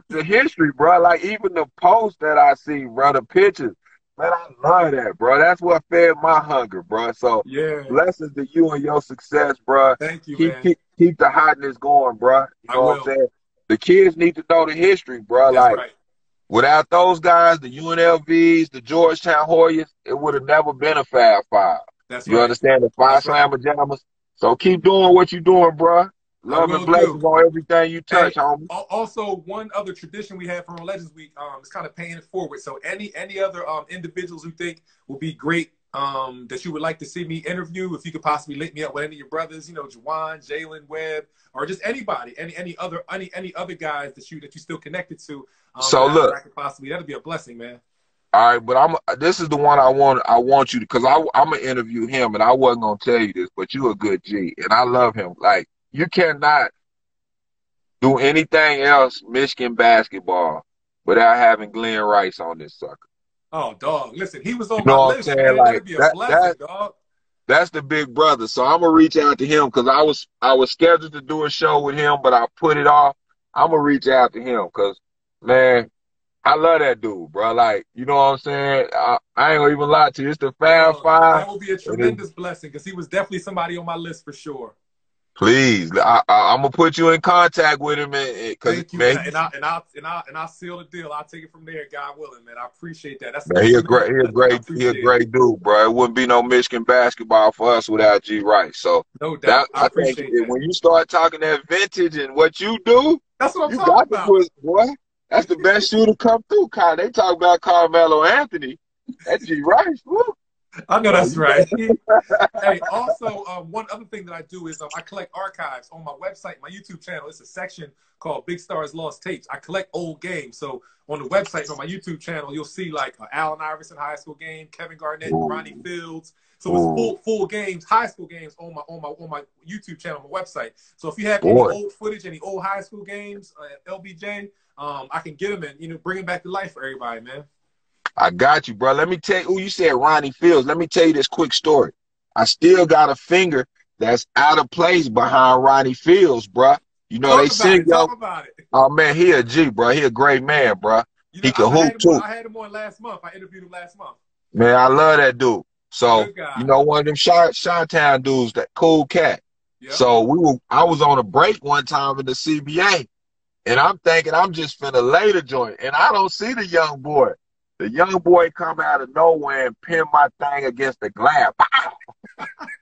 the history, bro. Like, even the posts that I see, bro, the pictures. Man, I love that, bro. That's what fed my hunger, bro. So, Yeah. blessings to you and your success, bro. Thank you, Keep man. keep keep the hotness going, bro. You I know what I'm will. saying? The kids need to know the history, bro. That's Like. right. Without those guys, the UNLVs, the Georgetown Hoyas, it would have never been a Fab Five. That's You right. understand? The five That's right. slammer jammers. So keep doing what you're doing, bro. I Love and will do. blessings on everything you touch, Hey, homie. also one other tradition we have from Legends Week is kind of paying it forward. So any other individuals who think will be great that you would like to see me interview, if you could possibly link me up with any of your brothers, you know, Juwan, Jalen, Webb, or just anybody, any other guys that you still connected to So that look, I could possibly, that'd be a blessing, man. all right, but this is the one I want you to, because I'm gonna interview him, and I wasn't gonna tell you this, but you a good G, and I love him. Like, you cannot do anything else Michigan basketball without having Glenn Rice on this sucker. Oh, dog. Listen, he was You on know my what I'm list, saying? man. Like That'd be a that blessing, dog. that's the big brother. So I'm gonna reach out to him because I was scheduled to do a show with him, but I put it off. I'm gonna reach out to him because, man, I love that dude, bro. Like, you know what I'm saying? I ain't gonna even lie to you. It's the Fab Dog, Five. that would be a And it, tremendous blessing because he was definitely somebody on my list for sure. please, I'm gonna put you in contact with him, because Thank you, man, I'll seal the deal. I'll take it from there, God willing, man. I appreciate that. That's man, a he a tremendous great, he a blessing. I great, he a appreciate it. great dude, bro. It wouldn't be no Michigan basketball for us without G Rice. So No that doubt. I I think appreciate that. when you start talking that vintage and what you do, That's what I'm you talking got to about. put, boy. That's the best shooter come through. Kyle, they talk about Carmelo Anthony. That G Rice, woo. I know So that's you right. got Hey, also, one other thing that I do is I collect archives on my website, my YouTube channel. It's a section called Big Stars Lost Tapes. I collect old games. So on the website, on my YouTube channel, you'll see like Allen Iverson high school game, Kevin Garnett, Ronnie ooh, Fields. So it's ooh, full games, high school games on my YouTube channel, my website. So if you have any boy. old footage, any old high school games at LBJ, I can get them and bring them back to life for everybody, man. I got you, bro. Let me tell you, you said Ronnie Fields. Let me tell you this quick story. I still got a finger that's out of place behind Ronnie Fields, bro. You know, they Talk about sing it. yo. Talk about it. Oh man, he a G, bro. He a great man, bro. You know, He can hoop too. I had him on last month. I interviewed him last month. Man, I love that dude. So, Good guy. you know, one of them Chi-Town dudes, that cool cat. Yep. So I was on a break one time in the CBA, and I'm thinking I'm just finna lay the joint, and I don't see the young boy. The young boy come out of nowhere and pin my thing against the glass.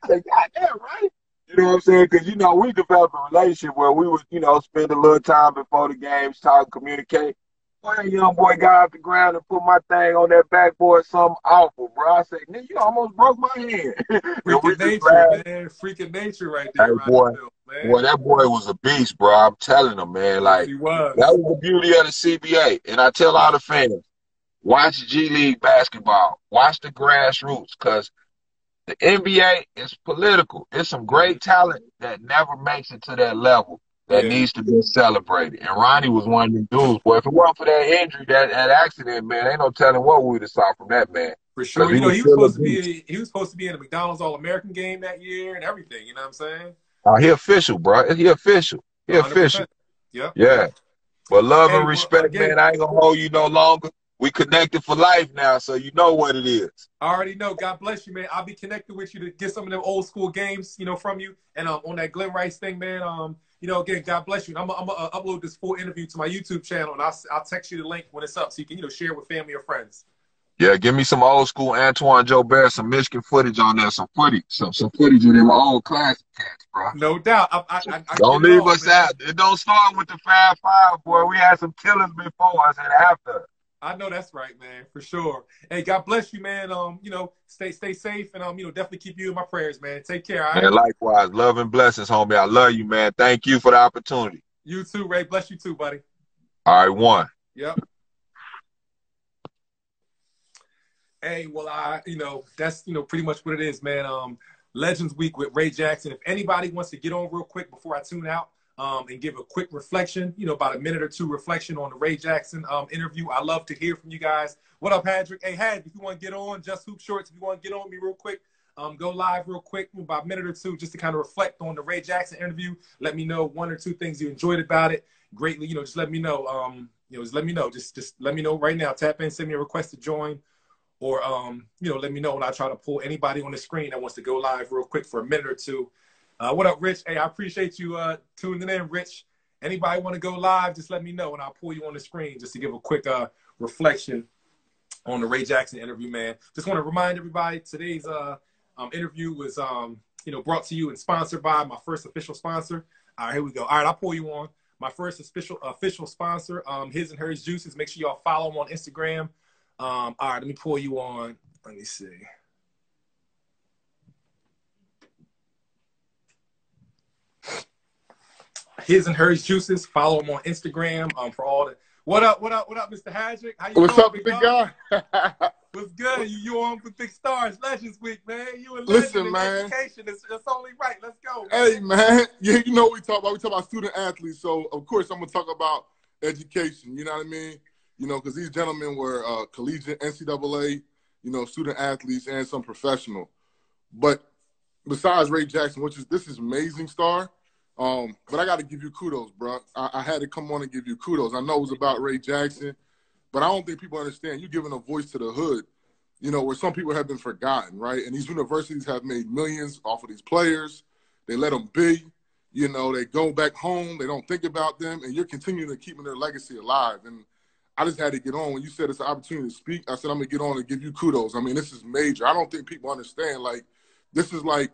Say, goddamn, right? You know what I'm saying? Because, you know, we developed a relationship where we would, spend a little time before the games, talk, communicate. Boy, that young boy got off the ground and put my thing on that backboard, something awful, bro. I said, nigga, you almost broke my hand. And we Freaking just nature, laughed. man. Freaking nature right Hey, there, Ronnie boy, Field, man. boy, that boy was a beast, bro. I'm telling him, man. Yes, Like, he that was. was the beauty of the CBA. And I tell all Yep. the fans, watch G League basketball. Watch the grassroots, because the NBA is political. It's some Mm-hmm. great talent that never makes it to that level that Yeah, needs to be celebrated. And Ronnie was one of them dudes. Boy, if it weren't for that injury, that accident, man, ain't no telling what we would have saw from that man. for Because sure. he You know, was he was still a supposed to beast. be in a McDonald's All American game that year and everything. You know what I'm saying? He official, bro. He official. He official. 100%. Yep. Yeah. Yep. But love Hey, and well, respect, again, man. I ain't going to hold you no longer. we connected for life now, so you know what it is. I already know. God bless you, man. I'll be connected with you to get some of them old school games, you know, from you. And on that Glenn Rice thing, man, you know, again, God bless you. And I'm gonna upload this full interview to my YouTube channel, and I'll text you the link when it's up, so you can, you know, share with family or friends. Yeah, give me some old school Antoine Joe Bear, some Michigan footage on there, some footage of them old classic cats, bro. No doubt. I Don't get it leave all, us man. out. It don't start with the Fab Five, boy. We had some killers before us and after. I know that's right, man, for sure. Hey, God bless you, man. You know, stay safe, and you know, definitely keep you in my prayers, man. Take care, all right? Man, likewise. Love and blessings, homie. I love you, man. Thank you for the opportunity. You too, Ray. Bless you too, buddy. All right, one. Yep. Hey, well, you know, that's, you know, pretty much what it is, man. Legends Week with Ray Jackson. If anybody wants to get on real quick before I tune out, and give a quick reflection, you know, about a minute or two reflection on the Ray Jackson interview, I love to hear from you guys. What up, Hadrick? Hey, Had, if you want to get on, Just Hoop Shorts, if you want to get on me real quick, go live real quick, about a minute or two, just to kind of reflect on the Ray Jackson interview. Let me know one or two things you enjoyed about it. Greatly, you know, just let me know. You know, just let me know. Just let me know right now. Tap in, send me a request to join. Or, you know, let me know when I try to pull anybody on the screen that wants to go live real quick for a minute or two. What up, Rich? Hey, I appreciate you tuning in, Rich. Anybody want to go live, just let me know, and I'll pull you on the screen just to give a quick reflection on the Ray Jackson interview, man. Just want to remind everybody, today's interview was, you know, brought to you and sponsored by my first official sponsor. All right, here we go. All right, I'll pull you on. My first official sponsor, His and Hers Juices. Make sure y'all follow them on Instagram. All right, let me pull you on. Let me see. His and Hers Juices. Follow him on Instagram. For all the what up, Mr. Hadrick? How you What's doing, up, big guy? What's good? You on for Big Stars Legends Week, man? You and Listen, Legend man. Education. It's only right. Let's go. Hey, man. Yeah, you know what we talk about. We talk about student athletes. So, of course, I'm going to talk about education. You know what I mean? You know, because these gentlemen were collegiate, NCAA, you know, student athletes and some professional. But besides Ray Jackson, this is amazing star. But I got to give you kudos, bro. I had to come on and give you kudos. I know it was about Ray Jackson, but I don't think people understand. You're giving a voice to the hood, you know, where some people have been forgotten, right? And these universities have made millions off of these players. They let them be. You know, they go back home. They don't think about them. And you're continuing to keep their legacy alive. And I just had to get on. When you said it's an opportunity to speak, I said I'm going to get on and give you kudos. I mean, this is major. I don't think people understand. Like, this is like,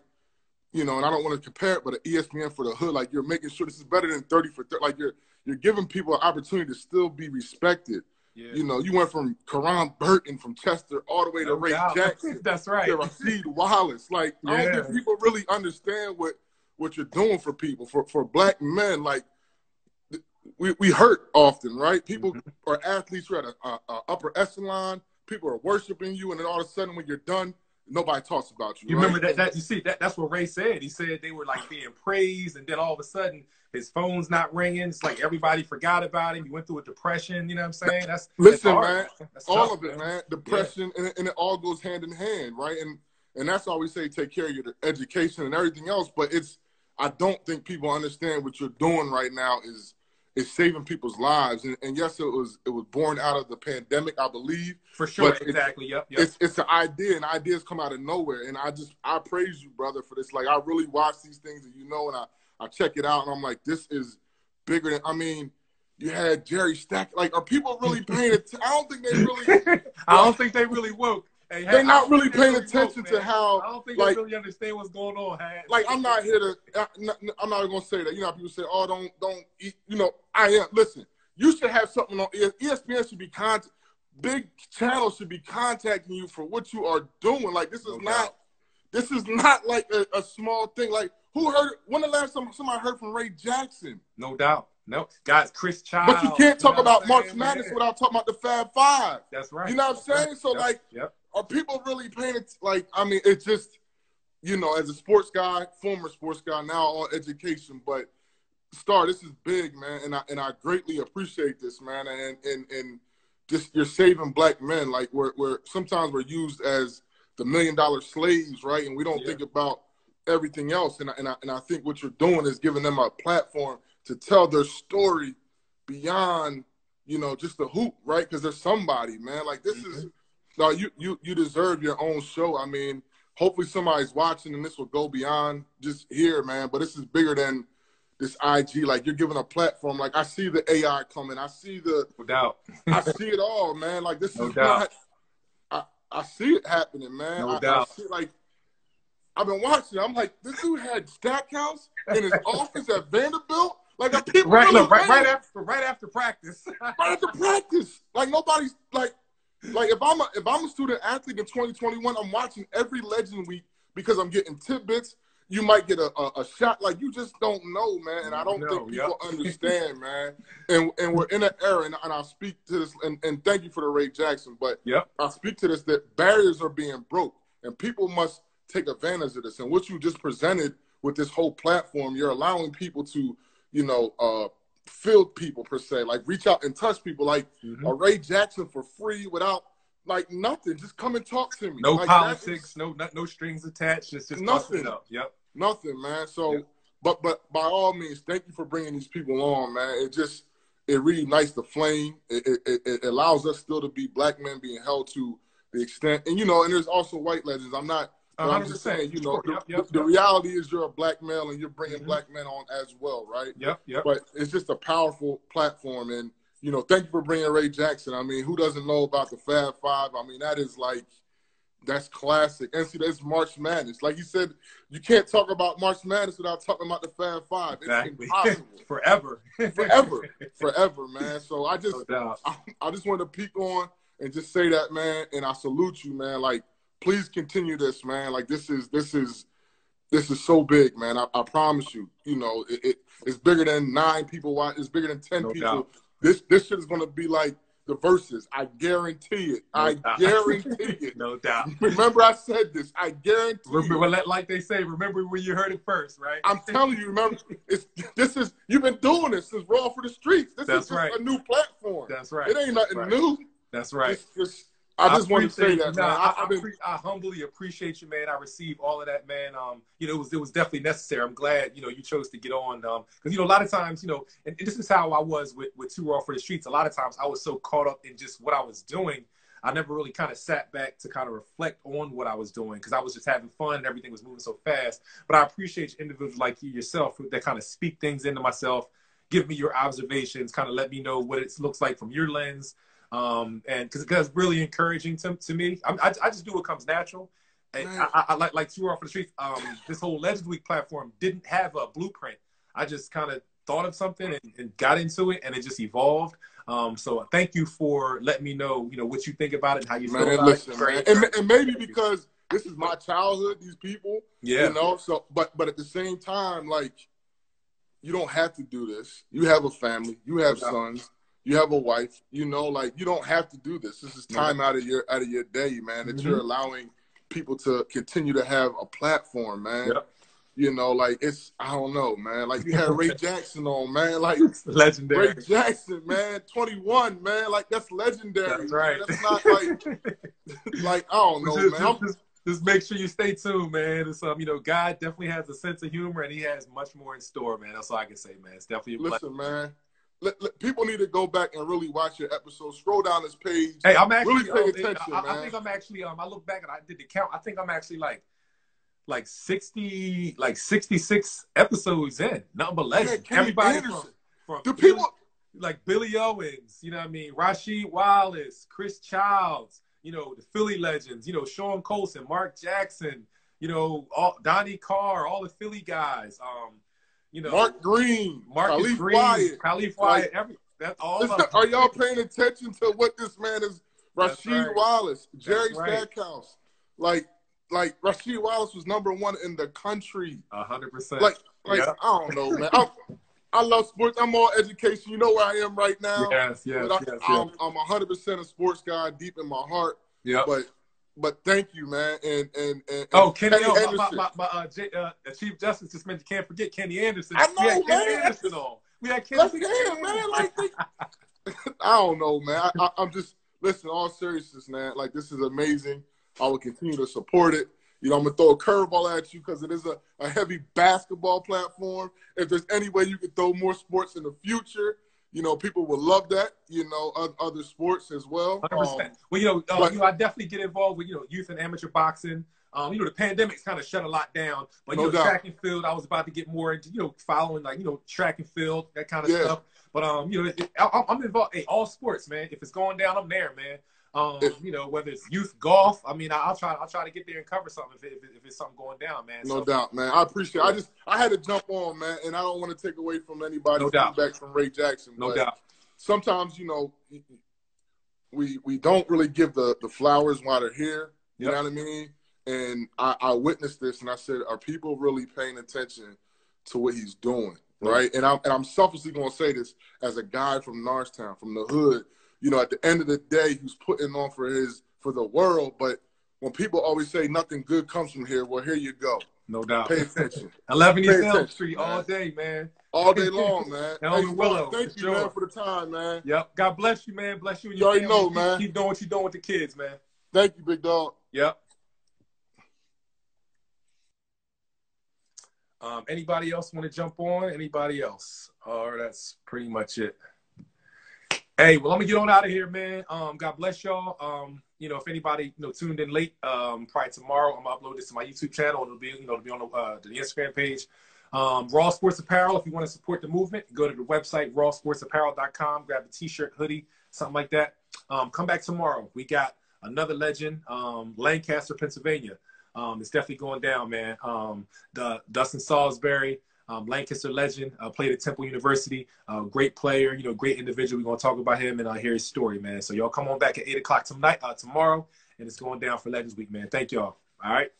you know, and I don't want to compare it, but an ESPN for the hood, like you're making sure this is better than 30 for 30. Like you're giving people an opportunity to still be respected. Yeah. You know, you went from Karan Burton from Chester all the way to Ray Jackson. That's right. To Rasheed Wallace. Like, yeah. I don't think people really understand what you're doing for people, for black men. Like, we hurt often, right? People are athletes who are at an upper echelon. People are worshiping you, and then all of a sudden when you're done, nobody talks about you. You right? remember that? You see, that's what Ray said. He said they were like being praised, and then all of a sudden his phone's not ringing. It's like everybody forgot about him. He went through a depression. You know what I'm saying? Listen, hard, man. That's all tough, of it, man. Depression, yeah. and it all goes hand in hand, right? And that's why we say take care of your education and everything else. But I don't think people understand what you're doing right now is saving people's lives. And yes, it was born out of the pandemic, I believe. For sure, exactly. Yep. It's an idea, and ideas come out of nowhere. And I praise you, brother, for this. Like, I really watch these things, and you know, and I check it out, and I'm like, this is bigger than. I mean, you had Jerry Stack. Like, are people really paying attention? I don't think they really. I don't think they really woke. Hey, they're not really paying attention to how. I don't think they really understand what's going on. Like, I'm not here to. I'm not going to say that. You know, people say, "Oh, don't eat." You know, I am. Listen, you should have something on ESPN. Should be big channels should be contacting you for what you are doing. Like, this is not. This is not like a small thing. Like, who heard? When the last time somebody heard from Ray Jackson? No doubt. No, guys, Chris Child. But you can't talk about March Madness without talking about the Fab Five. That's right. You know what I'm saying? So, like, are people really paying it? Like, I mean, it's just, you know, as a sports guy, former sports guy, now all education. But, Star, this is big, man, and I greatly appreciate this, man. And just you're saving black men. Like, we're sometimes we're used as the $1 million slaves, right? And we don't think about everything else. And I think what you're doing is giving them a platform to tell their story beyond, you know, just the hoop, right? Because there's somebody, man. Like, this is, no, you deserve your own show. I mean, hopefully somebody's watching and this will go beyond just here, man. But this is bigger than this IG. Like, you're giving a platform. Like, I see the AI coming. I see the, No doubt. I see it all, man. Like, this No is doubt. not, I see it happening, man. No doubt. I see, like, I've been watching. I'm like, this dude had Stackhouse in his office at Vanderbilt. Like, the people Right, really look, right after practice. right after practice. Like, nobody's like if I'm a student athlete in 2021, I'm watching every Legend Week because I'm getting tidbits. You might get a shot. Like, you just don't know, man. And I don't think people understand, man. And we're in an era, and I'll speak to this, and thank you for the Ray Jackson, but I'll speak to this, that barriers are being broke, and people must take advantage of this. And what you just presented with this whole platform, you're allowing people to, you know, field people per se, like reach out and touch people, like a Ray Jackson for free without like nothing. Just come and talk to me. No like, politics, no strings attached. It's just nothing. Yep. Nothing, man. So, but by all means, thank you for bringing these people on, man. It reignites the flame. It allows us still to be black men being held to the extent, and you know, and there's also white legends. I'm just saying, you know, the reality is you're a black male and you're bringing black men on as well, right? Yep. But it's just a powerful platform. And, you know, thank you for bringing Ray Jackson. I mean, who doesn't know about the Fab Five? I mean, that is like, that's classic. And see, that's March Madness. Like you said, you can't talk about March Madness without talking about the Fab Five. Exactly. It's impossible. Forever, man. So I just wanted to peek on and just say that, man. And I salute you, man. Like, please continue this, man. Like, this is so big, man. I promise you. You know, it's bigger than 9 people watch. It's bigger than 10 people. Doubt. This shit is gonna be like the verses. I guarantee it. I guarantee it. No doubt. Remember, I said this. I guarantee. Remember, like they say, remember when you heard it first, right? I'm telling you. Remember, you've been doing this since Raw for the Streets. This is just a new platform. That's right. It ain't nothing new. That's right. I just want to say that, man. I humbly appreciate you, man. I received all of that, man. You know, it was definitely necessary. I'm glad, you know, you chose to get on. Because, you know, a lot of times, you know, and this is how I was with Too Raw for the Streets. A lot of times I was so caught up in just what I was doing. I never really kind of sat back to kind of reflect on what I was doing because I was just having fun and everything was moving so fast. But I appreciate individuals like you yourself that kind of speak things into myself, give me your observations, kind of let me know what it looks like from your lens. And because it's really encouraging to me. I just do what comes natural. And I like Too Raw for the Streets. This whole Legends Week platform didn't have a blueprint. I just kind of thought of something and got into it, and it just evolved. So thank you for letting me know, you know, what you think about it and how you feel about it. Man. And maybe because this is my childhood, these people, you know. So, but at the same time, like, you don't have to do this. You have a family. You have sons. You have a wife, you know, like, you don't have to do this. This is time out of your day, man, that you're allowing people to continue to have a platform, man. You know, like, I don't know, man. Like, you had Ray Jackson on, man. Like, legendary. Ray Jackson, man, 21, man. Like, that's legendary. That's right. Man. That's not like I don't know, man. Just make sure you stay tuned, man. It's, you know, God definitely has a sense of humor, and he has much more in store, man. That's all I can say, man. It's definitely a Listen, man. People need to go back and really watch your episode. Scroll down this page. Hey, I'm actually really paying attention, man. I think I'm actually. I look back and I did the count. I think I'm actually like 66 episodes in. Nothing but legends. Everybody from the people like Billy Owens. You know what I mean? Rasheed Wallace, Chris Childs. You know, the Philly legends. You know, Sean Colson, Mark Jackson. You know, Donnie Carr, all the Philly guys. You know, Mark Green, Khalif Wyatt, that's all. Are y'all paying attention to what this man is? Rasheed Wallace, Jerry Stackhouse, like Rasheed Wallace was #1 in the country. 100%. Like I don't know, man. I love sports. I'm all education. You know where I am right now. Yes. I'm 100% a sports guy, deep in my heart. Yeah. But thank you, man. And Kenny Chief Justice just mentioned, can't forget Kenny Anderson. I know, man. Kenny Anderson on. We had Kenny Anderson, man. Like, I don't know, man. I'm just, listen, all seriousness, man. Like, this is amazing. I will continue to support it. You know, I'm going to throw a curveball at you because it is a heavy basketball platform. If there's any way you could throw more sports in the future, you know, people would love that, you know, other sports as well. 100%. Well, I definitely get involved with, youth and amateur boxing. The pandemic's kind of shut a lot down, but, No doubt. track and field, I was about to get more into, following, like, track and field, that kind of stuff. But, I'm involved in all sports, man. If it's going down, I'm there, man. Whether it's youth golf, I mean, I'll try to get there and cover something if it's something going down, man. No doubt, man. I appreciate it. I had to jump on, man, and I don't want to take away from anybody's feedback from Ray Jackson. No doubt. Sometimes, we don't really give the flowers while they're here. You know what I mean? And I witnessed this, and I said, are people really paying attention to what he's doing, right? And I'm selfishly going to say this as a guy from Norristown, from the hood. At the end of the day, he's putting on for the world. But when people always say nothing good comes from here, well, here you go. No doubt. Pay attention. 11 East Elm Street all day, man. All day long, man. Hey, Willow, thank you, man, for the time, man. Yep. God bless you, man. Bless you and you your already family. know, man. Keep doing what you're doing with the kids, man. Thank you, big dog. Yep. Anybody else want to jump on? Anybody else? Or that's pretty much it. Hey, well, I'm gonna get on out of here, man. God bless y'all. If anybody tuned in late, probably tomorrow, I'm gonna upload this to my YouTube channel. It'll be on the Instagram page. Raw Sports Apparel. If you want to support the movement, go to the website rawsportsapparel.com. Grab a T-shirt, hoodie, something like that. Come back tomorrow. We got another legend, Lancaster, Pennsylvania. It's definitely going down, man. The Dustin Salisbury, Lancaster legend, played at Temple University. Great player, great individual. We're going to talk about him and hear his story, man. So y'all come on back at 8 o'clock tonight, tomorrow, and it's going down for Legends Week, man. Thank y'all. All right.